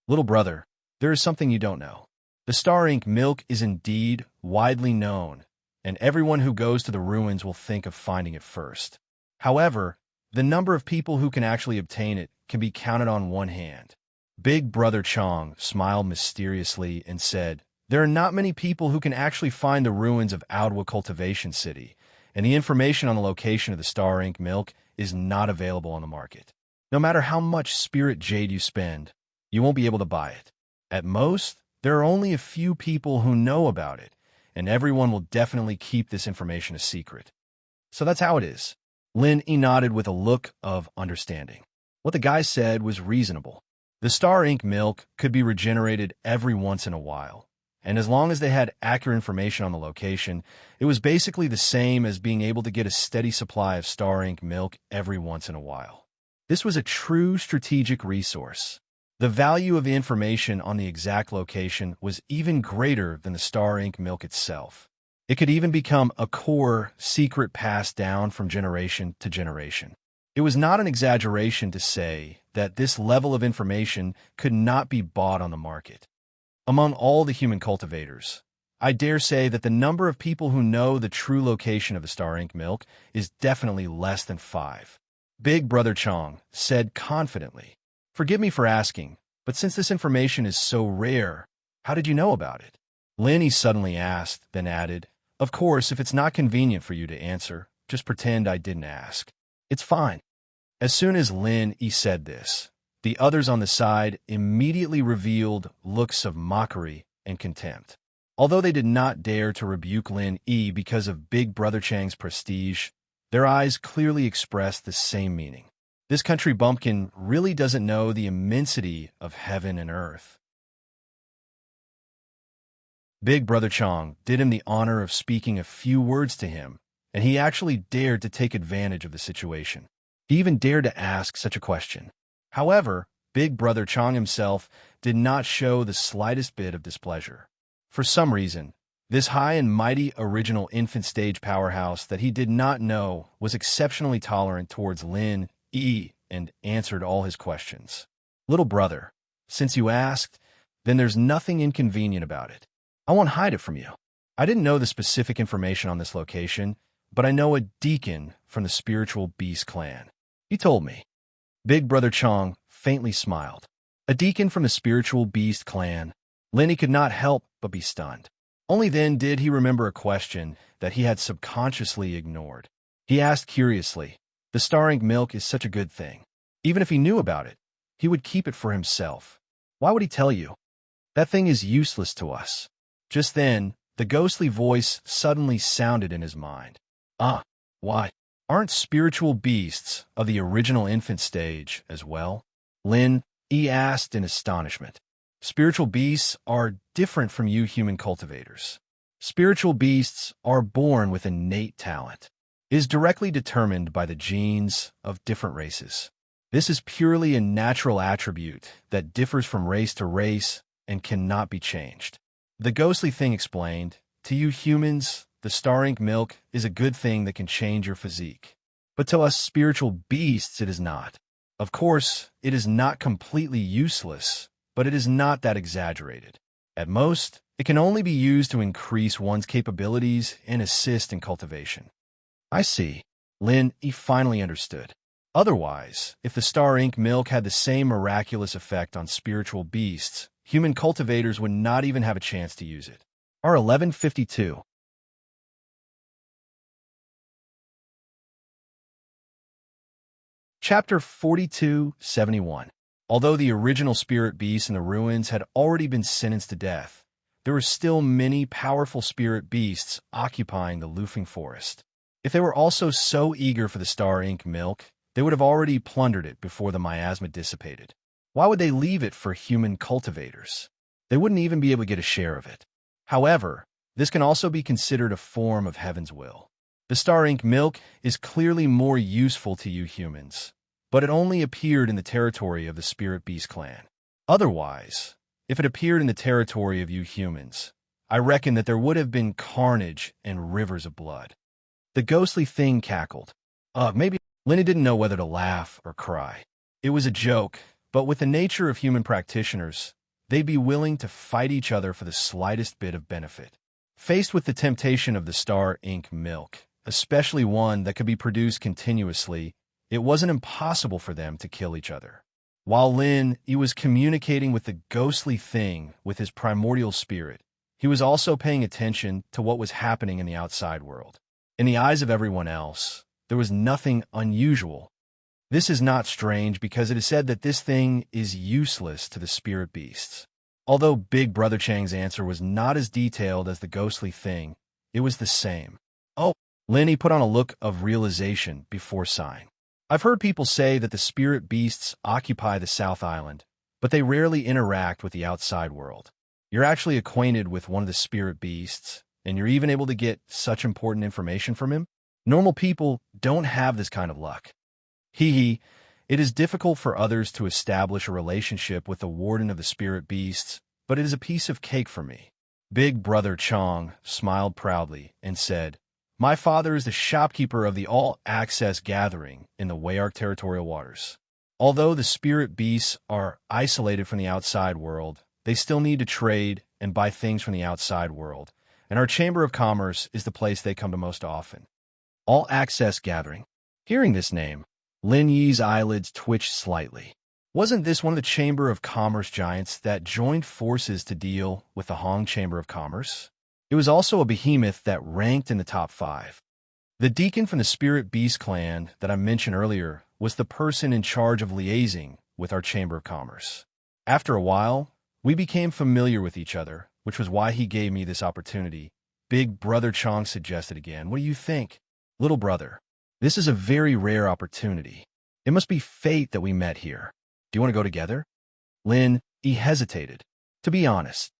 Little brother, there is something you don't know. The star ink milk is indeed widely known, and everyone who goes to the ruins will think of finding it first. However, the number of people who can actually obtain it can be counted on one hand. Big Brother Chong smiled mysteriously and said, there are not many people who can actually find the ruins of Outwood Cultivation City, and the information on the location of the star ink milk is not available on the market. No matter how much spirit jade you spend, you won't be able to buy it. At most, there are only a few people who know about it, and everyone will definitely keep this information a secret. So that's how it is. Lin Yi nodded with a look of understanding. What the guy said was reasonable. The star ink milk could be regenerated every once in a while, and as long as they had accurate information on the location, it was basically the same as being able to get a steady supply of star ink milk every once in a while. This was a true strategic resource. The value of the information on the exact location was even greater than the star ink milk itself. It could even become a core secret passed down from generation to generation. It was not an exaggeration to say that this level of information could not be bought on the market. Among all the human cultivators, I dare say that the number of people who know the true location of the star ink milk is definitely less than 5. Big Brother Chong said confidently, forgive me for asking, but since this information is so rare, how did you know about it? Lin Yi suddenly asked, then added, of course, if it's not convenient for you to answer, just pretend I didn't ask. It's fine. As soon as Lin Yi said this, the others on the side immediately revealed looks of mockery and contempt. Although they did not dare to rebuke Lin Yi because of Big Brother Chang's prestige, their eyes clearly expressed the same meaning. This country bumpkin really doesn't know the immensity of heaven and earth. Big Brother Chong did him the honor of speaking a few words to him, and he actually dared to take advantage of the situation. He even dared to ask such a question. However, Big Brother Chong himself did not show the slightest bit of displeasure. For some reason, this high and mighty original infant stage powerhouse that he did not know was exceptionally tolerant towards Lin Yi and answered all his questions. Little brother, since you asked, then there's nothing inconvenient about it. I won't hide it from you. I didn't know the specific information on this location, but I know a deacon from the Spiritual Beast clan. He told me. Big Brother Chong faintly smiled. A deacon from the Spiritual Beast clan. Lenny could not help but be stunned. Only then did he remember a question that he had subconsciously ignored. He asked curiously, "The star ink milk is such a good thing. Even if he knew about it, he would keep it for himself. Why would he tell you? That thing is useless to us." Just then, the ghostly voice suddenly sounded in his mind. Why? Aren't spiritual beasts of the original infant stage as well? Lin Yi asked in astonishment. Spiritual beasts are different from you human cultivators. Spiritual beasts are born with innate talent. It is directly determined by the genes of different races. This is purely a natural attribute that differs from race to race and cannot be changed. The ghostly thing explained, to you humans, the star ink milk is a good thing that can change your physique. But to us spiritual beasts, it is not. Of course, it is not completely useless, but it is not that exaggerated. At most, it can only be used to increase one's capabilities and assist in cultivation. I see. Lin Yi finally understood. Otherwise, if the star ink milk had the same miraculous effect on spiritual beasts, human cultivators would not even have a chance to use it. R1152. Chapter 4271. Although the original spirit beasts in the ruins had already been sentenced to death, there were still many powerful spirit beasts occupying the Lufing Forest. If they were also so eager for the star ink milk, they would have already plundered it before the miasma dissipated. Why would they leave it for human cultivators? They wouldn't even be able to get a share of it. However, this can also be considered a form of heaven's will. The star ink milk is clearly more useful to you humans, but it only appeared in the territory of the Spirit Beast clan. Otherwise, if it appeared in the territory of you humans, I reckon that there would have been carnage and rivers of blood. The ghostly thing cackled. Maybe Lenny didn't know whether to laugh or cry. It was a joke, but with the nature of human practitioners, they'd be willing to fight each other for the slightest bit of benefit. Faced with the temptation of the star ink milk, especially one that could be produced continuously, it wasn't impossible for them to kill each other. While Lin Yi was communicating with the ghostly thing with his primordial spirit, he was also paying attention to what was happening in the outside world. In the eyes of everyone else, there was nothing unusual. This is not strange because it is said that this thing is useless to the spirit beasts. Although Big Brother Chang's answer was not as detailed as the ghostly thing, it was the same. Lin Yi put on a look of realization before sighing. I've heard people say that the spirit beasts occupy the South Island, but they rarely interact with the outside world. You're actually acquainted with one of the spirit beasts, and you're even able to get such important information from him? Normal people don't have this kind of luck. It is difficult for others to establish a relationship with the warden of the spirit beasts, but it is a piece of cake for me. Big Brother Chong smiled proudly and said, My father is the shopkeeper of the all-access gathering in the Wayark territorial waters. Although the spirit beasts are isolated from the outside world, they still need to trade and buy things from the outside world, and our Chamber of Commerce is the place they come to most often. All-access gathering. Hearing this name, Lin Yi's eyelids twitched slightly. Wasn't this one of the Chamber of Commerce giants that joined forces to deal with the Hong Chamber of Commerce? It was also a behemoth that ranked in the top 5. The deacon from the Spirit Beast clan that I mentioned earlier was the person in charge of liaising with our Chamber of Commerce. After a while, we became familiar with each other, which was why he gave me this opportunity. Big Brother Chong suggested again, What do you think? Little brother, this is a very rare opportunity. It must be fate that we met here. Do you want to go together? Lin Yi hesitated. To be honest,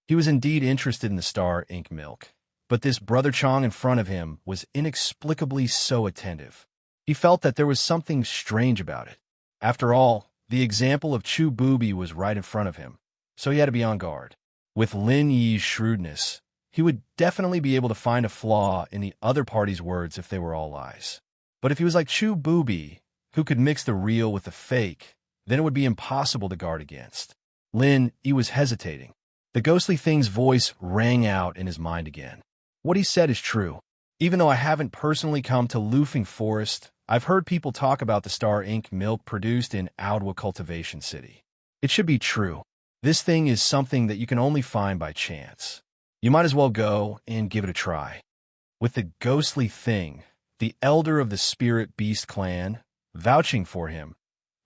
He was indeed interested in the Star Ink milk, but this Brother Chong in front of him was inexplicably so attentive. He felt that there was something strange about it. After all, the example of Chu Booby was right in front of him, so he had to be on guard. With Lin Yi's shrewdness, he would definitely be able to find a flaw in the other party's words if they were all lies. But if he was like Chu Booby, who could mix the real with the fake, then it would be impossible to guard against. Lin Yi was hesitating. The ghostly thing's voice rang out in his mind again. What he said is true. Even though I haven't personally come to Lufeng Forest, I've heard people talk about the Star Ink milk produced in Aodwa Cultivation City. It should be true. This thing is something that you can only find by chance. You might as well go and give it a try. With the ghostly thing, the elder of the Spirit Beast clan, vouching for him,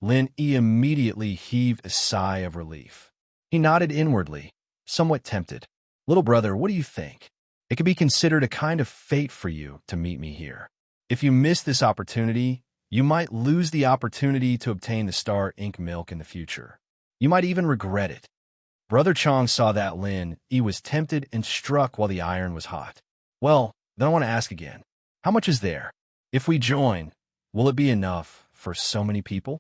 Lin Yi immediately heaved a sigh of relief. He nodded inwardly, somewhat tempted. Little brother, what do you think? It could be considered a kind of fate for you to meet me here. If you miss this opportunity, you might lose the opportunity to obtain the Star Ink milk in the future. You might even regret it. Brother Chong saw that Lin Yi was tempted and struck while the iron was hot. Well, then I want to ask again. How much is there? If we join, will it be enough for so many people?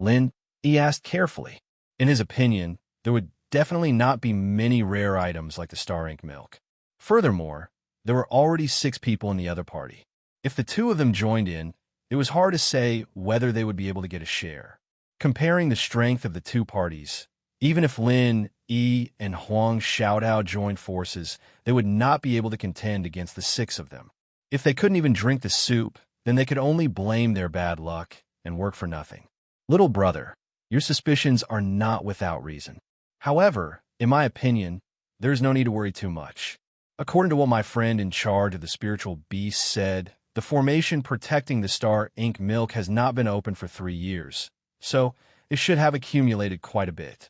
Lin Yi asked carefully. In his opinion, there would definitely not be many rare items like the Star Ink milk. Furthermore, there were already 6 people in the other party. If the 2 of them joined in, it was hard to say whether they would be able to get a share. Comparing the strength of the 2 parties, even if Lin Yi and Huang Xiaodao joined forces, they would not be able to contend against the 6 of them. If they couldn't even drink the soup, then they could only blame their bad luck and work for nothing. Little brother, your suspicions are not without reason. However, in my opinion, there is no need to worry too much. According to what my friend in charge of the spiritual beast said, the formation protecting the Star Ink milk has not been open for 3 years, so it should have accumulated quite a bit.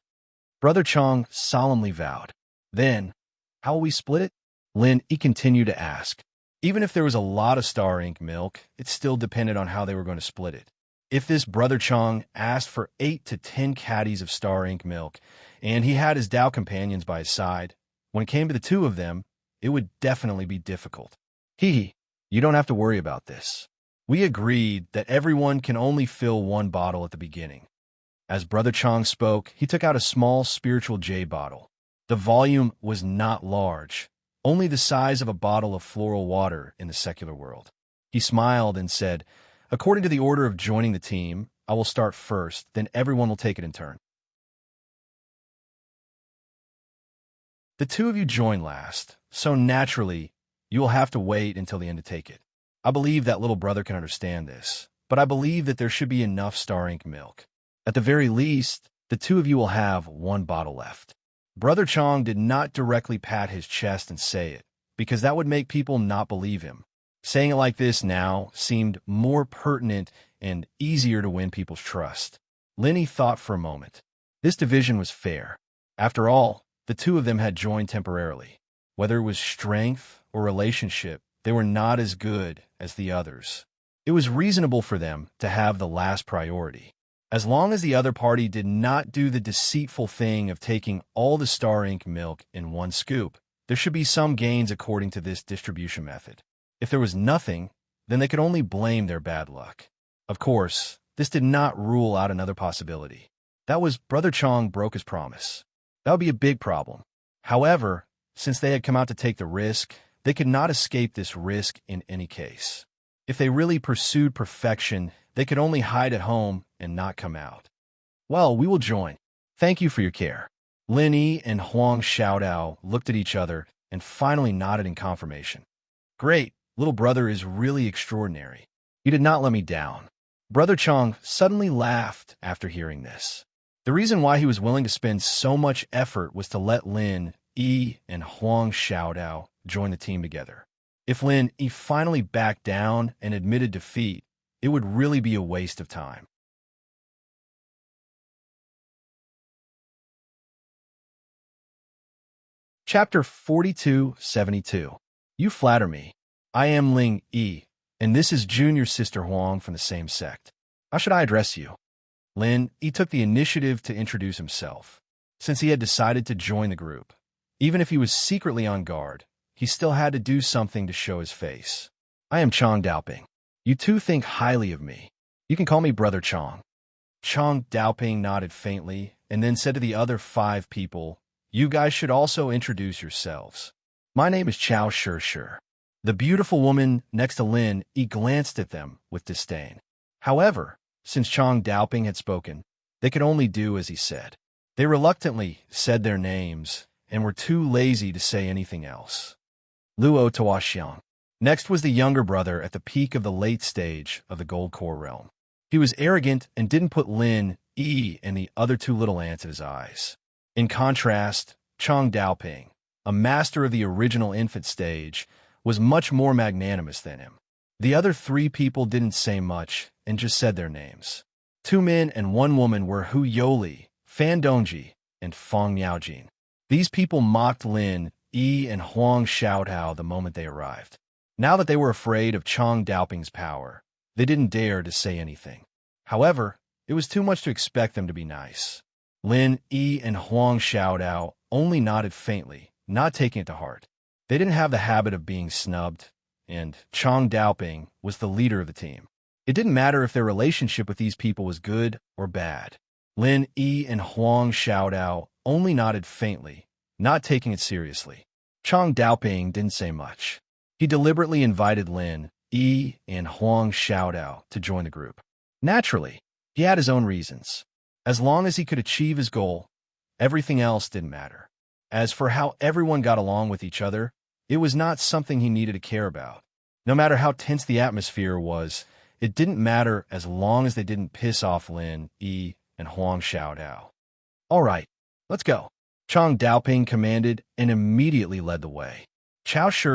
Brother Chong solemnly vowed. Then, how will we split it? Lin Yi continued to ask. Even if there was a lot of Star Ink milk, it still depended on how they were going to split it. If this Brother Chong asked for 8 to 10 caddies of Star Ink milk, and he had his Tao companions by his side, when it came to the 2 of them, it would definitely be difficult. You don't have to worry about this. We agreed that everyone can only fill 1 bottle at the beginning. As Brother Chong spoke, he took out a small spiritual jade bottle. The volume was not large, only the size of a bottle of floral water in the secular world. He smiled and said, according to the order of joining the team, I will start first, then everyone will take it in turn. The 2 of you join last, so naturally, you will have to wait until the end to take it. I believe that little brother can understand this, but I believe that there should be enough Star Ink milk. At the very least, the 2 of you will have 1 bottle left. Brother Chong did not directly pat his chest and say it, because that would make people not believe him. Saying it like this now seemed more pertinent and easier to win people's trust. Lin Yi thought for a moment. This division was fair. After all, the 2 of them had joined temporarily. Whether it was strength or relationship, they were not as good as the others. It was reasonable for them to have the last priority. As long as the other party did not do the deceitful thing of taking all the Star Ink milk in 1 scoop, there should be some gains according to this distribution method. If there was nothing, then they could only blame their bad luck. Of course, this did not rule out another possibility. That was Brother Chong broke his promise. That would be a big problem. However, since they had come out to take the risk, they could not escape this risk in any case. If they really pursued perfection, they could only hide at home and not come out. Well, we will join. Thank you for your care. Lin Yi and Huang Xiaodao looked at each other and finally nodded in confirmation. Great, little brother is really extraordinary. You did not let me down. Brother Chong suddenly laughed after hearing this. The reason why he was willing to spend so much effort was to let Lin Yi and Huang Xiaodao join the team together. If Lin Yi finally backed down and admitted defeat, it would really be a waste of time. Chapter 4272. You flatter me. I am Ling Yi, and this is junior sister Huang from the same sect. How should I address you? Lin Yi took the initiative to introduce himself. Since he had decided to join the group, Even if he was secretly on guard, he still had to do something to show his face. I am Chong Daoping. You two think highly of me. You can call me Brother Chong. Chong Daoping nodded faintly and then said to the other 5 people, you guys should also introduce yourselves. My name is Chao Shi. The beautiful woman next to Lin Yi glanced at them with disdain. However, since Chong Daoping had spoken, they could only do as he said. They reluctantly said their names and were too lazy to say anything else. Luo Taoxiang. Next was the younger brother at the peak of the late stage of the Gold Core realm. He was arrogant and didn't put Lin Yi and the other 2 little ants in his eyes. In contrast, Chong Daoping, a master of the original infant stage, was much more magnanimous than him. The other 3 people didn't say much and just said their names. 2 men and 1 woman were Hu Youli, Fan Dongji, and Fong Miaojin. These people mocked Lin Yi and Huang Xiaotao the moment they arrived. Now that they were afraid of Chong Daoping's power, they didn't dare to say anything. However, it was too much to expect them to be nice. Lin Yi and Huang Xiaotao only nodded faintly, not taking it to heart. They didn't have the habit of being snubbed, and Chong Daoping was the leader of the team. It didn't matter if their relationship with these people was good or bad. Lin Yi and Huang Xiaotao only nodded faintly, not taking it seriously. Chong Daoping didn't say much. He deliberately invited Lin Yi and Huang Xiaotao to join the group. Naturally, he had his own reasons. As long as he could achieve his goal, everything else didn't matter. As for how everyone got along with each other, it was not something he needed to care about. No matter how tense the atmosphere was, it didn't matter as long as they didn't piss off Lin Yi and Huang Xiaotao. All right, let's go. Chong Daoping commanded and immediately led the way. Chao Shi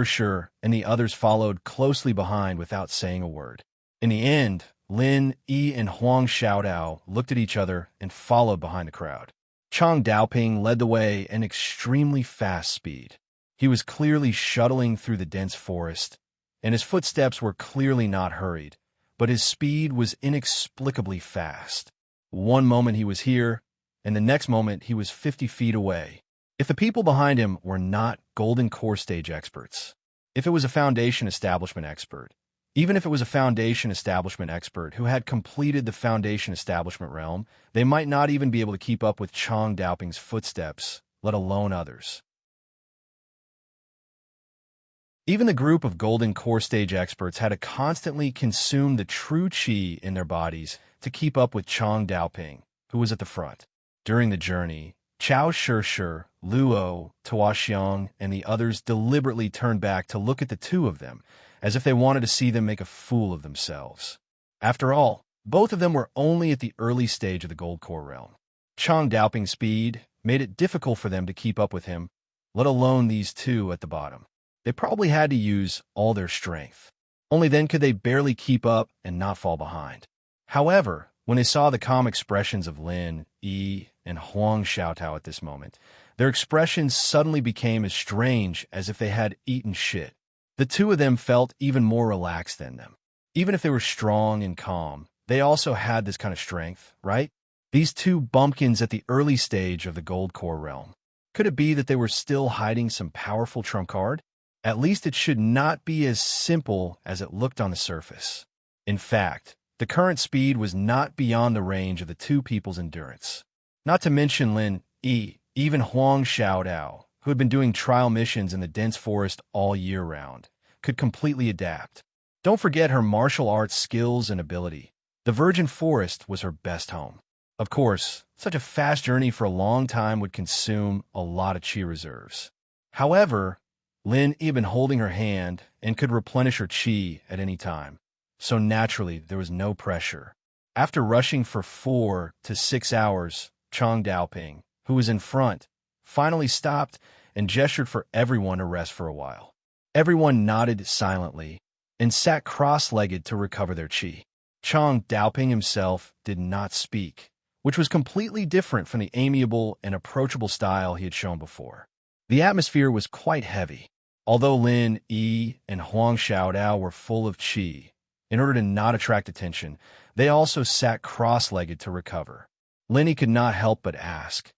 and the others followed closely behind without saying a word. In the end, Lin Yi and Huang Xiaotao looked at each other and followed behind the crowd. Chong Daoping led the way at extremely fast speed. He was clearly shuttling through the dense forest, and his footsteps were clearly not hurried, but his speed was inexplicably fast. One moment he was here, and the next moment he was 50 feet away. If the people behind him were not Golden Core Stage experts, if it was a Foundation Establishment expert, even if it was a Foundation Establishment expert who had completed the Foundation Establishment realm, they might not even be able to keep up with Chong Daoping's footsteps, let alone others. Even the group of Golden Core Stage experts had to constantly consume the true Qi in their bodies to keep up with Chong Daoping, who was at the front. During the journey, Chao Shi, Luo, Taoxiang, and the others deliberately turned back to look at the 2 of them, as if they wanted to see them make a fool of themselves. After all, both of them were only at the early stage of the Gold Core realm. Chong Daoping's speed made it difficult for them to keep up with him, let alone these 2 at the bottom. They probably had to use all their strength. Only then could they barely keep up and not fall behind. However, when they saw the calm expressions of Lin Yi and Huang Xiaotao at this moment, their expressions suddenly became as strange as if they had eaten shit. The 2 of them felt even more relaxed than them. Even if they were strong and calm, they also had this kind of strength, right? These 2 bumpkins at the early stage of the Gold Core realm. Could it be that they were still hiding some powerful trump card? At least it should not be as simple as it looked on the surface. In fact, the current speed was not beyond the range of the 2 people's endurance. Not to mention Lin Yi, even Huang Xiaotao, who had been doing trial missions in the dense forest all year round, could completely adapt. Don't forget her martial arts skills and ability. The virgin forest was her best home. Of course, such a fast journey for a long time would consume a lot of Qi reserves. However, Lin Yi had been holding her hand and could replenish her Qi at any time, so naturally there was no pressure. After rushing for 4 to 6 hours, Chong Daoping, who was in front, finally stopped and gestured for everyone to rest for a while. Everyone nodded silently and sat cross-legged to recover their Qi. Chong Daoping himself did not speak, which was completely different from the amiable and approachable style he had shown before. The atmosphere was quite heavy. Although Lin Yi and Huang Xiaotao were full of Qi, in order to not attract attention, they also sat cross-legged to recover. Lin Yi could not help but ask,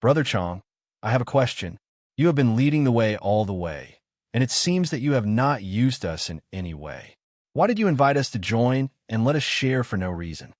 "Brother Chong, I have a question. You have been leading the way all the way, and it seems that you have not used us in any way. Why did you invite us to join and let us share for no reason?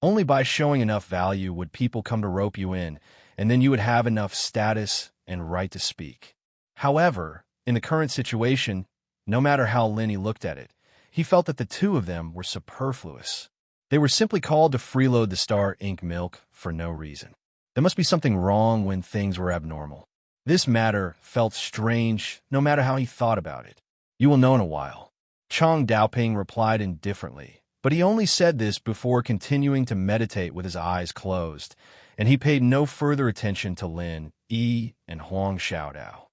Only by showing enough value would people come to rope you in, and then you would have enough status and right to speak. However, in the current situation, no matter how Lenny looked at it, he felt that the two of them were superfluous. They were simply called to freeload the Star Ink milk for no reason. There must be something wrong when things were abnormal. This matter felt strange no matter how he thought about it. You will know in a while. Chang Daoping replied indifferently, but he only said this before continuing to meditate with his eyes closed, and he paid no further attention to Lin Yi and Huang Xiaodao.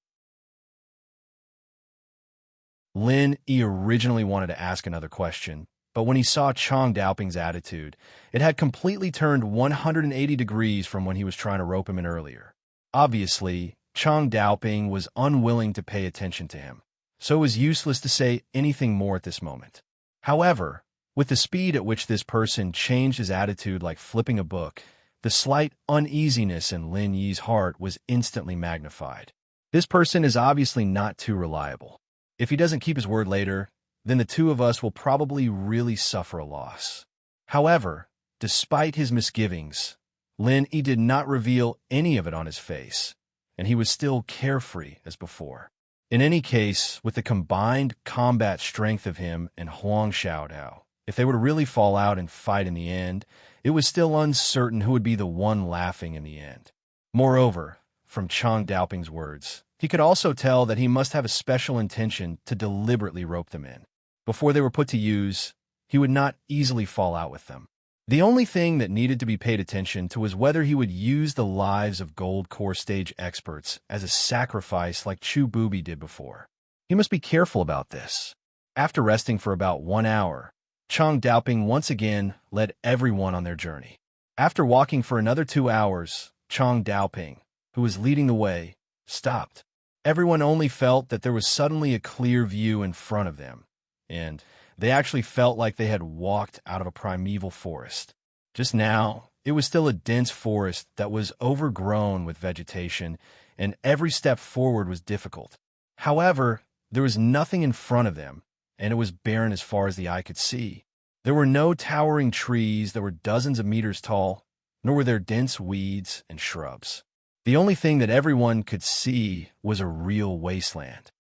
Lin Yi originally wanted to ask another question, but when he saw Chang Daoping's attitude, it had completely turned 180 degrees from when he was trying to rope him in earlier. Obviously, Chang Daoping was unwilling to pay attention to him, so it was useless to say anything more at this moment. However, with the speed at which this person changed his attitude like flipping a book, the slight uneasiness in Lin Yi's heart was instantly magnified. This person is obviously not too reliable. If he doesn't keep his word later, then the two of us will probably really suffer a loss. However, despite his misgivings, Lin Yi did not reveal any of it on his face, and he was still carefree as before. In any case, with the combined combat strength of him and Huang Xiaodao, if they were to really fall out and fight in the end, it was still uncertain who would be the one laughing in the end. Moreover, from Chang Daoping's words, he could also tell that he must have a special intention to deliberately rope them in. Before they were put to use, he would not easily fall out with them. The only thing that needed to be paid attention to was whether he would use the lives of Gold Core Stage experts as a sacrifice like Chu Booby did before. He must be careful about this. After resting for about 1 hour, Chang Daoping once again led everyone on their journey. After walking for another 2 hours, Chang Daoping, who was leading the way, stopped. Everyone only felt that there was suddenly a clear view in front of them, and they actually felt like they had walked out of a primeval forest. Just now, it was still a dense forest that was overgrown with vegetation, and every step forward was difficult. However, there was nothing in front of them, and it was barren as far as the eye could see. There were no towering trees that were dozens of meters tall, nor were there dense weeds and shrubs. The only thing that everyone could see was a real wasteland.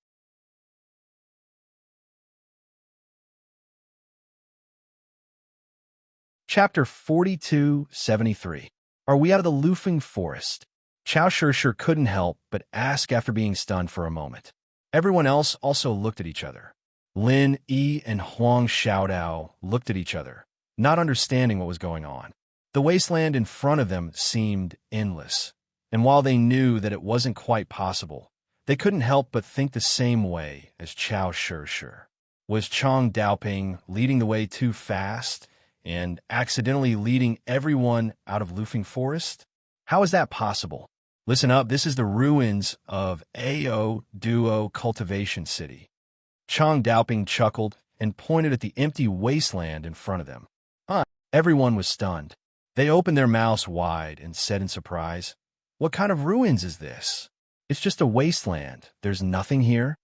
Chapter 4273. Are we out of the Lufeng Forest? Chao Shishir couldn't help but ask after being stunned for a moment. Everyone else also looked at each other. Lin Yi and Huang Xiaodao looked at each other, not understanding what was going on. The wasteland in front of them seemed endless, and while they knew that it wasn't quite possible, they couldn't help but think the same way as Chao Shishir. Was Chang Daoping leading the way too fast and accidentally leading everyone out of Lufeng Forest? How is that possible? Listen up, this is the ruins of Ao Duo Cultivation City. Chang Daoping chuckled and pointed at the empty wasteland in front of them. Everyone was stunned. They opened their mouths wide and said in surprise, "What kind of ruins is this? It's just a wasteland. There's nothing here."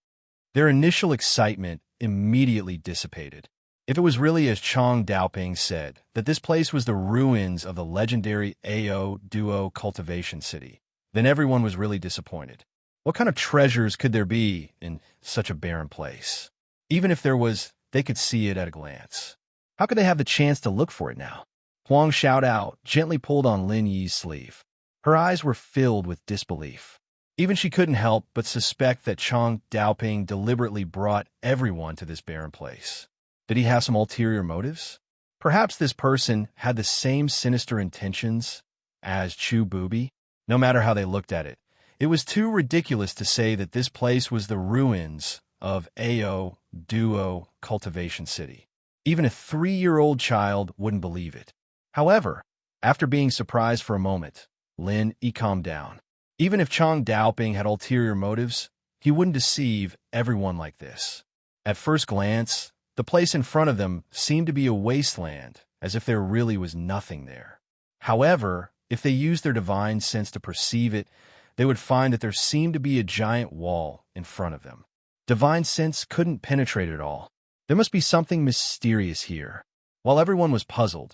Their initial excitement immediately dissipated. If it was really as Chang Daoping said, that this place was the ruins of the legendary Ao Duo Cultivation City, then everyone was really disappointed. What kind of treasures could there be in such a barren place? Even if there was, they could see it at a glance. How could they have the chance to look for it now? Huang Xiaodao gently pulled on Lin Yi's sleeve. Her eyes were filled with disbelief. Even she couldn't help but suspect that Chang Daoping deliberately brought everyone to this barren place. Did he have some ulterior motives? Perhaps this person had the same sinister intentions as Chu Booby. No matter how they looked at it, it was too ridiculous to say that this place was the ruins of Ao Duo Cultivation City. Even a 3-year-old child wouldn't believe it. However, after being surprised for a moment, Lin Yi calmed down. Even if Chang Daoping had ulterior motives, he wouldn't deceive everyone like this. At first glance, the place in front of them seemed to be a wasteland, as if there really was nothing there. However, if they used their divine sense to perceive it, they would find that there seemed to be a giant wall in front of them. Divine sense couldn't penetrate it all. There must be something mysterious here. While everyone was puzzled,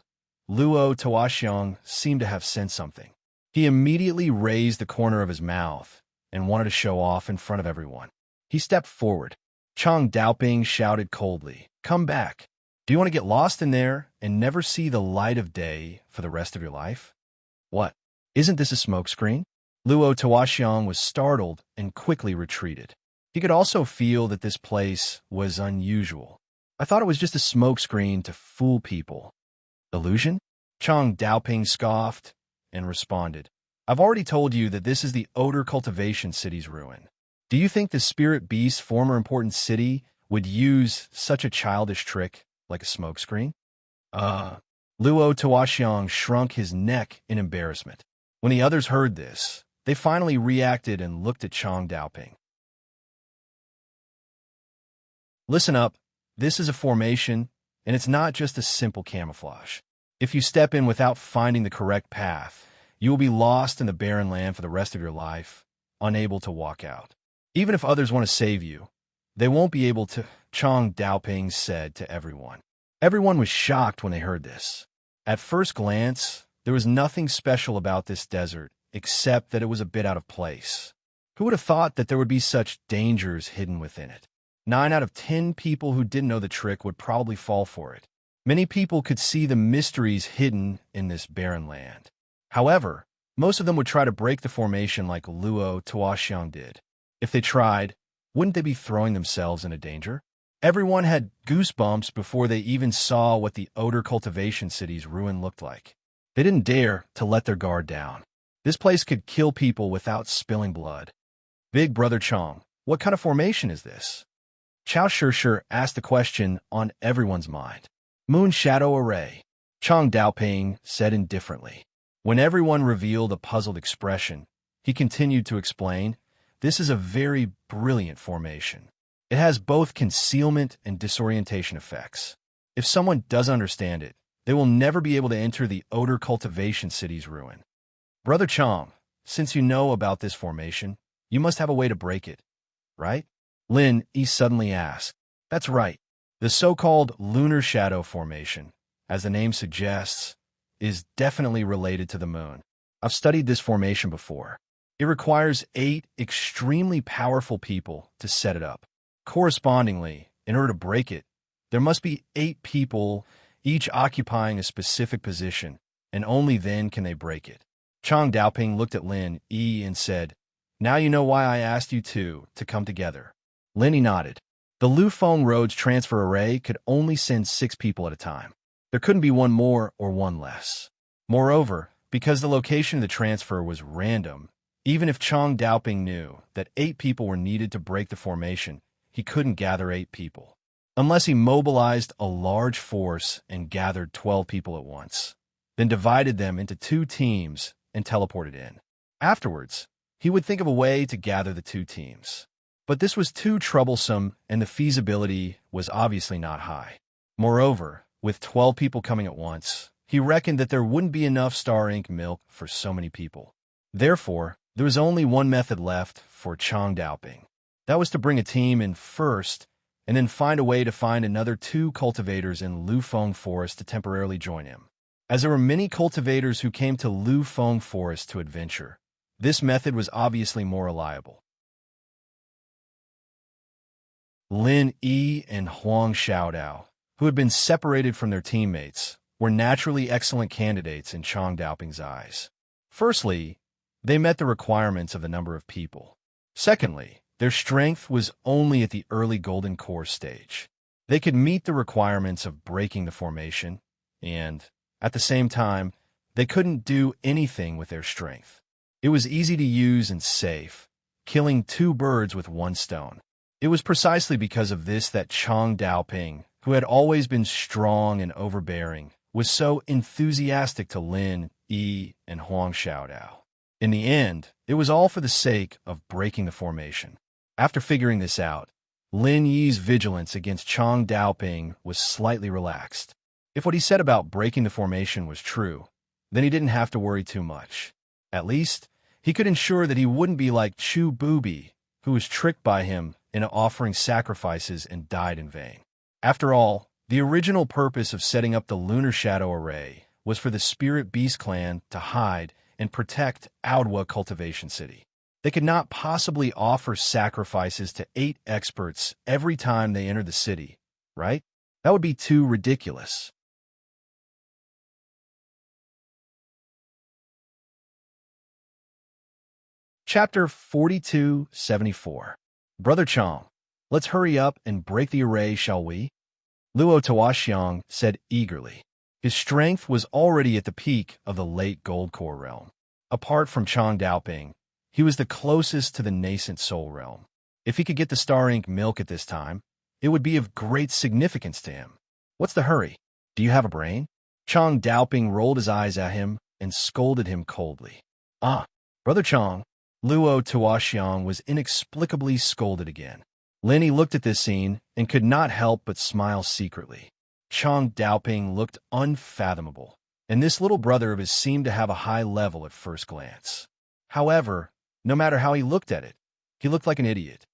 Luo Taoxiong seemed to have sensed something. He immediately raised the corner of his mouth and wanted to show off in front of everyone. He stepped forward. Chang Daoping shouted coldly, "Come back. Do you want to get lost in there and never see the light of day for the rest of your life?" "What? Isn't this a smokescreen?" Luo Taoxiong was startled and quickly retreated. He could also feel that this place was unusual. "I thought it was just a smokescreen to fool people." "Illusion?" Chang Daoping scoffed and responded, "I've already told you that this is the Odor Cultivation City's ruin. Do you think the Spirit Beast's former important city would use such a childish trick like a smokescreen?" Luo Taoxiong shrunk his neck in embarrassment. When the others heard this, they finally reacted and looked at Chang Daoping. "Listen up. This is a formation, and it's not just a simple camouflage. If you step in without finding the correct path, you will be lost in the barren land for the rest of your life, unable to walk out. Even if others want to save you, they won't be able to," Chang Daoping said to everyone. Everyone was shocked when they heard this. At first glance, there was nothing special about this desert, except that it was a bit out of place. Who would have thought that there would be such dangers hidden within it? 9 out of 10 people who didn't know the trick would probably fall for it. Many people could see the mysteries hidden in this barren land. However, most of them would try to break the formation like Luo Taoxiong did. If they tried, wouldn't they be throwing themselves into danger? Everyone had goosebumps before they even saw what the Odor Cultivation City's ruin looked like. They didn't dare to let their guard down. This place could kill people without spilling blood. "Big Brother Chong, what kind of formation is this?" Chao Shishir asked the question on everyone's mind. "Moon Shadow Array," Chang Daoping said indifferently. When everyone revealed a puzzled expression, he continued to explain, "This is a very brilliant formation. It has both concealment and disorientation effects. If someone doesn't understand it, they will never be able to enter the Odor Cultivation City's ruin. Brother Chong, since you know about this formation, you must have a way to break it, right?" Lin Yi suddenly asked. "That's right. The so-called Lunar Shadow Formation, as the name suggests, is definitely related to the moon. I've studied this formation before. It requires 8 extremely powerful people to set it up. Correspondingly, in order to break it, there must be 8 people, each occupying a specific position, and only then can they break it." Chang Daoping looked at Lin Yi and said, "Now you know why I asked you two to come together." Lin Yi nodded. The Lufeng Road's transfer array could only send 6 people at a time. There couldn't be one more or one less. Moreover, because the location of the transfer was random, even if Chang Daoping knew that 8 people were needed to break the formation, he couldn't gather 8 people. Unless he mobilized a large force and gathered 12 people at once, then divided them into 2 teams and teleported in. Afterwards, he would think of a way to gather the 2 teams. But this was too troublesome, and the feasibility was obviously not high. Moreover, with 12 people coming at once, he reckoned that there wouldn't be enough Star Ink milk for so many people. Therefore, there was only one method left for Chang Daoping. That was to bring a team in first, and then find a way to find another 2 cultivators in Lufeng Forest to temporarily join him. As there were many cultivators who came to Lufeng Forest to adventure, this method was obviously more reliable. Lin Yi and Huang Xiaodao, who had been separated from their teammates, were naturally excellent candidates in Chang Daoping's eyes. Firstly, they met the requirements of the number of people. Secondly, their strength was only at the early Golden Core stage. They could meet the requirements of breaking the formation, and, at the same time, they couldn't do anything with their strength. It was easy to use and safe, killing 2 birds with 1 stone. It was precisely because of this that Chang Daoping, who had always been strong and overbearing, was so enthusiastic to Lin Yi and Huang Xiaodao. In the end, it was all for the sake of breaking the formation. After figuring this out, Lin Yi's vigilance against Chang Daoping was slightly relaxed. If what he said about breaking the formation was true, then he didn't have to worry too much. At least, He could ensure that he wouldn't be like Chu Booby, who was tricked by him into offering sacrifices and died in vain. After all, the original purpose of setting up the Lunar Shadow Array was for the Spirit Beast clan to hide and protect Audwa Cultivation City. They could not possibly offer sacrifices to 8 experts every time they entered the city, right? That would be too ridiculous. Chapter 4274. Brother Chong, let's hurry up and break the array, shall we? Luo Tawaxiang said eagerly. His strength was already at the peak of the late Gold Core realm. Apart from Chong Daoping, he was the closest to the nascent Soul realm. If he could get the Star Ink milk at this time, it would be of great significance to him. What's the hurry? Do you have a brain? Chong Daoping rolled his eyes at him and scolded him coldly. Ah, Brother Chong, Luo Tawaxiang was inexplicably scolded again. Linny looked at this scene and could not help but smile secretly. Chong Daoping looked unfathomable, and this little brother of his seemed to have a high level at first glance. However, no matter how he looked at it, he looked like an idiot.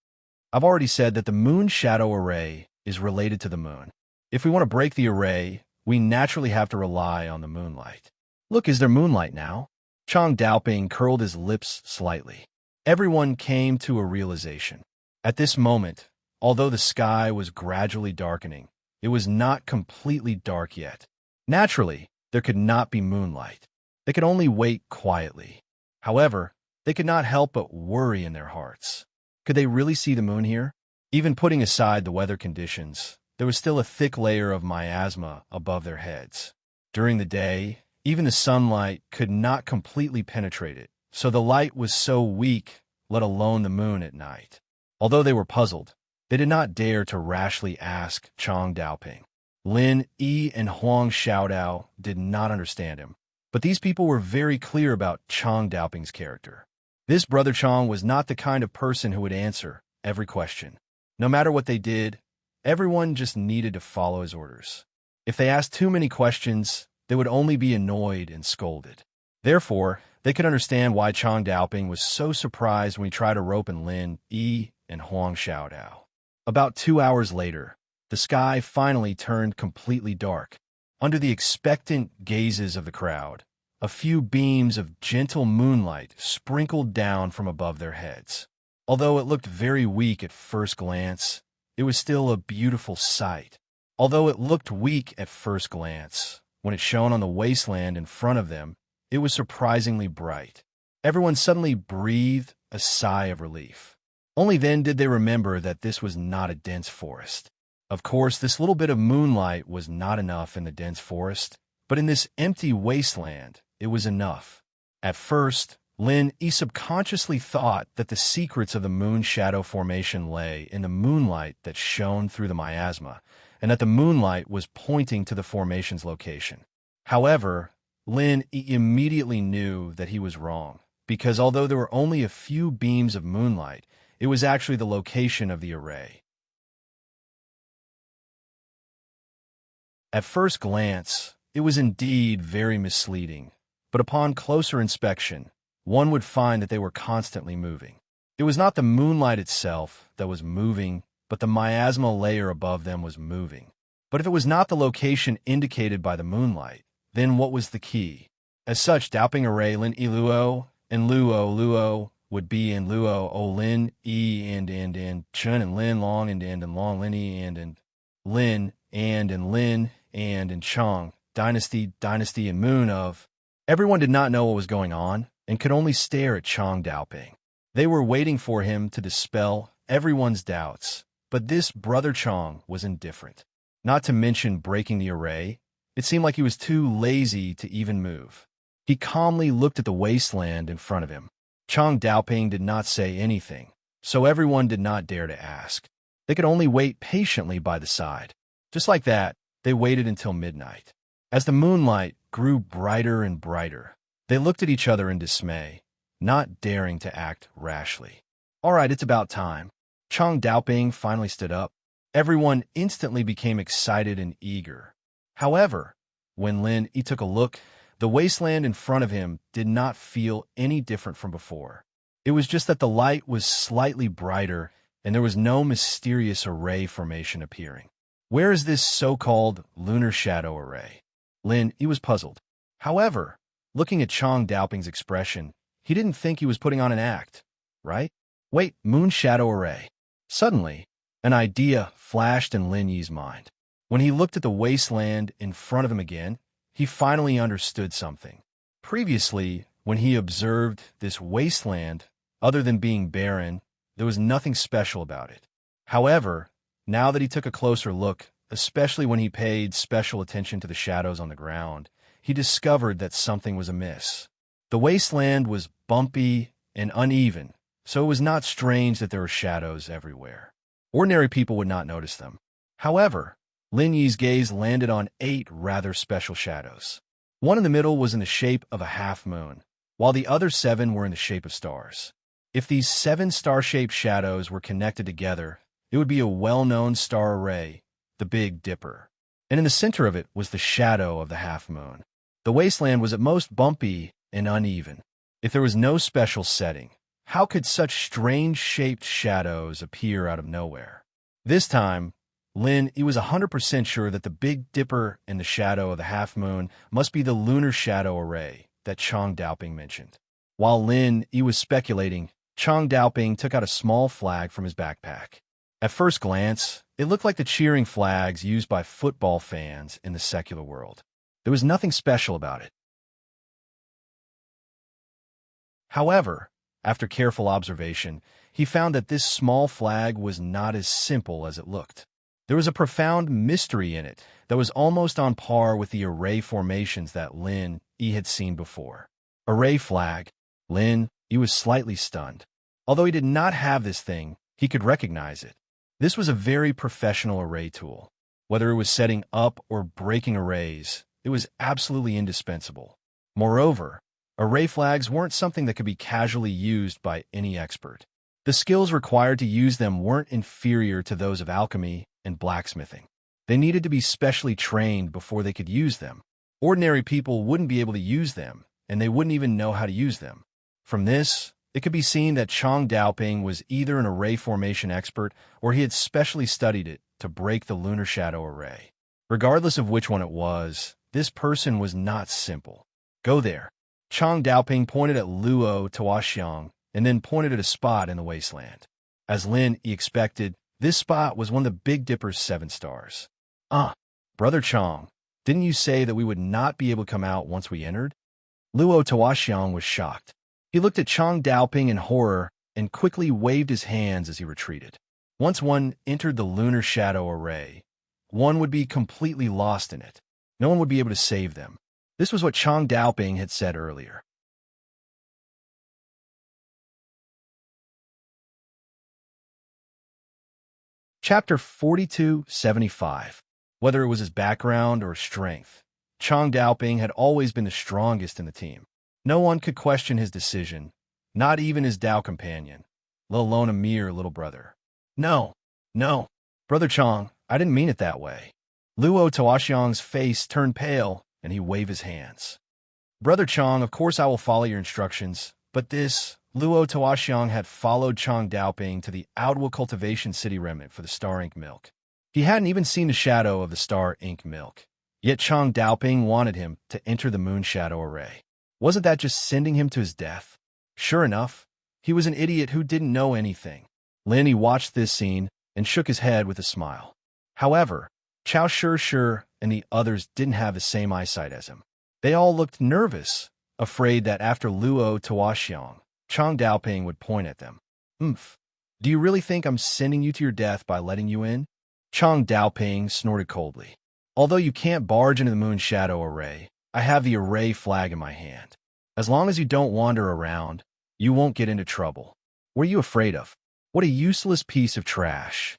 I've already said that the Moon Shadow Array is related to the moon. If we want to break the array, we naturally have to rely on the moonlight. Look, is there moonlight now? Chong Daoping curled his lips slightly. Everyone came to a realization. At this moment, although the sky was gradually darkening, it was not completely dark yet. Naturally, there could not be moonlight. They could only wait quietly. However, they could not help but worry in their hearts. Could they really see the moon here? Even putting aside the weather conditions, there was still a thick layer of miasma above their heads. During the day, even the sunlight could not completely penetrate it, so the light was so weak, let alone the moon at night. Although they were puzzled, they did not dare to rashly ask Chong Daoping. Lin Yi and Huang Xiaodao did not understand him, but these people were very clear about Chong Daoping's character. This Brother Chong was not the kind of person who would answer every question. No matter what they did, everyone just needed to follow his orders. If they asked too many questions, they would only be annoyed and scolded. Therefore, they could understand why Chong Daoping was so surprised when he tried to rope in Lin Yi and Huang Xiaodao. About 2 hours later, the sky finally turned completely dark. Under the expectant gazes of the crowd, a few beams of gentle moonlight sprinkled down from above their heads. Although it looked very weak at first glance, it was still a beautiful sight. Although it looked weak at first glance, when it shone on the wasteland in front of them, it was surprisingly bright. Everyone suddenly breathed a sigh of relief. Only then did they remember that this was not a dense forest. Of course, this little bit of moonlight was not enough in the dense forest, but in this empty wasteland, it was enough. At first, Lin Yi subconsciously thought that the secrets of the moon shadow formation lay in the moonlight that shone through the miasma, and that the moonlight was pointing to the formation's location. However, Lin Yi immediately knew that he was wrong, because although there were only a few beams of moonlight, it was actually the location of the array. At first glance, it was indeed very misleading, but upon closer inspection, one would find that they were constantly moving. It was not the moonlight itself that was moving, but the miasma layer above them was moving. But if it was not the location indicated by the moonlight, then what was the key? As such, Daoping Array Lin Yi Luo and Luo would be in Luo O Lin Yi and Chun and Lin Long and Long Lin Yi and Lin and Lin and Chong Dynasty and Moon of. Everyone did not know what was going on and could only stare at Chong Daoping. They were waiting for him to dispel everyone's doubts, but this Brother Chong was indifferent. Not to mention breaking the array, it seemed like he was too lazy to even move. He calmly looked at the wasteland in front of him. Chong Daoping did not say anything, so everyone did not dare to ask. They could only wait patiently by the side. Just like that, they waited until midnight. As the moonlight grew brighter and brighter, they looked at each other in dismay, not daring to act rashly. All right, it's about time. Chong Daoping finally stood up. Everyone instantly became excited and eager. However, when Lin Yi took a look, The wasteland in front of him did not feel any different from before. It was just that the light was slightly brighter and there was no mysterious array formation appearing. Where is this so-called lunar shadow array? Lin, he was puzzled. However, looking at Chang Daoping's expression, he didn't think he was putting on an act, right? Wait, moon shadow array. Suddenly, an idea flashed in Lin Yi's mind. When he looked at the wasteland in front of him again, he finally understood something. Previously, when he observed this wasteland, other than being barren, there was nothing special about it. However, now that he took a closer look, especially when he paid special attention to the shadows on the ground, he discovered that something was amiss. The wasteland was bumpy and uneven, so it was not strange that there were shadows everywhere. Ordinary people would not notice them. However, Lin Yi's gaze landed on 8 rather special shadows. One in the middle was in the shape of a half moon, while the other 7 were in the shape of stars. If these 7 star-shaped shadows were connected together, it would be a well-known star array, the Big Dipper. And in the center of it was the shadow of the half moon. The wasteland was at most bumpy and uneven. If there was no special setting, how could such strange-shaped shadows appear out of nowhere? This time, Lin, he was 100% sure that the Big Dipper and the shadow of the half moon must be the lunar shadow array that Chang Daoping mentioned. While Lin, he was speculating, Chang Daoping took out a small flag from his backpack. At first glance, it looked like the cheering flags used by football fans in the secular world. There was nothing special about it. However, after careful observation, he found that this small flag was not as simple as it looked. There was a profound mystery in it that was almost on par with the array formations that Lin Yi had seen before. Array flag. Lin Yi was slightly stunned. Although he did not have this thing, he could recognize it. This was a very professional array tool. Whether it was setting up or breaking arrays, it was absolutely indispensable. Moreover, array flags weren't something that could be casually used by any expert. The skills required to use them weren't inferior to those of alchemy and blacksmithing. They needed to be specially trained before they could use them. Ordinary people wouldn't be able to use them, and they wouldn't even know how to use them. From this, it could be seen that Chang Daoping was either an array formation expert or he had specially studied it to break the lunar shadow array. Regardless of which one it was, this person was not simple. Go there. Chang Daoping pointed at Luo Tuoxiang and then pointed at a spot in the wasteland. As Lin Yi expected, this spot was one of the Big Dipper's 7 stars. Brother Chang, didn't you say that we would not be able to come out once we entered? Luo Tuoxiang was shocked. He looked at Chang Daoping in horror and quickly waved his hands as he retreated. Once one entered the lunar shadow array, one would be completely lost in it. No one would be able to save them. This was what Chang Daoping had said earlier. Chapter 4275. Whether it was his background or strength, Chang Daoping had always been the strongest in the team. No one could question his decision, not even his Dao companion, let alone a mere little brother. No, Brother Chang, I didn't mean it that way. Luo Tuoxiang's face turned pale, and he waved his hands. Brother Chang, of course I will follow your instructions, but this... Luo Tuoxiang had followed Chang Daoping to the Outwell Cultivation City remnant for the Star Ink Milk. He hadn't even seen the shadow of the Star Ink Milk. Yet Chang Daoping wanted him to enter the Moon Shadow Array. Wasn't that just sending him to his death? Sure enough, he was an idiot who didn't know anything. Lin Yi watched this scene and shook his head with a smile. However, Chao Shi and the others didn't have the same eyesight as him. They all looked nervous, afraid that after Luo Tuoxiang, Chang Daoping would point at them. Do you really think I'm sending you to your death by letting you in? Chang Daoping snorted coldly. Although you can't barge into the Moon Shadow Array, I have the array flag in my hand. As long as you don't wander around, you won't get into trouble. What are you afraid of? What a useless piece of trash.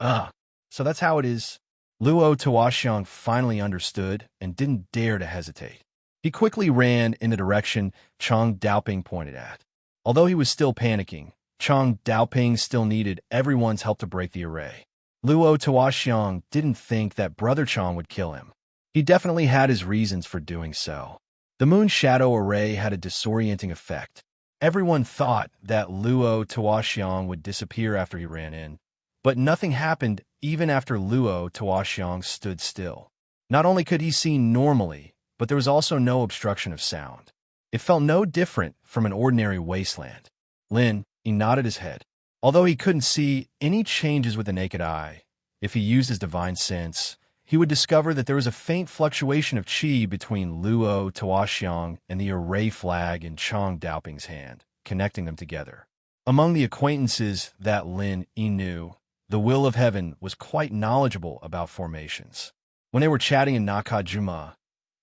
So that's how it is. Luo Tuoxiang finally understood and didn't dare to hesitate. He quickly ran in the direction Chang Daoping pointed at. Although he was still panicking, Chang Daoping still needed everyone's help to break the array. Luo Tuoxiang didn't think that Brother Chang would kill him. He definitely had his reasons for doing so. The moon shadow array had a disorienting effect. Everyone thought that Luo Tuoxiang would disappear after he ran in, but nothing happened even after Luo Tuoxiang stood still. Not only could he see normally, but there was also no obstruction of sound. It felt no different from an ordinary wasteland. He nodded his head. Although he couldn't see any changes with the naked eye, if he used his divine sense, he would discover that there was a faint fluctuation of qi between Luo Tuoxiang and the array flag in Chang Daoping's hand, connecting them together. Among the acquaintances that Lin Yi knew, the Will of Heaven was quite knowledgeable about formations. When they were chatting in Nakajima,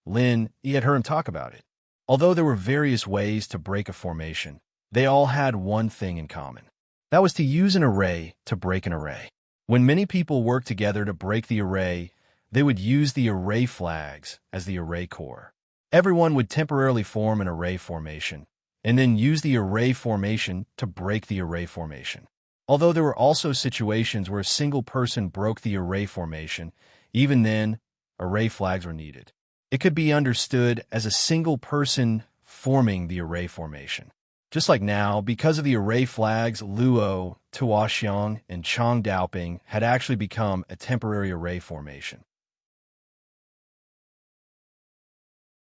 Lin Yi had heard him talk about it. Although there were various ways to break a formation, they all had one thing in common. That was to use an array to break an array. When many people worked together to break the array, they would use the array flags as the array core. Everyone would temporarily form an array formation, and then use the array formation to break the array formation. Although there were also situations where a single person broke the array formation, even then, array flags were needed. It could be understood as a single person forming the array formation. Just like now, because of the array flags, Luo, Tuoxiang, and Chang Daoping had actually become a temporary array formation.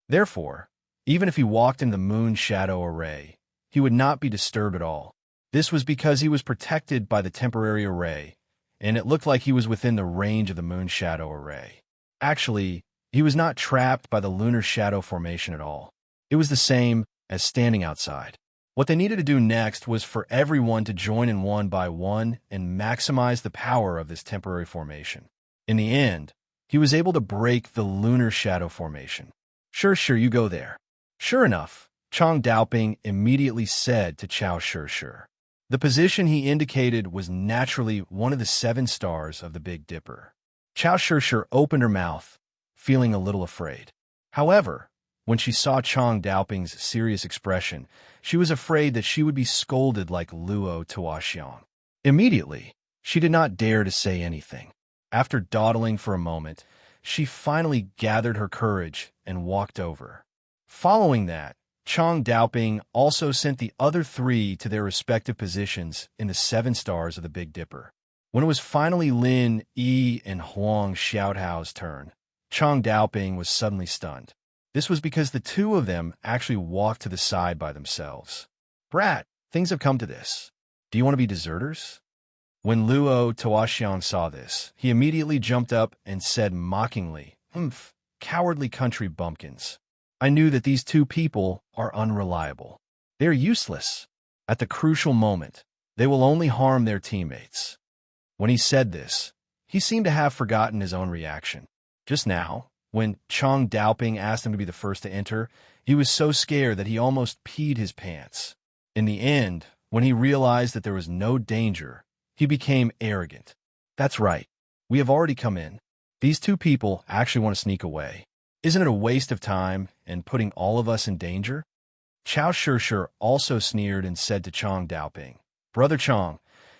Therefore, even if he walked in the moon shadow array, he would not be disturbed at all. This was because he was protected by the temporary array, and it looked like he was within the range of the moon shadow array. Actually, he was not trapped by the lunar shadow formation at all. It was the same as standing outside. What they needed to do next was for everyone to join in one by one and maximize the power of this temporary formation. In the end, he was able to break the lunar shadow formation. Sure, you go there. Sure enough, Chang Daoping immediately said to Chao Sure. The position he indicated was naturally one of the 7 stars of the Big Dipper. Chao Sure opened her mouth, feeling a little afraid. However, when she saw Chang Daoping's serious expression, she was afraid that she would be scolded like Luo Tuoxiang. Immediately, she did not dare to say anything. After dawdling for a moment, she finally gathered her courage and walked over. Following that, Chang Daoping also sent the other 3 to their respective positions in the 7 stars of the Big Dipper. When it was finally Lin Yi and Huang Xiaotao's turn, Chang Daoping was suddenly stunned. This was because the 2 of them actually walked to the side by themselves. Brat, things have come to this. Do you want to be deserters? When Luo Tuoxiang saw this, he immediately jumped up and said mockingly, cowardly country bumpkins. I knew that these 2 people are unreliable. They're useless. At the crucial moment, they will only harm their teammates. When he said this, he seemed to have forgotten his own reaction. Just now, when Chang Daoping asked him to be the first to enter, he was so scared that he almost peed his pants. In the end, when he realized that there was no danger, he became arrogant. That's right. We have already come in. These 2 people actually want to sneak away. Isn't it a waste of time and putting all of us in danger? Chao Sure also sneered and said to Chang Daoping, Brother Chang,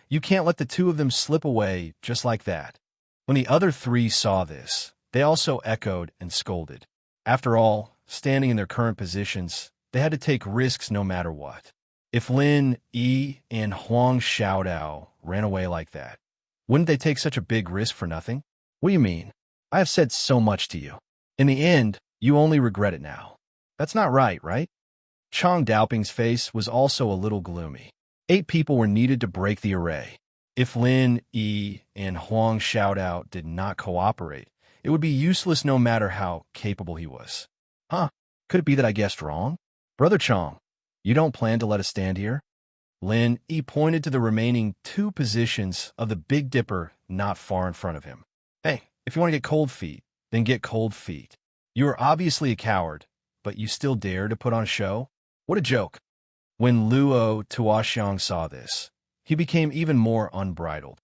you can't let the 2 of them slip away just like that. When the other 3 saw this, they also echoed and scolded. After all, standing in their current positions, they had to take risks no matter what. If Lin Yi and Huang Xiaotao ran away like that, wouldn't they take such a big risk for nothing? What do you mean? I have said so much to you. In the end, you only regret it now. That's not right? Chang Daoping's face was also a little gloomy. 8 people were needed to break the array. If Lin Yi and Huang Xiaotao did not cooperate, it would be useless no matter how capable he was. Could it be that I guessed wrong? Brother Chang, you don't plan to let us stand here? Lin Yi pointed to the remaining 2 positions of the Big Dipper not far in front of him. Hey, if you want to get cold feet, then get cold feet. You are obviously a coward, but you still dare to put on a show? What a joke. When Luo Tuoxiang saw this, he became even more unbridled.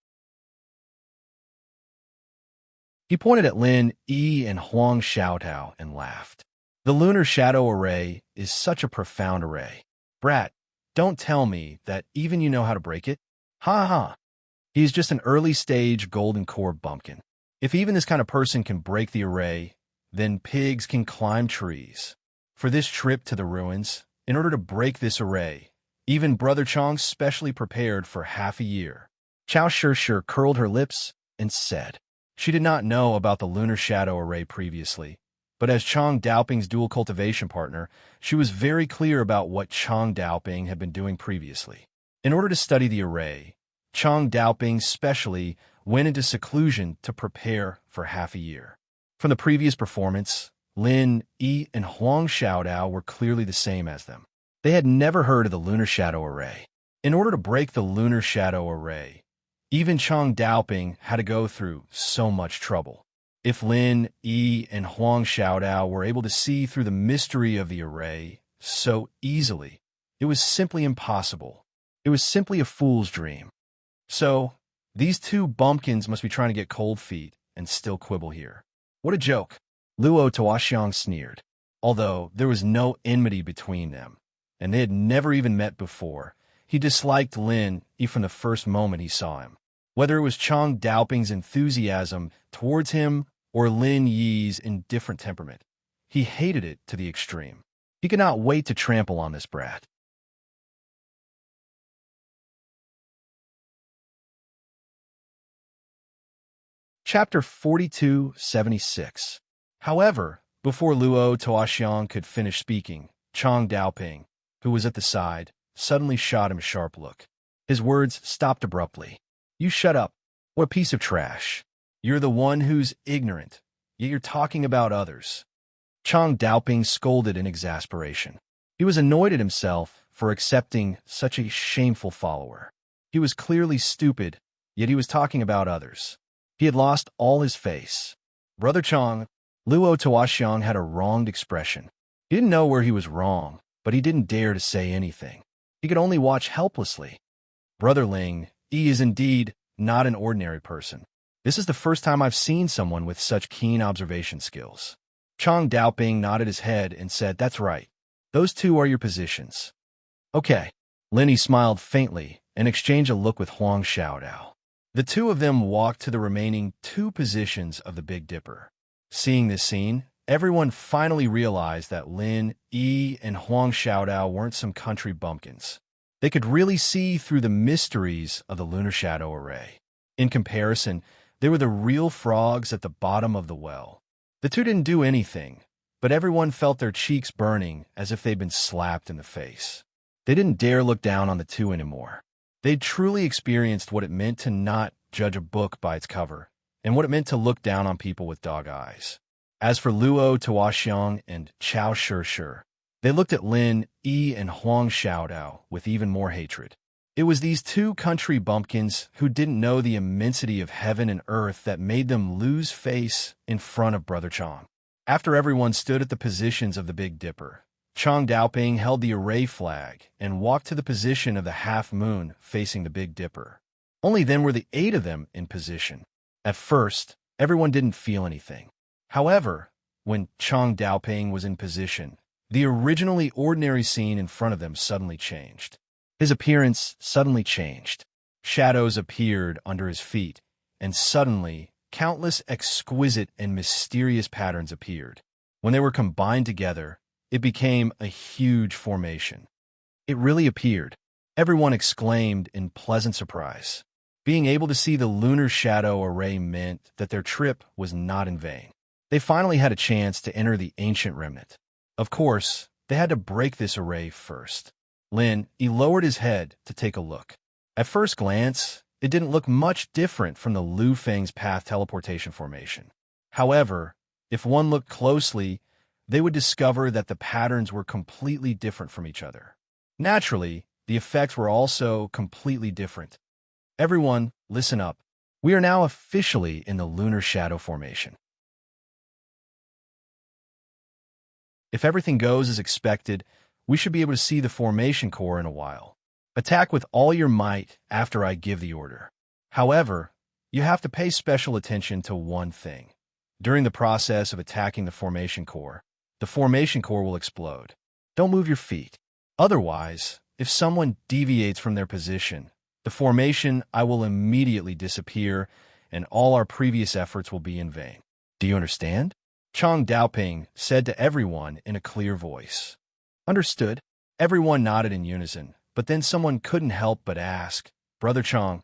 He pointed at Lin Yi and Huang Xiaotao and laughed. The lunar shadow array is such a profound array. Brat, don't tell me that even you know how to break it? Ha. He is just an early-stage golden core bumpkin. If even this kind of person can break the array, then pigs can climb trees. for this trip to the ruins, in order to break this array. Even Brother Chong specially prepared for half a year. Chow Shi curled her lips and said. She did not know about the lunar shadow array previously, but as Chong Daoping's dual cultivation partner, she was very clear about what Chong Daoping had been doing previously. In order to study the array, Chong Daoping specially went into seclusion to prepare for half a year. From the previous performance, Lin, Yi, and Huang Xiaodao were clearly the same as them. They had never heard of the lunar shadow array. In order to break the lunar shadow array, even Chong Daoping had to go through so much trouble. If Lin, Yi, and Huang Xiaodao were able to see through the mystery of the array so easily, it was simply impossible. It was simply a fool's dream. So, these two bumpkins must be trying to get cold feet and still quibble here. What a joke! Luo Tuoxiang sneered. Although there was no enmity between them, and they had never even met before, he disliked Lin Yi from the first moment he saw him. Whether it was Chong Daoping's enthusiasm towards him or Lin Yi's indifferent temperament, he hated it to the extreme. He could not wait to trample on this brat. Chapter 4276. However, before Luo Tuoxiang could finish speaking, Chong Daoping, who was at the side, suddenly shot him a sharp look. His words stopped abruptly. You shut up. What a piece of trash. You're the one who's ignorant, yet you're talking about others. Chong Daoping scolded in exasperation. He was annoyed at himself for accepting such a shameful follower. He was clearly stupid, yet he was talking about others. He had lost all his face. Brother Chong, Luo Tuoxiang had a wronged expression. He didn't know where he was wrong, but he didn't dare to say anything. He could only watch helplessly. Brother Ling, Yi is indeed not an ordinary person. This is the first time I've seen someone with such keen observation skills. Chong Daoping nodded his head and said, That's right. Those two are your positions. Okay. Lin Yi smiled faintly and exchanged a look with Huang Xiaodao. The two of them walked to the remaining two positions of the Big Dipper. Seeing this scene, everyone finally realized that Lin, Yi, and Huang Xiaodao weren't some country bumpkins. They could really see through the mysteries of the lunar shadow array. In comparison, they were the real frogs at the bottom of the well. The two didn't do anything, but everyone felt their cheeks burning as if they'd been slapped in the face. They didn't dare look down on the two anymore. They'd truly experienced what it meant to not judge a book by its cover, and what it meant to look down on people with dog eyes. As for Luo Tuoxiang and Chow Shi, they looked at Lin, Yi, and Huang Xiaodao with even more hatred. It was these two country bumpkins who didn't know the immensity of heaven and earth that made them lose face in front of Brother Chong. After everyone stood at the positions of the Big Dipper, Chong Daoping held the array flag and walked to the position of the half moon facing the Big Dipper. Only then were the 8 of them in position. At first, everyone didn't feel anything. However, when Chong Daoping was in position, the originally ordinary scene in front of them suddenly changed. His appearance suddenly changed. Shadows appeared under his feet, and suddenly, countless exquisite and mysterious patterns appeared. When they were combined together, it became a huge formation. It really appeared. Everyone exclaimed in pleasant surprise. Being able to see the lunar shadow array meant that their trip was not in vain. They finally had a chance to enter the ancient remnant. Of course, they had to break this array first. Lin, he lowered his head to take a look. At first glance, it didn't look much different from the Lu Feng's path teleportation formation. However, if one looked closely, they would discover that the patterns were completely different from each other. Naturally, the effects were also completely different. Everyone, listen up. We are now officially in the lunar shadow formation. If everything goes as expected, we should be able to see the formation core in a while. Attack with all your might after I give the order. However, you have to pay special attention to one thing. During the process of attacking the formation core will explode. Don't move your feet. Otherwise, if someone deviates from their position, the formation will immediately disappear, and all our previous efforts will be in vain. Do you understand? Chang Daoping said to everyone in a clear voice. Understood. Everyone nodded in unison, but then someone couldn't help but ask, Brother Chang,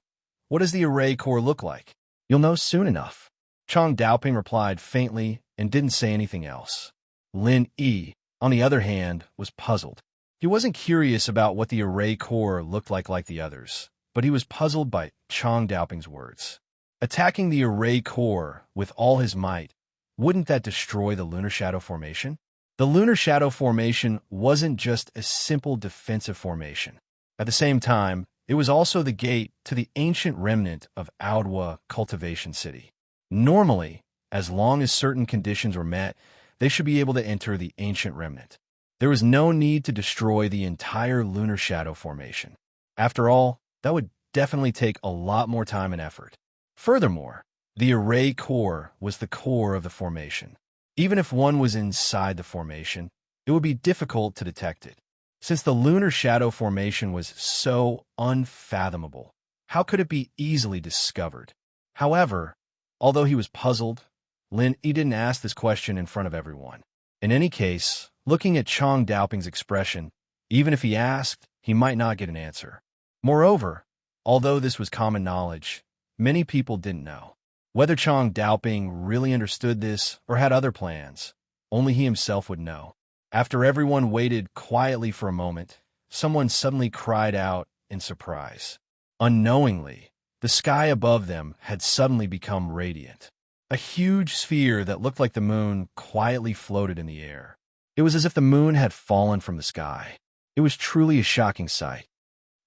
what does the array core look like? You'll know soon enough. Chang Daoping replied faintly and didn't say anything else. Lin Yi, on the other hand, was puzzled. He wasn't curious about what the array core looked like the others, but he was puzzled by Chang Daoping's words. Attacking the array core with all his might, wouldn't that destroy the lunar shadow formation? The lunar shadow formation wasn't just a simple defensive formation. At the same time, it was also the gate to the ancient remnant of Aodwa Cultivation City. Normally, as long as certain conditions were met, they should be able to enter the ancient remnant. There was no need to destroy the entire lunar shadow formation. After all, that would definitely take a lot more time and effort. Furthermore, the array core was the core of the formation. Even if one was inside the formation, it would be difficult to detect it. Since the lunar shadow formation was so unfathomable, how could it be easily discovered? However, although he was puzzled, Lin Yi didn't ask this question in front of everyone. In any case, looking at Chang Daoping's expression, even if he asked, he might not get an answer. Moreover, although this was common knowledge, many people didn't know. Whether Chang Daoping really understood this or had other plans, only he himself would know. After everyone waited quietly for a moment, someone suddenly cried out in surprise. Unknowingly, the sky above them had suddenly become radiant. A huge sphere that looked like the moon quietly floated in the air. It was as if the moon had fallen from the sky. It was truly a shocking sight.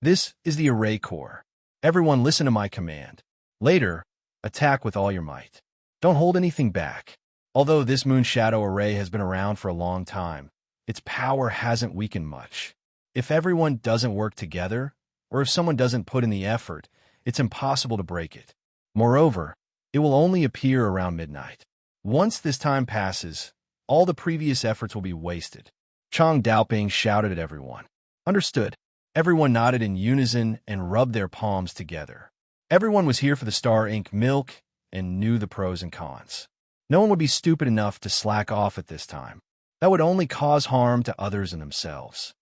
This is the array core. Everyone listen to my command. Later, attack with all your might. Don't hold anything back. Although this moon shadow array has been around for a long time, its power hasn't weakened much. If everyone doesn't work together, or if someone doesn't put in the effort, it's impossible to break it. Moreover, it will only appear around midnight. Once this time passes, all the previous efforts will be wasted. Chang Daoping shouted at everyone. Understood. Everyone nodded in unison and rubbed their palms together. Everyone was here for the Star Ink milk and knew the pros and cons. No one would be stupid enough to slack off at this time. That would only cause harm to others and themselves.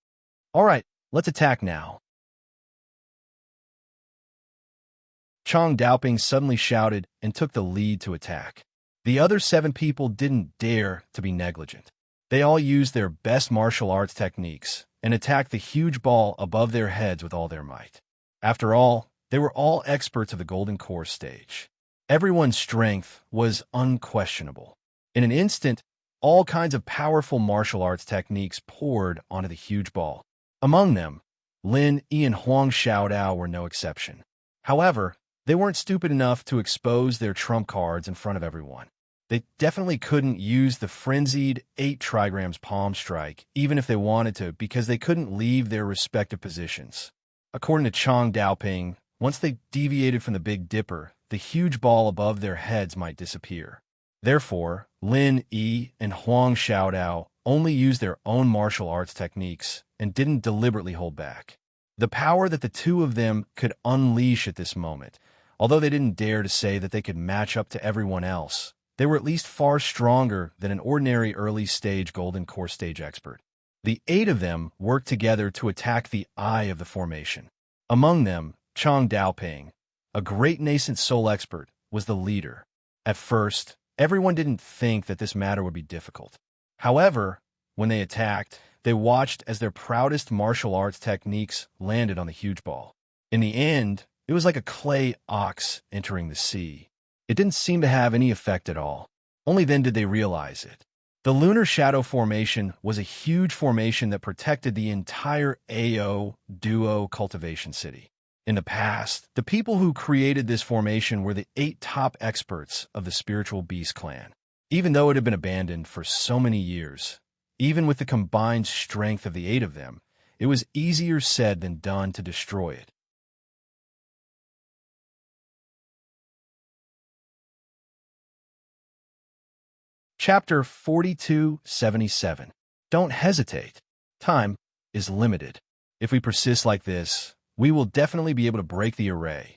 All right, let's attack now. Chang Daoping suddenly shouted and took the lead to attack. The other 7 people didn't dare to be negligent. They all used their best martial arts techniques and attacked the huge ball above their heads with all their might. After all, they were all experts of the Golden Core stage. Everyone's strength was unquestionable. In an instant, all kinds of powerful martial arts techniques poured onto the huge ball. Among them, Lin Yi and Huang Xiaodao were no exception. However, they weren't stupid enough to expose their trump cards in front of everyone. They definitely couldn't use the frenzied 8 trigrams palm strike, even if they wanted to, because they couldn't leave their respective positions. According to Chang Daoping, once they deviated from the Big Dipper, the huge ball above their heads might disappear. Therefore, Lin Yi and Huang Xiaodao only used their own martial arts techniques and didn't deliberately hold back. The power that the two of them could unleash at this moment, although they didn't dare to say that they could match up to everyone else, they were at least far stronger than an ordinary early-stage Golden Core stage expert. The 8 of them worked together to attack the eye of the formation. Among them, Chang Daoping, a great nascent soul expert, was the leader. At first, everyone didn't think that this matter would be difficult. However, when they attacked, they watched as their proudest martial arts techniques landed on the huge ball. In the end, it was like a clay ox entering the sea. It didn't seem to have any effect at all. Only then did they realize it. The lunar shadow formation was a huge formation that protected the entire AO Duo cultivation city. In the past, the people who created this formation were the 8 top experts of the Spiritual Beast clan. Even though it had been abandoned for so many years, even with the combined strength of the 8 of them, it was easier said than done to destroy it. Chapter 4277. Don't hesitate. Time is limited. If we persist like this, we will definitely be able to break the array.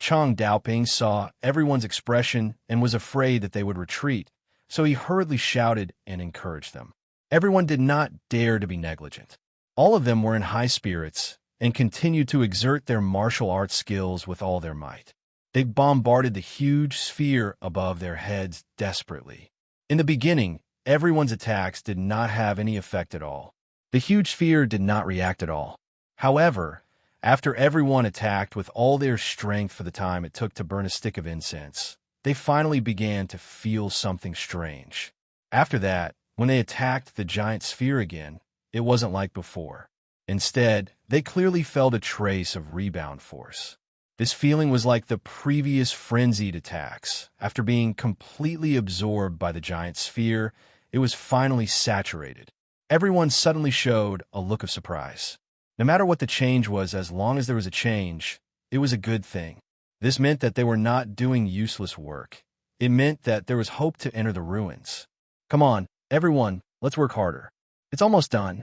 Chang Daoping saw everyone's expression and was afraid that they would retreat, so he hurriedly shouted and encouraged them. Everyone did not dare to be negligent. All of them were in high spirits and continued to exert their martial arts skills with all their might. They bombarded the huge sphere above their heads desperately. In the beginning, everyone's attacks did not have any effect at all. The huge sphere did not react at all. However, after everyone attacked with all their strength for the time it took to burn a stick of incense, they finally began to feel something strange. After that, when they attacked the giant sphere again, it wasn't like before. Instead, they clearly felt a trace of rebound force. This feeling was like the previous frenzied attacks. After being completely absorbed by the giant sphere, it was finally saturated. Everyone suddenly showed a look of surprise. No matter what the change was, as long as there was a change, it was a good thing. This meant that they were not doing useless work. It meant that there was hope to enter the ruins. Come on, everyone, let's work harder. It's almost done.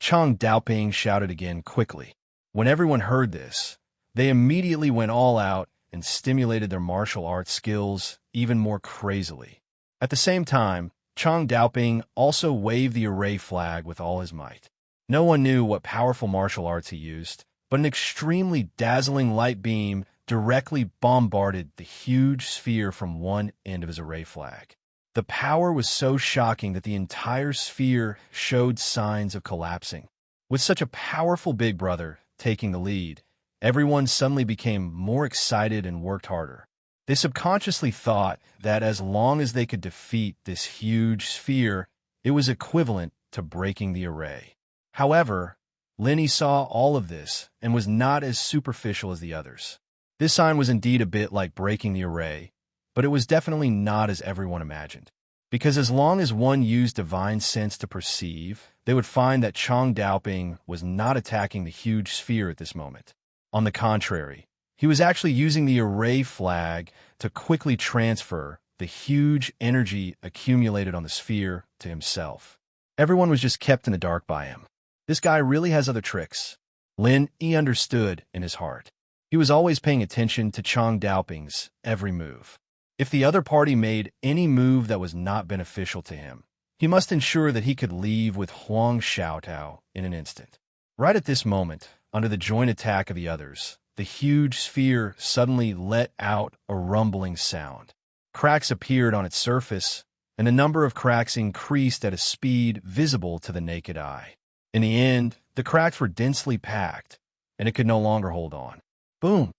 Chang Daoping shouted again quickly. When everyone heard this, they immediately went all out and stimulated their martial arts skills even more crazily. At the same time, Chang Daoping also waved the array flag with all his might. No one knew what powerful martial arts he used, but an extremely dazzling light beam directly bombarded the huge sphere from one end of his array flag. The power was so shocking that the entire sphere showed signs of collapsing. With such a powerful big brother taking the lead, everyone suddenly became more excited and worked harder. They subconsciously thought that as long as they could defeat this huge sphere, it was equivalent to breaking the array. However, Lenny saw all of this and was not as superficial as the others. This sign was indeed a bit like breaking the array, but it was definitely not as everyone imagined. Because as long as one used divine sense to perceive, they would find that Chang Daoping was not attacking the huge sphere at this moment. On the contrary, he was actually using the array flag to quickly transfer the huge energy accumulated on the sphere to himself. Everyone was just kept in the dark by him. This guy really has other tricks. Lin Yi understood in his heart. He was always paying attention to Chang Daoping's every move. If the other party made any move that was not beneficial to him, he must ensure that he could leave with Huang Xiaotao in an instant. Right at this moment, under the joint attack of the others, the huge sphere suddenly let out a rumbling sound. Cracks appeared on its surface, and the number of cracks increased at a speed visible to the naked eye. In the end, the cracks were densely packed, and it could no longer hold on. Boom!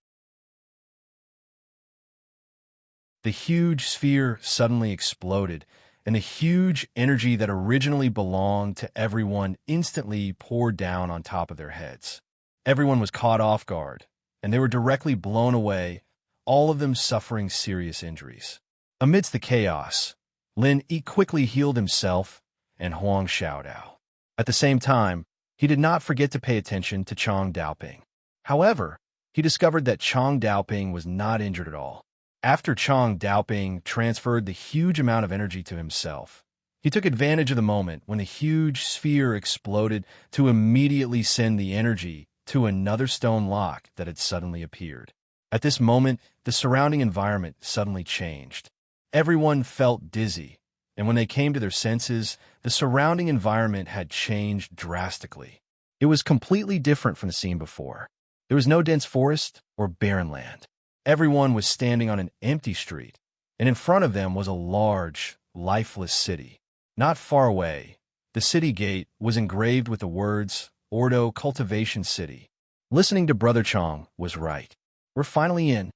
The huge sphere suddenly exploded, and the huge energy that originally belonged to everyone instantly poured down on top of their heads. Everyone was caught off guard, and they were directly blown away, all of them suffering serious injuries. Amidst the chaos, Lin Yi quickly healed himself and Huang Xiaodao. At the same time, he did not forget to pay attention to Chang Daoping. However, he discovered that Chang Daoping was not injured at all. After Chang Daoping transferred the huge amount of energy to himself, he took advantage of the moment when the huge sphere exploded to immediately send the energy to another stone lock that had suddenly appeared. At this moment, the surrounding environment suddenly changed. Everyone felt dizzy, and when they came to their senses, the surrounding environment had changed drastically. It was completely different from the scene before. There was no dense forest or barren land. Everyone was standing on an empty street, and in front of them was a large, lifeless city. Not far away, the city gate was engraved with the words, Ordo Cultivation City. Listening to Brother Chang was right. We're finally in.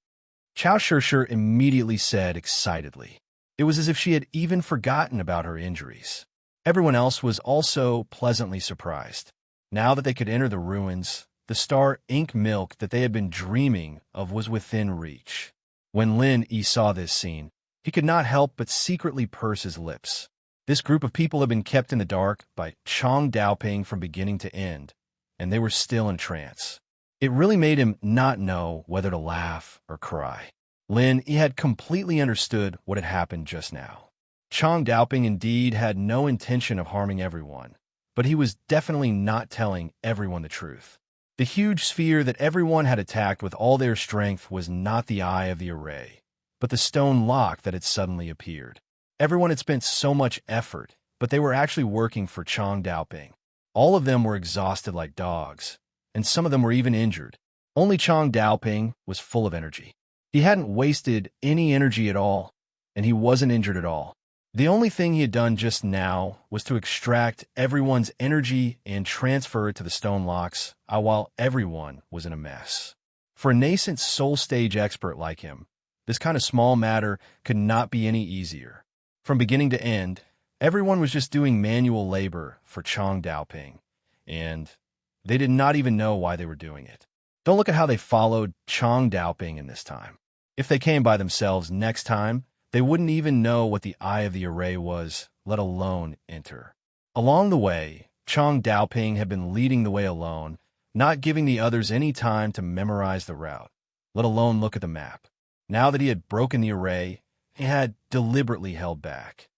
Chao Shishir immediately said excitedly. It was as if she had even forgotten about her injuries. Everyone else was also pleasantly surprised. Now that they could enter the ruins, the star ink milk that they had been dreaming of was within reach. When Lin Yi saw this scene, he could not help but secretly purse his lips. This group of people had been kept in the dark by Chang Daoping from beginning to end, and they were still in trance. It really made him not know whether to laugh or cry. Lin Yi had completely understood what had happened just now. Chang Daoping indeed had no intention of harming everyone, but he was definitely not telling everyone the truth. The huge sphere that everyone had attacked with all their strength was not the eye of the array, but the stone lock that had suddenly appeared. Everyone had spent so much effort, but they were actually working for Chang Daoping. All of them were exhausted like dogs, and some of them were even injured. Only Chang Daoping was full of energy. He hadn't wasted any energy at all, and he wasn't injured at all. The only thing he had done just now was to extract everyone's energy and transfer it to the stone locks, while everyone was in a mess. For a nascent soul stage expert like him, this kind of small matter could not be any easier. From beginning to end, everyone was just doing manual labor for Chang Daoping, and they did not even know why they were doing it. Don't look at how they followed Chang Daoping in this time. If they came by themselves next time, they wouldn't even know what the eye of the array was, let alone enter. Along the way, Chang Daoping had been leading the way alone, not giving the others any time to memorize the route, let alone look at the map. Now that he had broken the array, he had deliberately held back.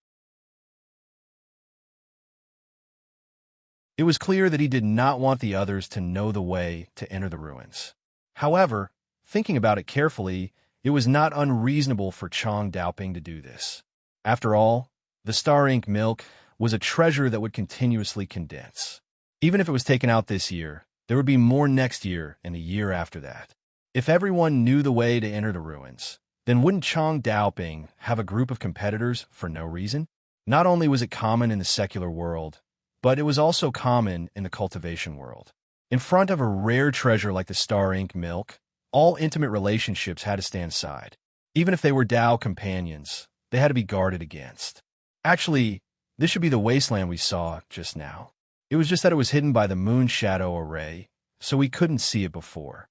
It was clear that he did not want the others to know the way to enter the ruins. However, thinking about it carefully, it was not unreasonable for Chang Daoping to do this. After all, the star ink milk was a treasure that would continuously condense. Even if it was taken out this year, there would be more next year and the year after that. If everyone knew the way to enter the ruins, then wouldn't Chang Daoping have a group of competitors for no reason? Not only was it common in the secular world, but it was also common in the cultivation world. In front of a rare treasure like the star ink milk, all intimate relationships had to stand aside. Even if they were Dao companions, they had to be guarded against. Actually, this should be the wasteland we saw just now. It was just that it was hidden by the moon shadow array, so we couldn't see it before.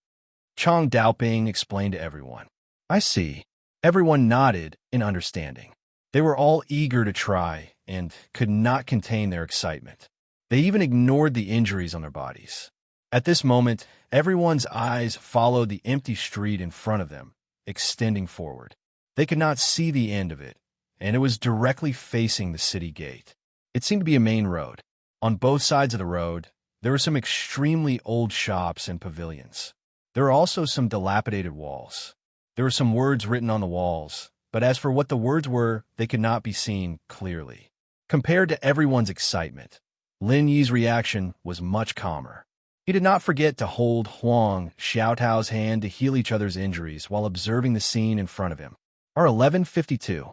Chang Daoping explained to everyone. I see. Everyone nodded in understanding. They were all eager to try and could not contain their excitement. They even ignored the injuries on their bodies. At this moment, everyone's eyes followed the empty street in front of them, extending forward. They could not see the end of it, and it was directly facing the city gate. It seemed to be a main road. On both sides of the road, there were some extremely old shops and pavilions. There were also some dilapidated walls. There were some words written on the walls, but as for what the words were, they could not be seen clearly. Compared to everyone's excitement, Lin Yi's reaction was much calmer. He did not forget to hold Huang Xiaotao's hand to heal each other's injuries while observing the scene in front of him. R1152.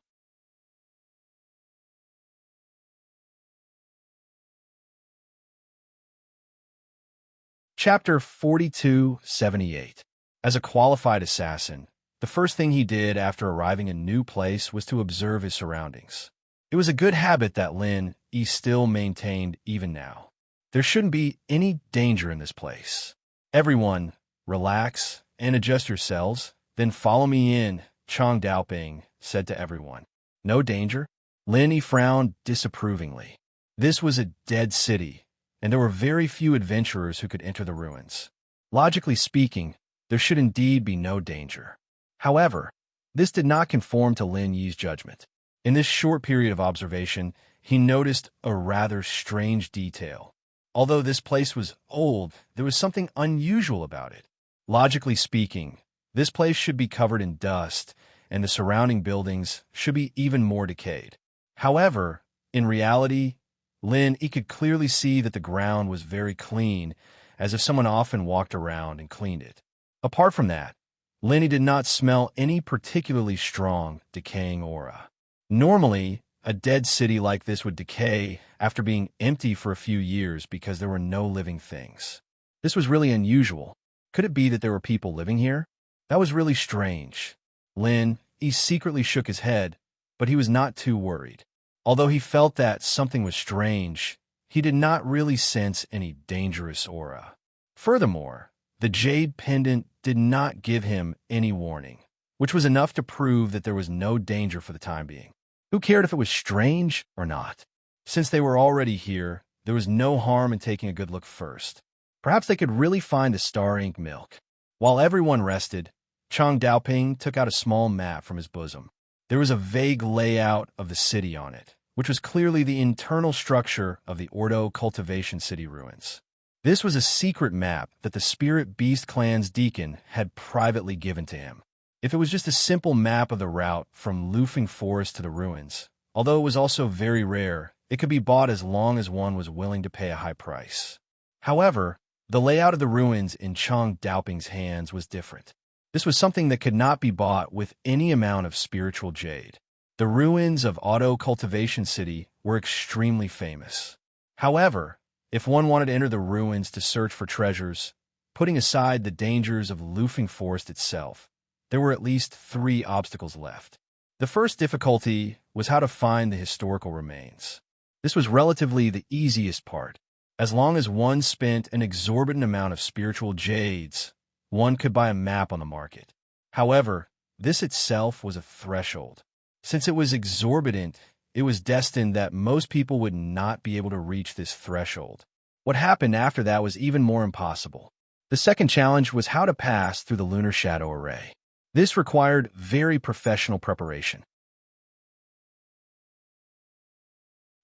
Chapter 4278. As a qualified assassin, the first thing he did after arriving in a new place was to observe his surroundings. It was a good habit that Lin Yi still maintained even now. There shouldn't be any danger in this place. Everyone, relax and adjust yourselves, then follow me in, Chang Daoping said to everyone. No danger? Lin Yi frowned disapprovingly. This was a dead city, and there were very few adventurers who could enter the ruins. Logically speaking, there should indeed be no danger. However, this did not conform to Lin Yi's judgment. In this short period of observation, he noticed a rather strange detail. Although this place was old, there was something unusual about it. Logically speaking, this place should be covered in dust, and the surrounding buildings should be even more decayed. However, in reality, Lin Yi could clearly see that the ground was very clean, as if someone often walked around and cleaned it. Apart from that, Lin Yi did not smell any particularly strong, decaying aura. Normally, a dead city like this would decay after being empty for a few years because there were no living things. This was really unusual. Could it be that there were people living here? That was really strange. Lin Yi secretly shook his head, but he was not too worried. Although he felt that something was strange, he did not really sense any dangerous aura. Furthermore, the jade pendant did not give him any warning, which was enough to prove that there was no danger for the time being. Who cared if it was strange or not? Since they were already here, there was no harm in taking a good look first. Perhaps they could really find the star ink milk. While everyone rested, Chang Daoping took out a small map from his bosom. There was a vague layout of the city on it, which was clearly the internal structure of the Ordo Cultivation City ruins. This was a secret map that the Spirit Beast Clan's deacon had privately given to him. If it was just a simple map of the route from Lufeng Forest to the ruins, Although it was also very rare, it could be bought as long as one was willing to pay a high price. However, the layout of the ruins in Chang Daoping's hands was different. This was something that could not be bought with any amount of spiritual jade. The ruins of Auto Cultivation City were extremely famous. However, if one wanted to enter the ruins to search for treasures, putting aside the dangers of Lufeng Forest itself, there were at least 3 obstacles left. The first difficulty was how to find the historical remains. This was relatively the easiest part. As long as one spent an exorbitant amount of spiritual jades, one could buy a map on the market. However, this itself was a threshold. Since it was exorbitant, it was destined that most people would not be able to reach this threshold. What happened after that was even more impossible. The second challenge was how to pass through the lunar shadow array. This required very professional preparation.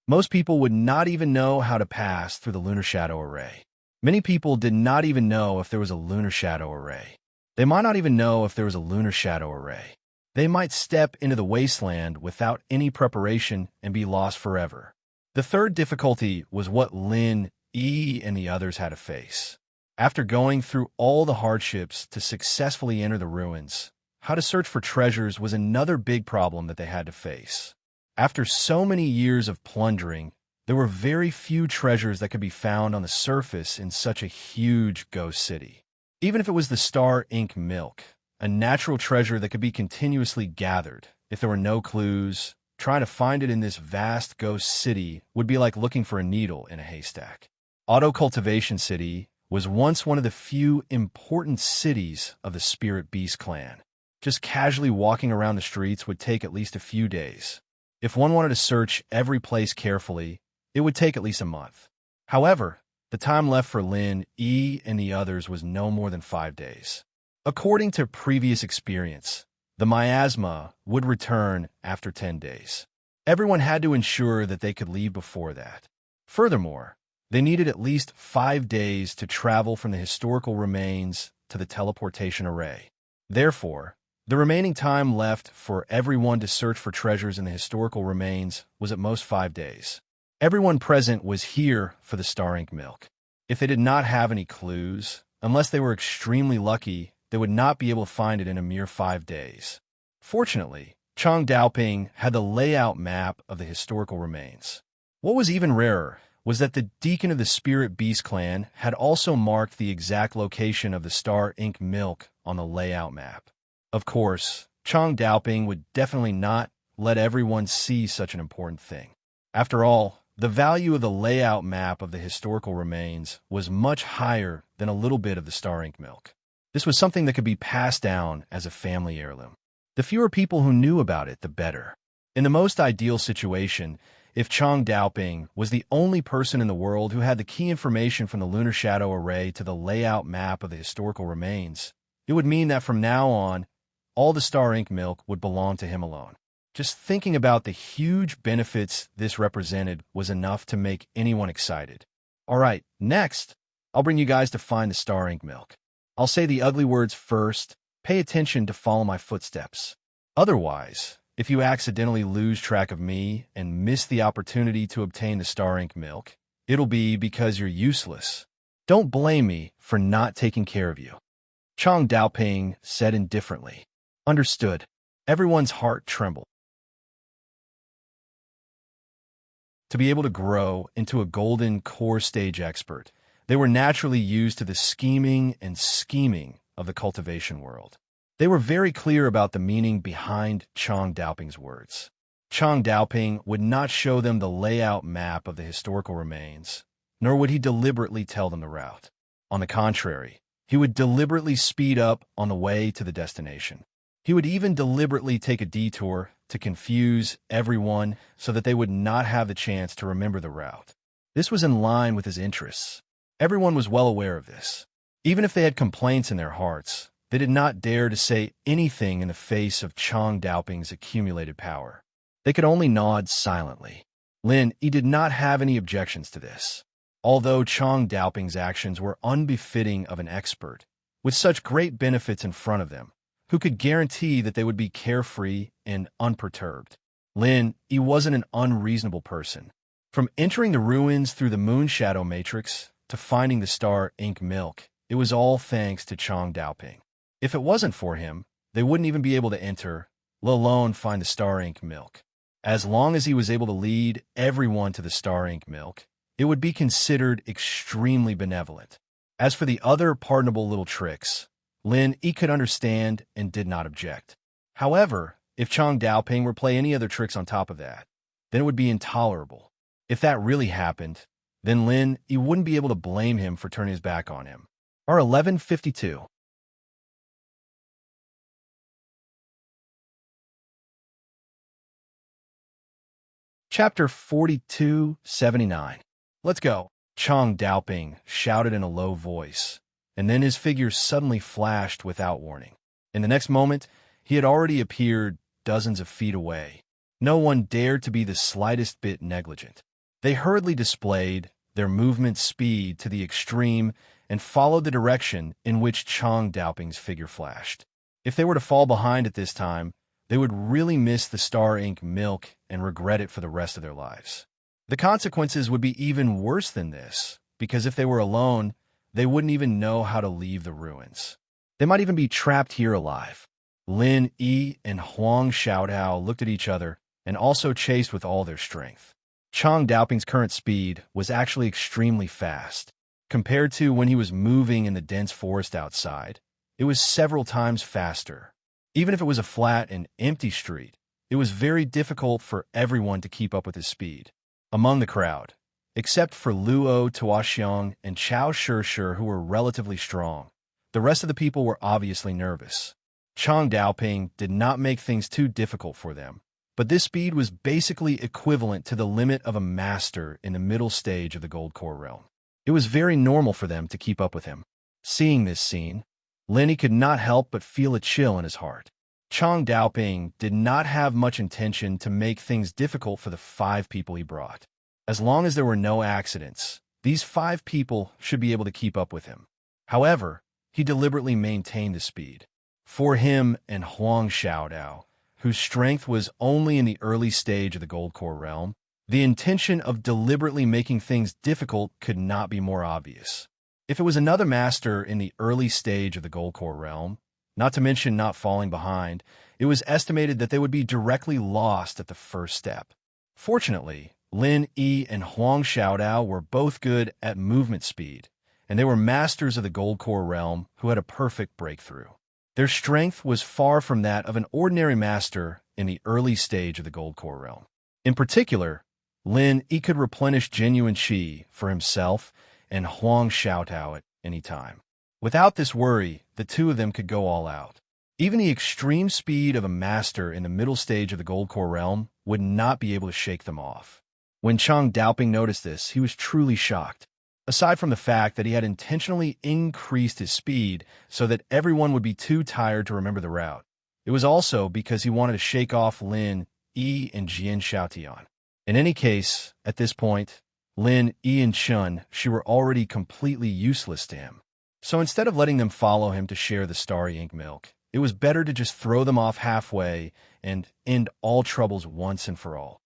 Most people would not even know how to pass through the lunar shadow array. Many people did not even know if there was a lunar shadow array. They might not even know if there was a lunar shadow array. They might step into the wasteland without any preparation and be lost forever. The third difficulty was what Lin, Yi, and the others had to face. After going through all the hardships to successfully enter the ruins, how to search for treasures was another big problem that they had to face. After so many years of plundering, there were very few treasures that could be found on the surface in such a huge ghost city. Even if it was the star ink milk, a natural treasure that could be continuously gathered, if there were no clues, trying to find it in this vast ghost city would be like looking for a needle in a haystack. Auto Cultivation City was once one of the few important cities of the Spirit Beast clan. Just casually walking around the streets would take at least a few days. If one wanted to search every place carefully, it would take at least a month. However, the time left for Lin, Yi, and the others was no more than 5 days. According to previous experience, the miasma would return after 10 days. Everyone had to ensure that they could leave before that. Furthermore, they needed at least 5 days to travel from the historical remains to the teleportation array. Therefore, the remaining time left for everyone to search for treasures in the historical remains was at most 5 days. Everyone present was here for the star ink milk. If they did not have any clues, unless they were extremely lucky, they would not be able to find it in a mere 5 days. Fortunately, Chang Daoping had the layout map of the historical remains. What was even rarer was that the deacon of the Spirit Beast clan had also marked the exact location of the star ink milk on the layout map. Of course, Chang Daoping would definitely not let everyone see such an important thing. After all, the value of the layout map of the historical remains was much higher than a little bit of the star ink milk. This was something that could be passed down as a family heirloom. The fewer people who knew about it, the better. In the most ideal situation, if Chang Daoping was the only person in the world who had the key information from the lunar shadow array to the layout map of the historical remains, it would mean that from now on, all the star ink milk would belong to him alone. Just thinking about the huge benefits this represented was enough to make anyone excited. All right, next, I'll bring you guys to find the star ink milk. I'll say the ugly words first. Pay attention to follow my footsteps. Otherwise, if you accidentally lose track of me and miss the opportunity to obtain the star ink milk, it'll be because you're useless. Don't blame me for not taking care of you. Chang Daoping said indifferently. Understood. Everyone's heart trembled. To be able to grow into a golden core stage expert, they were naturally used to the scheming and scheming of the cultivation world. They were very clear about the meaning behind Chang Daoping's words. Chang Daoping would not show them the layout map of the historical remains, nor would he deliberately tell them the route. On the contrary, he would deliberately speed up on the way to the destination. He would even deliberately take a detour to confuse everyone so that they would not have the chance to remember the route. This was in line with his interests. Everyone was well aware of this. Even if they had complaints in their hearts, they did not dare to say anything in the face of Chang Daoping's accumulated power. They could only nod silently. Lin Yi did not have any objections to this. Although Chang Daoping's actions were unbefitting of an expert, with such great benefits in front of them, who could guarantee that they would be carefree and unperturbed? Lin, he wasn't an unreasonable person. From entering the ruins through the Moonshadow Matrix to finding the Star Ink Milk, it was all thanks to Chang Daoping. If it wasn't for him, they wouldn't even be able to enter, let alone find the Star Ink Milk. As long as he was able to lead everyone to the Star Ink Milk, it would be considered extremely benevolent. As for the other pardonable little tricks, Lin he could understand and did not object. However, if Chang Daoping were to play any other tricks on top of that, then it would be intolerable. If that really happened, then Lin he wouldn't be able to blame him for turning his back on him. R1152. Chapter 4279. Let's go. Chang Daoping shouted in a low voice, and then his figure suddenly flashed without warning. In the next moment, he had already appeared dozens of feet away. No one dared to be the slightest bit negligent. They hurriedly displayed their movement speed to the extreme and followed the direction in which Chang Daoping's figure flashed. If they were to fall behind at this time, they would really miss the Star Ink Milk and regret it for the rest of their lives. The consequences would be even worse than this, because if they were alone, they wouldn't even know how to leave the ruins. They might even be trapped here alive. Lin Yi and Huang Xiaodao looked at each other and also chased with all their strength. Chang Daoping's current speed was actually extremely fast. Compared to when he was moving in the dense forest outside, it was several times faster. Even if it was a flat and empty street, it was very difficult for everyone to keep up with his speed. Among the crowd, except for Luo Tuoxiong and Chao Shishir, who were relatively strong, the rest of the people were obviously nervous. Chang Daoping did not make things too difficult for them, but this speed was basically equivalent to the limit of a master in the middle stage of the Gold Core realm. It was very normal for them to keep up with him. Seeing this scene, Lin could not help but feel a chill in his heart. Chang Daoping did not have much intention to make things difficult for the 5 people he brought. As long as there were no accidents, these 5 people should be able to keep up with him. However, he deliberately maintained the speed. For him and Huang Xiaodao, whose strength was only in the early stage of the Gold Core realm, the intention of deliberately making things difficult could not be more obvious. If it was another master in the early stage of the Gold Core realm, not to mention not falling behind, it was estimated that they would be directly lost at the first step. Fortunately, Lin Yi and Huang Xiaodao were both good at movement speed, and they were masters of the Gold Core realm who had a perfect breakthrough. Their strength was far from that of an ordinary master in the early stage of the Gold Core realm. In particular, Lin Yi could replenish genuine qi for himself and Huang Xiaodao at any time. Without this worry, the 2 of them could go all out. Even the extreme speed of a master in the middle stage of the Gold Core realm would not be able to shake them off. When Chang Daoping noticed this, he was truly shocked. Aside from the fact that he had intentionally increased his speed so that everyone would be too tired to remember the route, it was also because he wanted to shake off Lin Yi and Jian Xiaotian. In any case, at this point, Lin Yi and Chun, she were already completely useless to him. So instead of letting them follow him to share the starry ink milk, it was better to just throw them off halfway and end all troubles once and for all.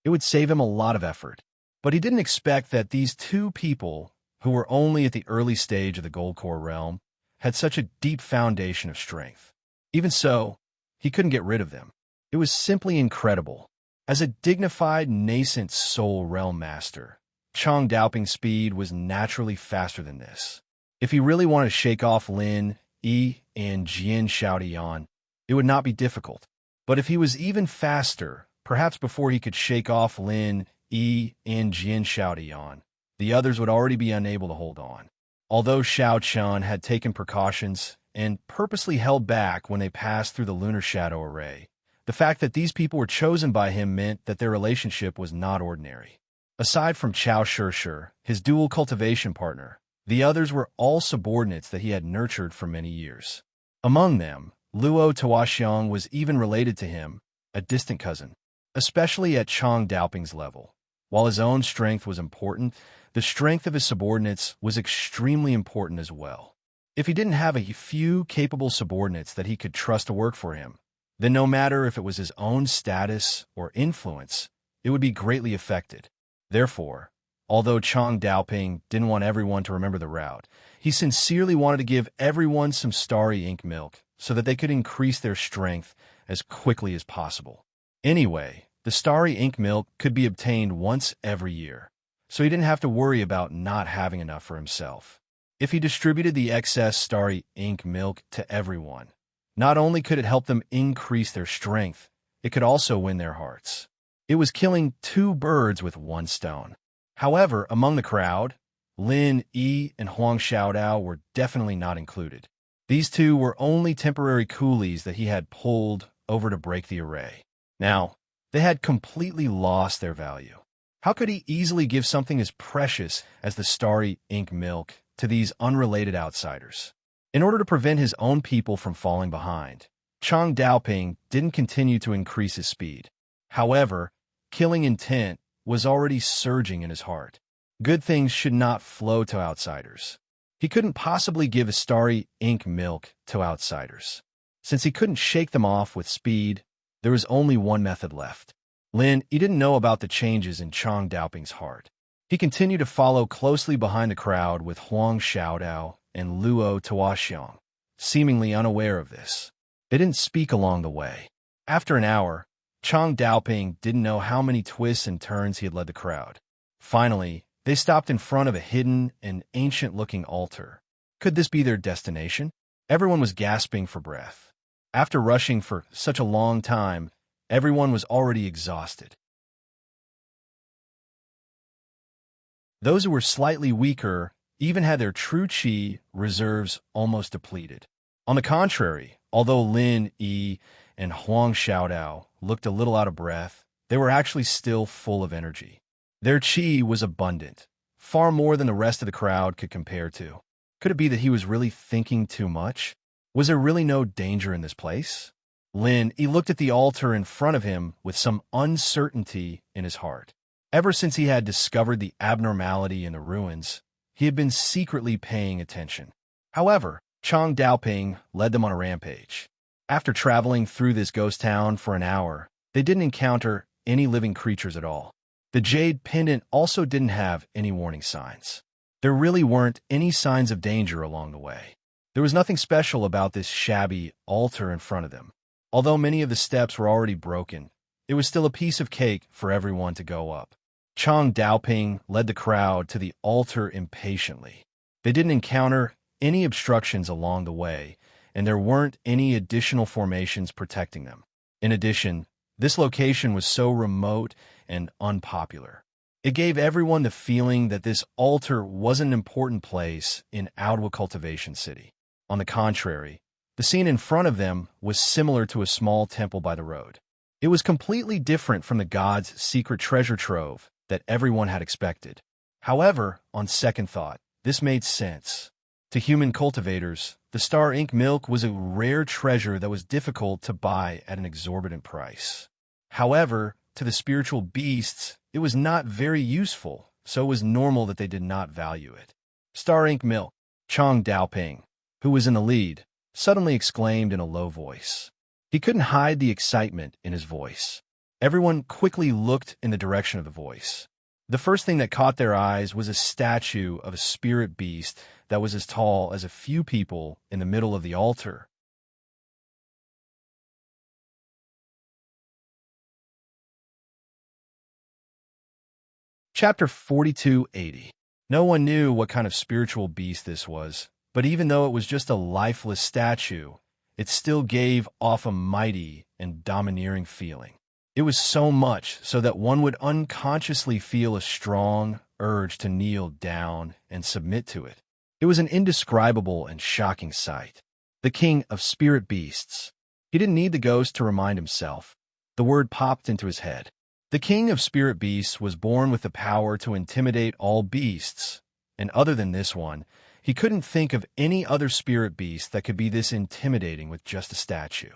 It would save him a lot of effort. But he didn't expect that these 2 people, who were only at the early stage of the Gold Core realm, had such a deep foundation of strength. Even so, he couldn't get rid of them. It was simply incredible. As a dignified, nascent soul realm master, Chang Daoping's speed was naturally faster than this. If he really wanted to shake off Lin Yi and Jian Xiaotian, it would not be difficult. But if he was even faster, perhaps before he could shake off Lin Yi and Jian Xiaotian, the others would already be unable to hold on. Although Xiao Chun had taken precautions and purposely held back when they passed through the lunar shadow array, the fact that these people were chosen by him meant that their relationship was not ordinary. Aside from Chao Shishir, his dual cultivation partner, the others were all subordinates that he had nurtured for many years. Among them, Luo Tuoxiong was even related to him, a distant cousin, especially at Chang Daoping's level. While his own strength was important, the strength of his subordinates was extremely important as well. If he didn't have a few capable subordinates that he could trust to work for him, then no matter if it was his own status or influence, it would be greatly affected. Therefore, although Chang Daoping didn't want everyone to remember the route, he sincerely wanted to give everyone some starry ink milk so that they could increase their strength as quickly as possible. Anyway, the starry ink milk could be obtained once every year, so he didn't have to worry about not having enough for himself. If he distributed the excess starry ink milk to everyone, not only could it help them increase their strength, it could also win their hearts. It was killing two birds with one stone. However, among the crowd, Lin Yi and Huang Xiaodao were definitely not included. These two were only temporary coolies that he had pulled over to break the array. Now, they had completely lost their value. How could he easily give something as precious as the starry ink milk to these unrelated outsiders? In order to prevent his own people from falling behind, Chang Daoping didn't continue to increase his speed. However, killing intent was already surging in his heart. Good things should not flow to outsiders. He couldn't possibly give a starry ink milk to outsiders. Since he couldn't shake them off with speed, there was only one method left. He didn't know about the changes in Chang Daoping's heart. He continued to follow closely behind the crowd with Huang Xiaodao and Luo Tuoxiong, seemingly unaware of this. They didn't speak along the way. After an hour, Chang Daoping didn't know how many twists and turns he had led the crowd. Finally, they stopped in front of a hidden and ancient-looking altar. Could this be their destination? Everyone was gasping for breath. After rushing for such a long time, everyone was already exhausted. Those who were slightly weaker even had their true qi reserves almost depleted. On the contrary, although Lin Yi and Huang Xiaodao looked a little out of breath, they were actually still full of energy. Their qi was abundant, far more than the rest of the crowd could compare to. Could it be that he was really thinking too much? Was there really no danger in this place? He looked at the altar in front of him with some uncertainty in his heart. Ever since he had discovered the abnormality in the ruins, he had been secretly paying attention. However, Chang Daoping led them on a rampage. After traveling through this ghost town for an hour, they didn't encounter any living creatures at all. The jade pendant also didn't have any warning signs. There really weren't any signs of danger along the way. There was nothing special about this shabby altar in front of them. Although many of the steps were already broken, it was still a piece of cake for everyone to go up. Chang Daoping led the crowd to the altar impatiently. They didn't encounter any obstructions along the way, and there weren't any additional formations protecting them. In addition, this location was so remote and unpopular. It gave everyone the feeling that this altar wasn't an important place in Outwa Cultivation City. On the contrary, the scene in front of them was similar to a small temple by the road. It was completely different from the god's secret treasure trove that everyone had expected. However, on second thought, this made sense. To human cultivators, the star ink milk was a rare treasure that was difficult to buy at an exorbitant price. However, to the spiritual beasts, it was not very useful, so it was normal that they did not value it. Star ink milk. Chang Daoping, who was in the lead, suddenly exclaimed in a low voice. He couldn't hide the excitement in his voice. Everyone quickly looked in the direction of the voice. The first thing that caught their eyes was a statue of a spirit beast that was as tall as a few people in the middle of the altar. Chapter 4280. No one knew what kind of spiritual beast this was, but even though it was just a lifeless statue, it still gave off a mighty and domineering feeling. It was so much so that one would unconsciously feel a strong urge to kneel down and submit to it. It was an indescribable and shocking sight. The king of spirit beasts. He didn't need the ghost to remind himself. The word popped into his head. The king of spirit beasts was born with the power to intimidate all beasts, and other than this one, he couldn't think of any other spirit beast that could be this intimidating with just a statue.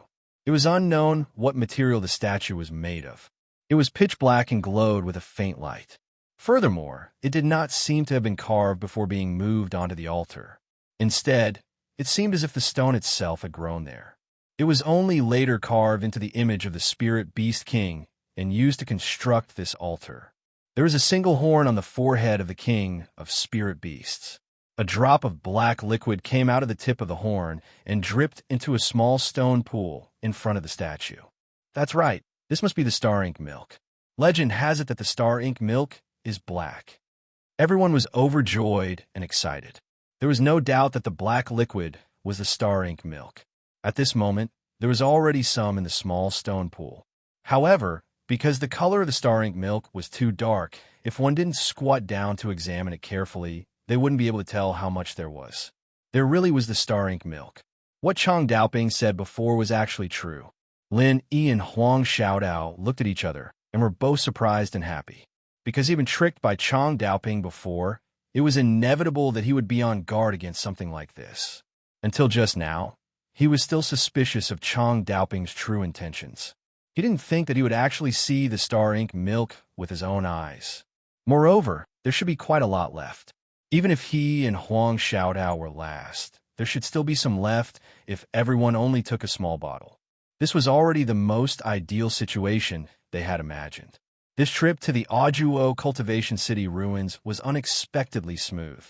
It was unknown what material the statue was made of. It was pitch black and glowed with a faint light. Furthermore, it did not seem to have been carved before being moved onto the altar. Instead, It seemed as if the stone itself had grown there. It was only later carved into the image of the spirit beast king and used to construct this altar. There was a single horn on the forehead of the king of spirit beasts. A drop of black liquid came out of the tip of the horn and dripped into a small stone pool in front of the statue. That's right, this must be the star ink milk. Legend has it that the star ink milk is black. Everyone was overjoyed and excited. There was no doubt that the black liquid was the star ink milk. At this moment, there was already some in the small stone pool. However, because the color of the star ink milk was too dark, if one didn't squat down to examine it carefully, they wouldn't be able to tell how much there was. There really was the star ink milk. What Chang Daoping said before was actually true. Lin Yi and Huang Xiaodao looked at each other and were both surprised and happy. Because he'd been tricked by Chang Daoping before, it was inevitable that he would be on guard against something like this. Until just now, he was still suspicious of Chang Daoping's true intentions. He didn't think that he would actually see the star ink milk with his own eyes. Moreover, there should be quite a lot left. Even if he and Huang Xiaodao were last, there should still be some left if everyone only took a small bottle. This was already the most ideal situation they had imagined. This trip to the Ajuo Cultivation City ruins was unexpectedly smooth.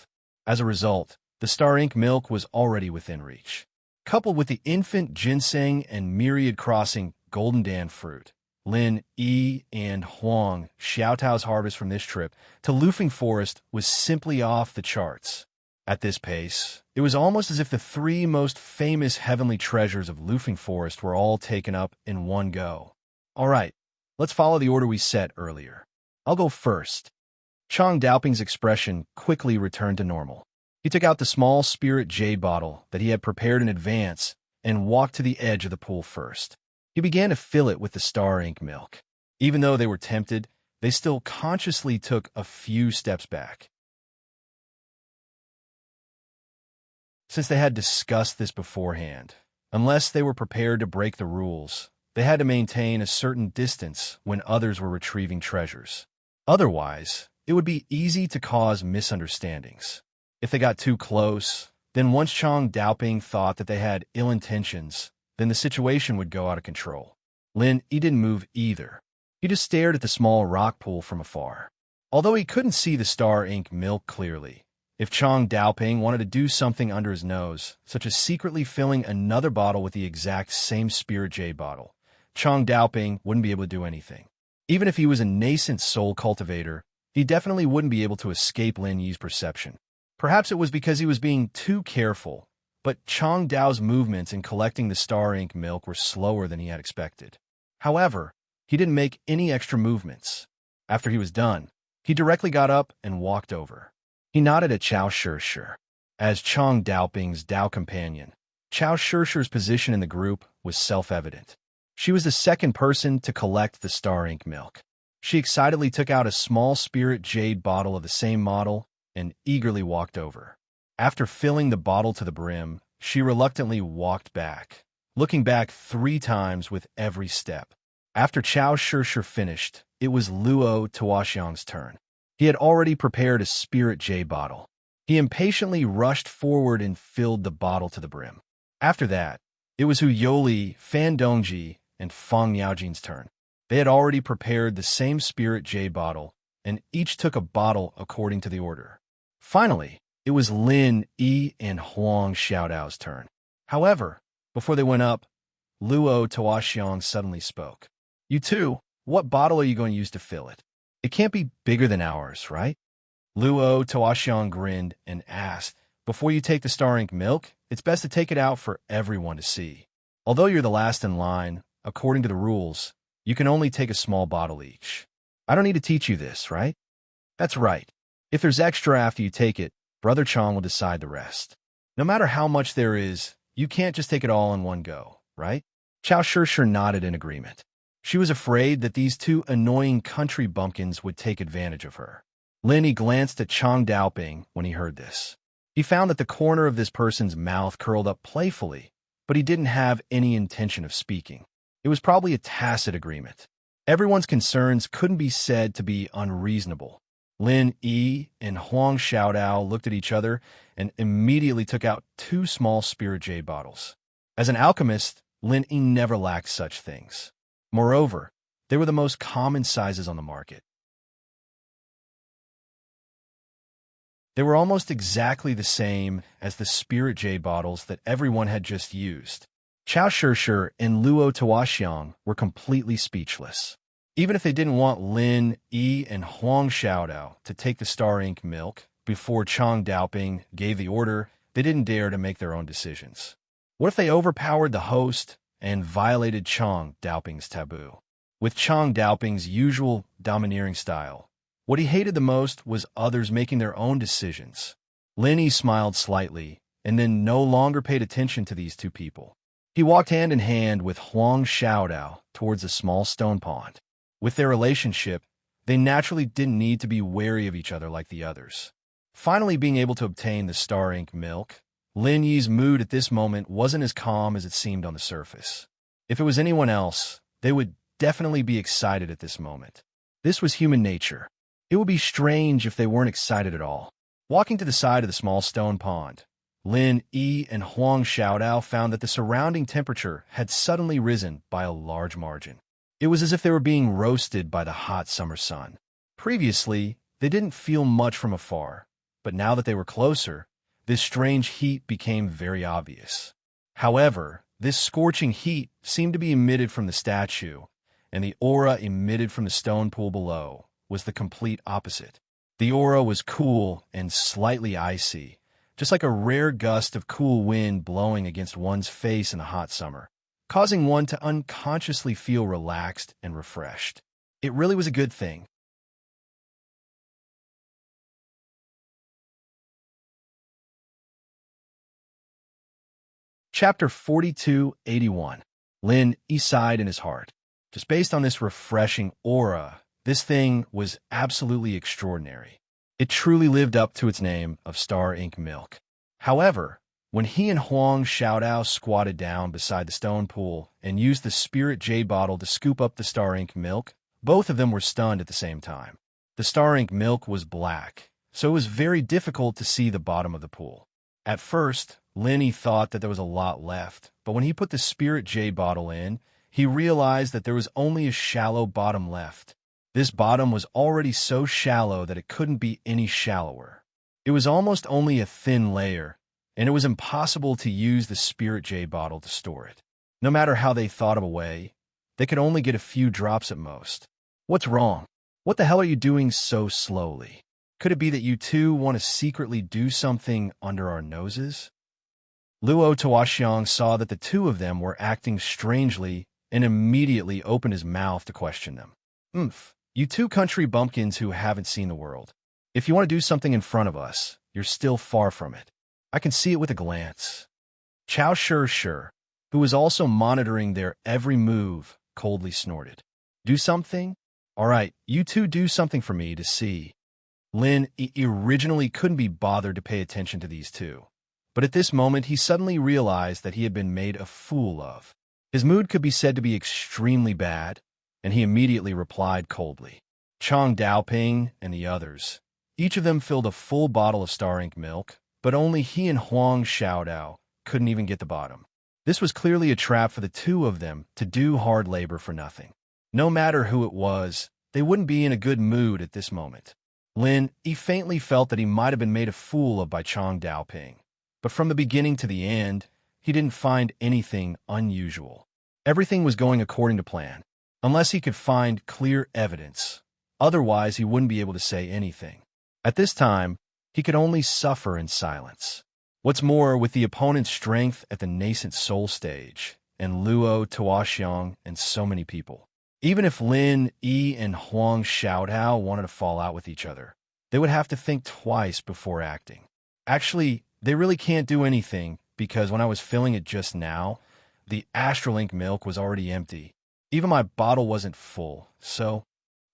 As a result, the star ink milk was already within reach. Coupled with the infant ginseng and myriad crossing golden dan fruit, Lin Yi and Huang Xiaotao's harvest from this trip to Lufeng Forest was simply off the charts. At this pace, it was almost as if the three most famous heavenly treasures of Lufeng Forest were all taken up in one go. All right, let's follow the order we set earlier. I'll go first. Chang Daoping's expression quickly returned to normal. He took out the small spirit jade bottle that he had prepared in advance and walked to the edge of the pool first. He began to fill it with the star ink milk. Even though they were tempted, they still consciously took a few steps back. Since they had discussed this beforehand, unless they were prepared to break the rules, they had to maintain a certain distance when others were retrieving treasures. Otherwise, it would be easy to cause misunderstandings. If they got too close, then once Chang Daoping thought that they had ill intentions, then the situation would go out of control. Lin Yi didn't move either. He just stared at the small rock pool from afar. Although he couldn't see the star ink milk clearly, if Chang Daoping wanted to do something under his nose, such as secretly filling another bottle with the exact same spirit jade bottle, Chang Daoping wouldn't be able to do anything. Even if he was a nascent soul cultivator, he definitely wouldn't be able to escape Lin Yi's perception. Perhaps it was because he was being too careful, but Chang Dao's movements in collecting the star ink milk were slower than he had expected. However, he didn't make any extra movements. After he was done, he directly got up and walked over. He nodded at Chao Shishir. As Chang Daoping's Dao companion, Chao Shishir's position in the group was self-evident. She was the second person to collect the star ink milk. She excitedly took out a small spirit jade bottle of the same model and eagerly walked over. After filling the bottle to the brim, she reluctantly walked back, looking back 3 times with every step. After Chao Shishir finished, it was Luo Tuoxiang's turn. He had already prepared a spirit jade bottle. He impatiently rushed forward and filled the bottle to the brim. After that, it was Hu Yoli, Fan Dongji, and Feng Niaojin's turn. They had already prepared the same spirit jade bottle, and each took a bottle according to the order. Finally, it was Lin Yi and Huang Xiaodao's turn. However, before they went up, Luo Tuoxiang suddenly spoke. "You two, what bottle are you going to use to fill it? It can't be bigger than ours, right?" Luo Tuoxiang grinned and asked, "Before you take the star ink milk, it's best to take it out for everyone to see. Although you're the last in line, according to the rules, you can only take a small bottle each. I don't need to teach you this, right?" "That's right. If there's extra after you take it, Brother Chang will decide the rest. No matter how much there is, you can't just take it all in one go, right?" Chao Shishir nodded in agreement. She was afraid that these 2 annoying country bumpkins would take advantage of her. Lin Yi glanced at Chang Daoping when he heard this. He found that the corner of this person's mouth curled up playfully, but he didn't have any intention of speaking. It was probably a tacit agreement. Everyone's concerns couldn't be said to be unreasonable. Lin Yi and Huang Xiaodao looked at each other and immediately took out 2 small spirit jade bottles. As an alchemist, Lin Yi never lacked such things. Moreover, they were the most common sizes on the market. They were almost exactly the same as the spirit jade bottles that everyone had just used. Chao Shishir and Luo Tuoxiang were completely speechless. Even if they didn't want Lin Yi and Huang Xiaodao to take the star ink milk before Chang Daoping gave the order, they didn't dare to make their own decisions. What if they overpowered the host and violated Chang Daoping's taboo? With Chang Daoping's usual domineering style, what he hated the most was others making their own decisions. Lin Yi smiled slightly and then no longer paid attention to these 2 people. He walked hand in hand with Huang Xiaodao towards a small stone pond. With their relationship, they naturally didn't need to be wary of each other like the others. Finally being able to obtain the star ink milk, Lin Yi's mood at this moment wasn't as calm as it seemed on the surface. If it was anyone else, they would definitely be excited at this moment. This was human nature. It would be strange if they weren't excited at all. Walking to the side of the small stone pond, Lin Yi and Huang Xiaodao found that the surrounding temperature had suddenly risen by a large margin. It was as if they were being roasted by the hot summer sun. Previously, they didn't feel much from afar, but now that they were closer, this strange heat became very obvious. However, this scorching heat seemed to be emitted from the statue, and the aura emitted from the stone pool below was the complete opposite. The aura was cool and slightly icy, just like a rare gust of cool wind blowing against one's face in the hot summer, causing one to unconsciously feel relaxed and refreshed. It really was a good thing. Chapter 4281. Lin Yi sighed in his heart. Just based on this refreshing aura, this thing was absolutely extraordinary. It truly lived up to its name of star ink milk. However, when he and Huang Xiaodao squatted down beside the stone pool and used the spirit jade bottle to scoop up the star ink milk, both of them were stunned at the same time. The star ink milk was black, so it was very difficult to see the bottom of the pool. At first, Lin Yi thought that there was a lot left, but when he put the spirit jade bottle in, he realized that there was only a shallow bottom left. This bottom was already so shallow that it couldn't be any shallower. It was almost only a thin layer, and it was impossible to use the spirit jade bottle to store it. No matter how they thought of a way, they could only get a few drops at most. What's wrong? What the hell are you doing so slowly? Could it be that you 2 want to secretly do something under our noses? Luo Tuoxiang saw that the 2 of them were acting strangely and immediately opened his mouth to question them. You 2 country bumpkins who haven't seen the world. If you want to do something in front of us, you're still far from it. I can see it with a glance. Chao Shishir, who was also monitoring their every move, coldly snorted. Do something? All right, you 2 do something for me to see. Lin originally couldn't be bothered to pay attention to these 2, but at this moment he suddenly realized that he had been made a fool of. His mood could be said to be extremely bad, and he immediately replied coldly. Chang Daoping and the others, each of them filled a full bottle of star ink milk, but only he and Huang Xiaodao couldn't even get the bottom. This was clearly a trap for the 2 of them to do hard labor for nothing. No matter who it was, they wouldn't be in a good mood at this moment. Lin Yi faintly felt that he might have been made a fool of by Chang Daoping, but from the beginning to the end, he didn't find anything unusual. Everything was going according to plan, unless he could find clear evidence. Otherwise, he wouldn't be able to say anything. At this time, he could only suffer in silence. What's more, with the opponent's strength at the nascent soul stage, and Luo Tuoxiang and so many people, even if Lin Yi and Huang Xiaodao wanted to fall out with each other, they would have to think twice before acting. Actually, they really can't do anything, because when I was filling it just now, the astral ink milk was already empty. Even my bottle wasn't full, so...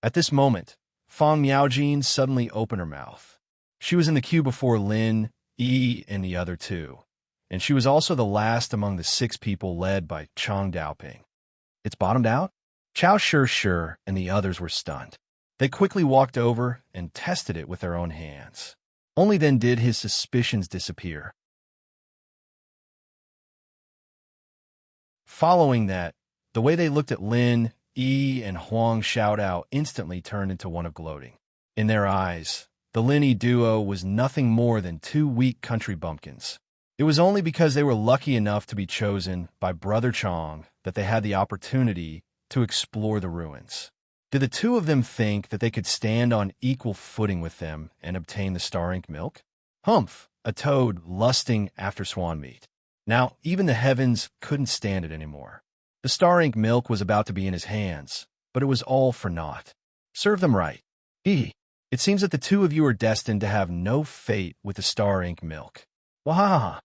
At this moment, Fang Miaojin suddenly opened her mouth. She was in the queue before Lin Yi and the other 2, and she was also the last among the 6 people led by Chang Daoping. It's bottomed out? Chao Shishir and the others were stunned. They quickly walked over and tested it with their own hands. Only then did his suspicions disappear. Following that, the way they looked at Lin, Yi, and Huang Xiaodao instantly turned into one of gloating. In their eyes, the Lin-Yi duo was nothing more than two weak country bumpkins. It was only because they were lucky enough to be chosen by Brother Chong that they had the opportunity to explore the ruins. Did the two of them think that they could stand on equal footing with them and obtain the star ink milk? Humph, a toad lusting after swan meat. Now, even the heavens couldn't stand it anymore. The star ink milk was about to be in his hands, but it was all for naught. Serve them right. It seems that the two of you are destined to have no fate with the star ink milk. Wahaha!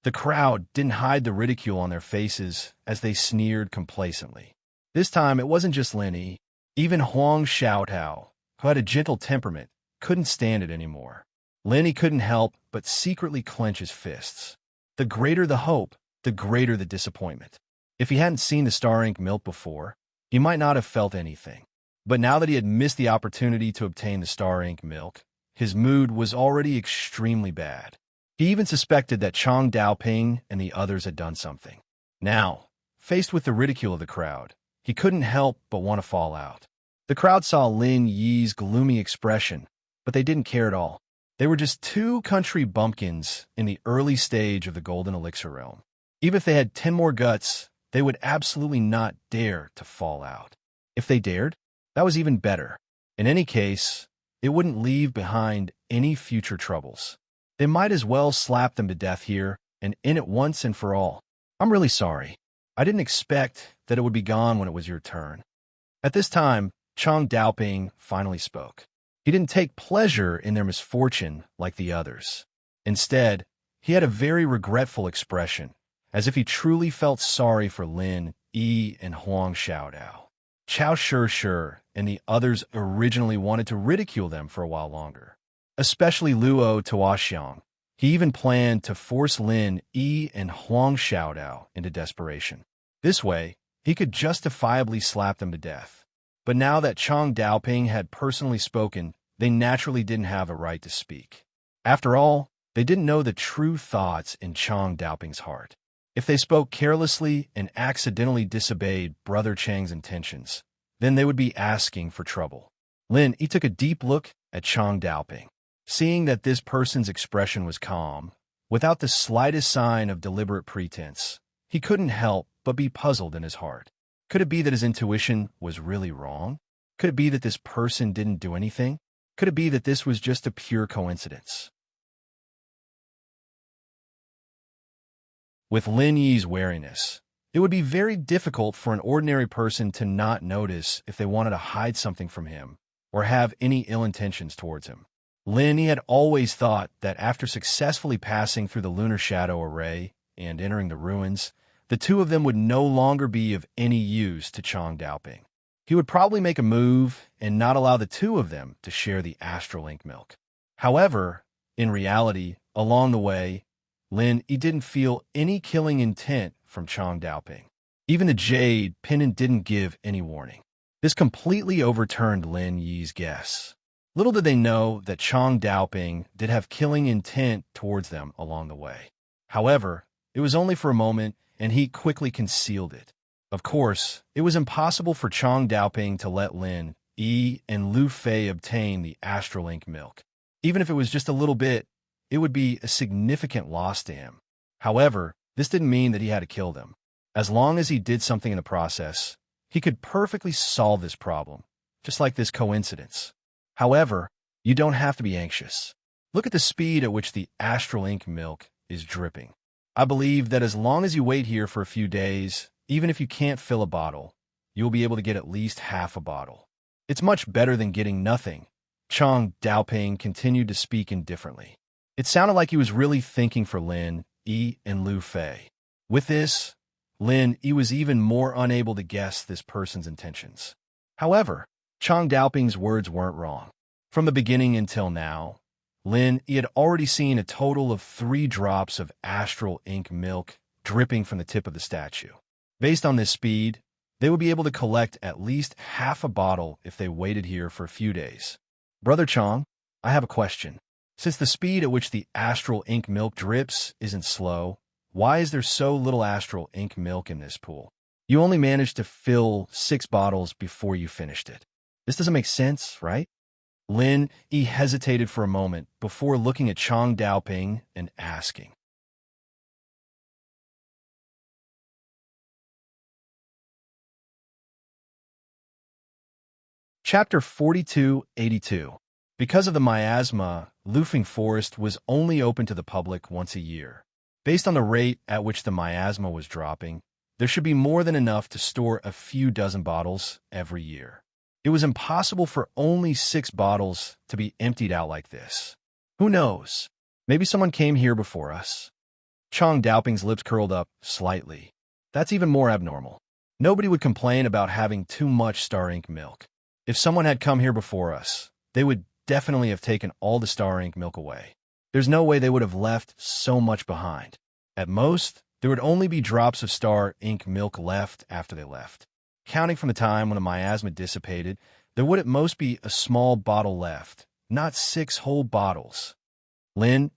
The crowd didn't hide the ridicule on their faces as they sneered complacently. This time, it wasn't just Lin-Yi. Even Huang Xiaotao, who had a gentle temperament, couldn't stand it anymore. Lin-Yi couldn't help but secretly clench his fists. The greater the hope, the greater the disappointment. If he hadn't seen the star ink milk before, he might not have felt anything. But now that he had missed the opportunity to obtain the star ink milk, his mood was already extremely bad. He even suspected that Chong Daoping and the others had done something. Now, faced with the ridicule of the crowd, he couldn't help but want to fall out. The crowd saw Lin Yi's gloomy expression, but they didn't care at all. They were just two country bumpkins in the early stage of the Golden Elixir realm. Even if they had 10 more guts, they would absolutely not dare to fall out. If they dared, that was even better. In any case, it wouldn't leave behind any future troubles. They might as well slap them to death here and in it once and for all. I'm really sorry. I didn't expect that it would be gone when it was your turn. At this time, Chong Daoping finally spoke. He didn't take pleasure in their misfortune like the others. Instead, he had a very regretful expression, as if he truly felt sorry for Lin, Yi, and Huang Xiaodao. Chao Shi and the others originally wanted to ridicule them for a while longer, especially Luo Tuoxiang. He even planned to force Lin, Yi, and Huang Xiaodao into desperation. This way, he could justifiably slap them to death. But now that Chong Daoping had personally spoken, they naturally didn't have a right to speak. After all, they didn't know the true thoughts in Chong Daoping's heart. If they spoke carelessly and accidentally disobeyed Brother Chang's intentions, then they would be asking for trouble. Lin-Yi took a deep look at Chong Daoping. Seeing that this person's expression was calm, without the slightest sign of deliberate pretense, he couldn't help but be puzzled in his heart. Could it be that his intuition was really wrong? Could it be that this person didn't do anything? Could it be that this was just a pure coincidence? With Lin Yi's wariness, it would be very difficult for an ordinary person to not notice if they wanted to hide something from him or have any ill intentions towards him. Lin Yi had always thought that after successfully passing through the lunar shadow array and entering the ruins, the two of them would no longer be of any use to Chong Daoping. He would probably make a move and not allow the two of them to share the astral ink milk. However, in reality, along the way, Lin-Yi didn't feel any killing intent from Chong Daoping. Even the jade pendant didn't give any warning. This completely overturned Lin Yi's guess. Little did they know that Chong Daoping did have killing intent towards them along the way. However, it was only for a moment, and he quickly concealed it. Of course, it was impossible for Chong Daoping to let Lin, Yi, and Lu Fei obtain the astral ink milk. Even if it was just a little bit, it would be a significant loss to him. However, this didn't mean that he had to kill them. As long as he did something in the process, he could perfectly solve this problem, just like this coincidence. However, you don't have to be anxious. Look at the speed at which the astral ink milk is dripping. I believe that as long as you wait here for a few days, even if you can't fill a bottle, you will be able to get at least half a bottle. It's much better than getting nothing. Chong Daoping continued to speak indifferently. It sounded like he was really thinking for Lin, Yi, and Lu Fei. With this, Lin-Yi was even more unable to guess this person's intentions. However, Chong Daoping's words weren't wrong. From the beginning until now, Lin-Yi had already seen a total of 3 drops of astral ink milk dripping from the tip of the statue. Based on this speed, They would be able to collect at least half a bottle if they waited here for a few days. Brother Chong, I have a question. Since the speed at which the astral ink milk drips isn't slow, why is there so little astral ink milk in this pool? You only managed to fill 6 bottles before you finished it. This doesn't make sense, right? Lin Yi hesitated for a moment before looking at Chong Daoping and asking. Chapter 4282. Because of the miasma, Lufing Forest was only open to the public once a year. Based on the rate at which the miasma was dropping, there should be more than enough to store a few dozen bottles every year. It was impossible for only 6 bottles to be emptied out like this. Who knows? Maybe someone came here before us. Chong Daoping's lips curled up slightly. That's even more abnormal. Nobody would complain about having too much star ink milk. If someone had come here before us, they would definitely have taken all the star ink milk away. There's no way they would have left so much behind. At most, there would only be drops of star ink milk left after they left. Counting from the time when the miasma dissipated, there would at most be a small bottle left, not 6 whole bottles.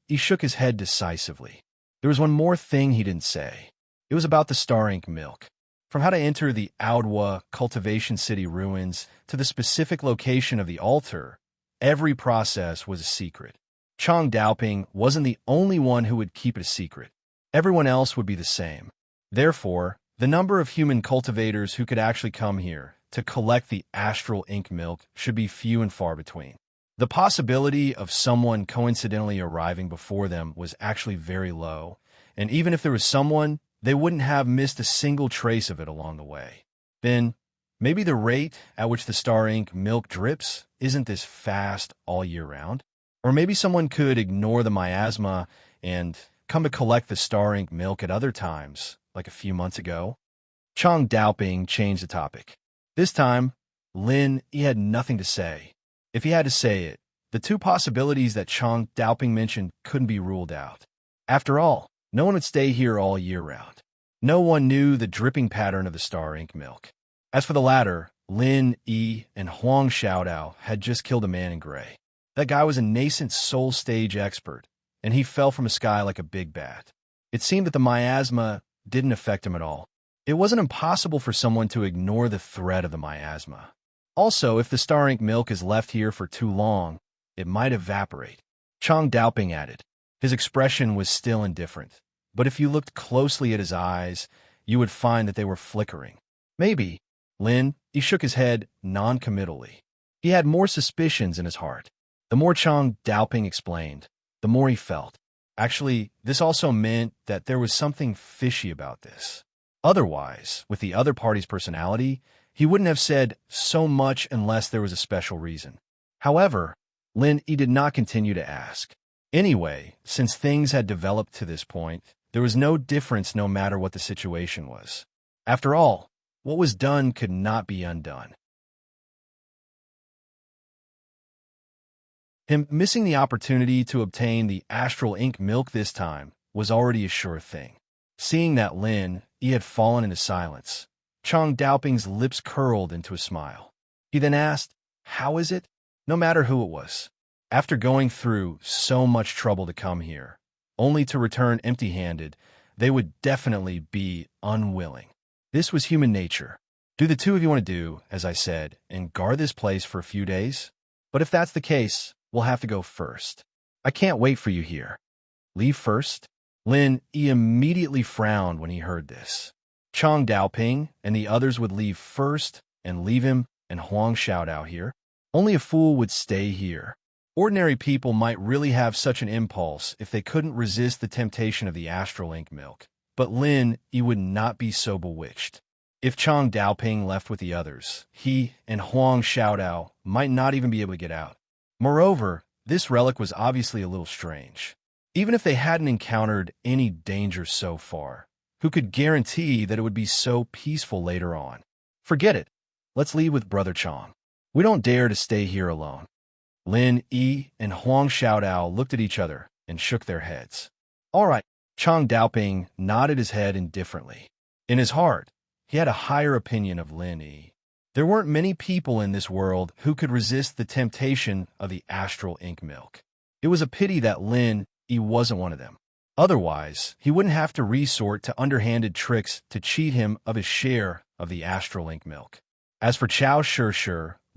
He shook his head decisively. There was one more thing he didn't say. It was about the star ink milk. From how to enter the Aodwa Cultivation City ruins to the specific location of the altar, every process was a secret. Chong Daoping wasn't the only one who would keep it a secret. Everyone else would be the same. Therefore, the number of human cultivators who could actually come here to collect the astral ink milk should be few and far between. The possibility of someone coincidentally arriving before them was actually very low, and even if there was someone, they wouldn't have missed a single trace of it along the way. Then, maybe the rate at which the star ink milk drips isn't this fast all year round. Or maybe someone could ignore the miasma and come to collect the star ink milk at other times, like a few months ago. Chong Daoping changed the topic. This time, he had nothing to say. If he had to say it, the 2 possibilities that Chong Daoping mentioned couldn't be ruled out. After all, no one would stay here all year round. No one knew the dripping pattern of the star ink milk. As for the latter, Lin Yi and Huang Xiaodao had just killed a man in gray. That guy was a nascent soul stage expert, and he fell from the sky like a big bat. It seemed that the miasma didn't affect him at all. It wasn't impossible for someone to ignore the threat of the miasma. Also, if the star ink milk is left here for too long, it might evaporate. Chong Daoping added. His expression was still indifferent, but if you looked closely at his eyes, you would find that they were flickering. Maybe. He shook his head non-committally. He had more suspicions in his heart. The more Chong Daoping explained, the more he felt. Actually, this also meant that there was something fishy about this. Otherwise, with the other party's personality, he wouldn't have said so much unless there was a special reason. However, he did not continue to ask. Anyway, since things had developed to this point, there was no difference no matter what the situation was. After all, what was done could not be undone. Him missing the opportunity to obtain the astral ink milk this time was already a sure thing. Seeing that he had fallen into silence, Chong Daoping's lips curled into a smile. He then asked, "How is it?" No matter who it was. After going through so much trouble to come here, only to return empty-handed, they would definitely be unwilling. This was human nature. Do the 2 of you want to do, as I said, and guard this place for a few days? But if that's the case, we'll have to go first. I can't wait for you here. Leave first? He immediately frowned when he heard this. Chong Daoping and the others would leave first and leave him and Huang Xiaodao here. Only a fool would stay here. Ordinary people might really have such an impulse if they couldn't resist the temptation of the astral ink milk. But he would not be so bewitched. If Chong Daoping left with the others, he and Huang Xiaodao might not even be able to get out. Moreover, this relic was obviously a little strange. Even if they hadn't encountered any danger so far, who could guarantee that it would be so peaceful later on? Forget it. Let's leave with Brother Chong. We don't dare to stay here alone. Yi and Huang Xiaodao looked at each other and shook their heads. All right. Chong Daoping nodded his head indifferently. In his heart, he had a higher opinion of Lin Yi. There weren't many people in this world who could resist the temptation of the astral ink milk. It was a pity that Lin Yi wasn't one of them. Otherwise, he wouldn't have to resort to underhanded tricks to cheat him of his share of the astral ink milk. As for Chao Shi,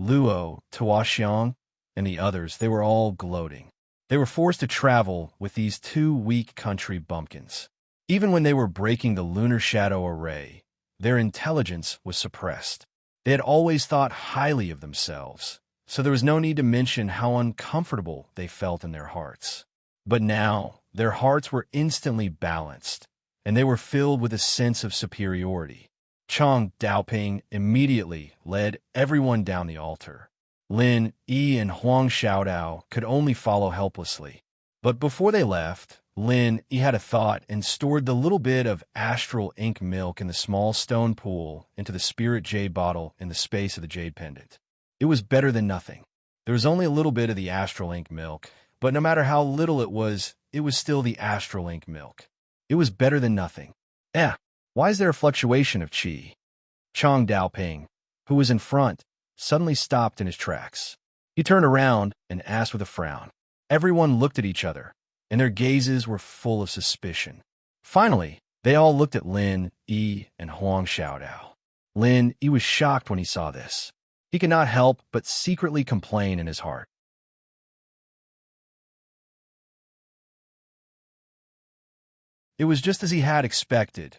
Luo, Tuoxiang, and the others, they were all gloating. They were forced to travel with these two weak country bumpkins. Even when they were breaking the lunar shadow array, their intelligence was suppressed. They had always thought highly of themselves, so there was no need to mention how uncomfortable they felt in their hearts. But now, their hearts were instantly balanced, and they were filled with a sense of superiority. Chang Daoping immediately led everyone down the altar. Lin Yi and Huang Xiaodao could only follow helplessly. But before they left, Lin Yi had a thought and stored the little bit of astral ink milk in the small stone pool into the spirit jade bottle in the space of the jade pendant. It was better than nothing. There was only a little bit of the astral ink milk, but no matter how little it was still the astral ink milk. It was better than nothing. Why is there a fluctuation of qi? Chang Daoping, who was in front, suddenly stopped in his tracks. He turned around and asked with a frown. Everyone looked at each other, and their gazes were full of suspicion. Finally, they all looked at Lin Yi and Huang Xiaodao. Lin Yi was shocked when he saw this. He could not help but secretly complain in his heart. It was just as he had expected.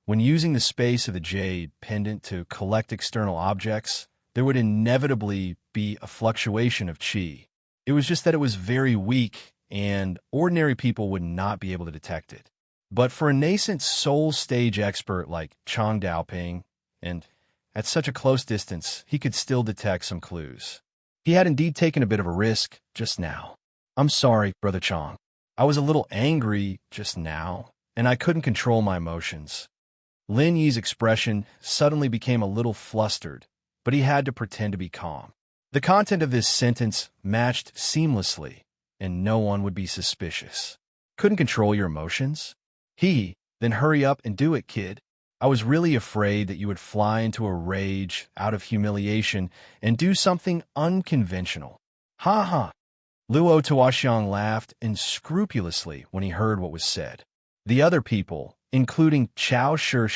When using the space of the jade pendant to collect external objects, there would inevitably be a fluctuation of qi. It was just that it was very weak, and ordinary people would not be able to detect it. But for a nascent soul stage expert like Chang Daoping, and at such a close distance, he could still detect some clues. He had indeed taken a bit of a risk just now. I'm sorry, Brother Chang. I was a little angry just now, and I couldn't control my emotions. Lin Yi's expression suddenly became a little flustered, but he had to pretend to be calm. The content of this sentence matched seamlessly, and no one would be suspicious. Couldn't control your emotions? Then hurry up and do it, kid. I was really afraid that you would fly into a rage out of humiliation and do something unconventional. Ha ha! Luo Tuoxiang laughed unscrupulously when he heard what was said. The other people, including Chao Shi,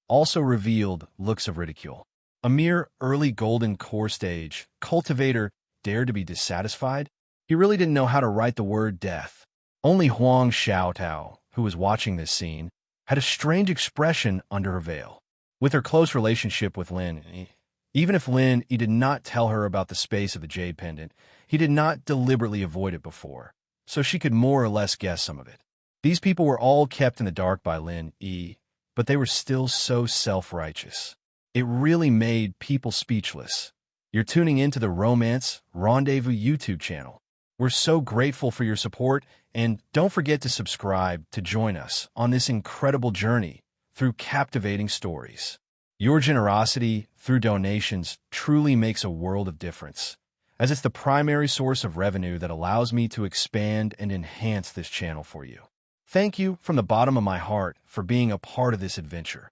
also revealed looks of ridicule. A mere early golden core stage cultivator dared to be dissatisfied? He really didn't know how to write the word death. Only Huang Xiaotao, who was watching this scene, had a strange expression under her veil. With her close relationship with Lin Yi, even if Lin Yi did not tell her about the space of the jade pendant, he did not deliberately avoid it before, so she could more or less guess some of it. These people were all kept in the dark by Lin Yi, but they were still so self-righteous. It really made people speechless. You're tuning into the Romance Rendezvous YouTube channel. We're so grateful for your support, and don't forget to subscribe to join us on this incredible journey through captivating stories. Your generosity through donations truly makes a world of difference, as it's the primary source of revenue that allows me to expand and enhance this channel for you. Thank you from the bottom of my heart for being a part of this adventure.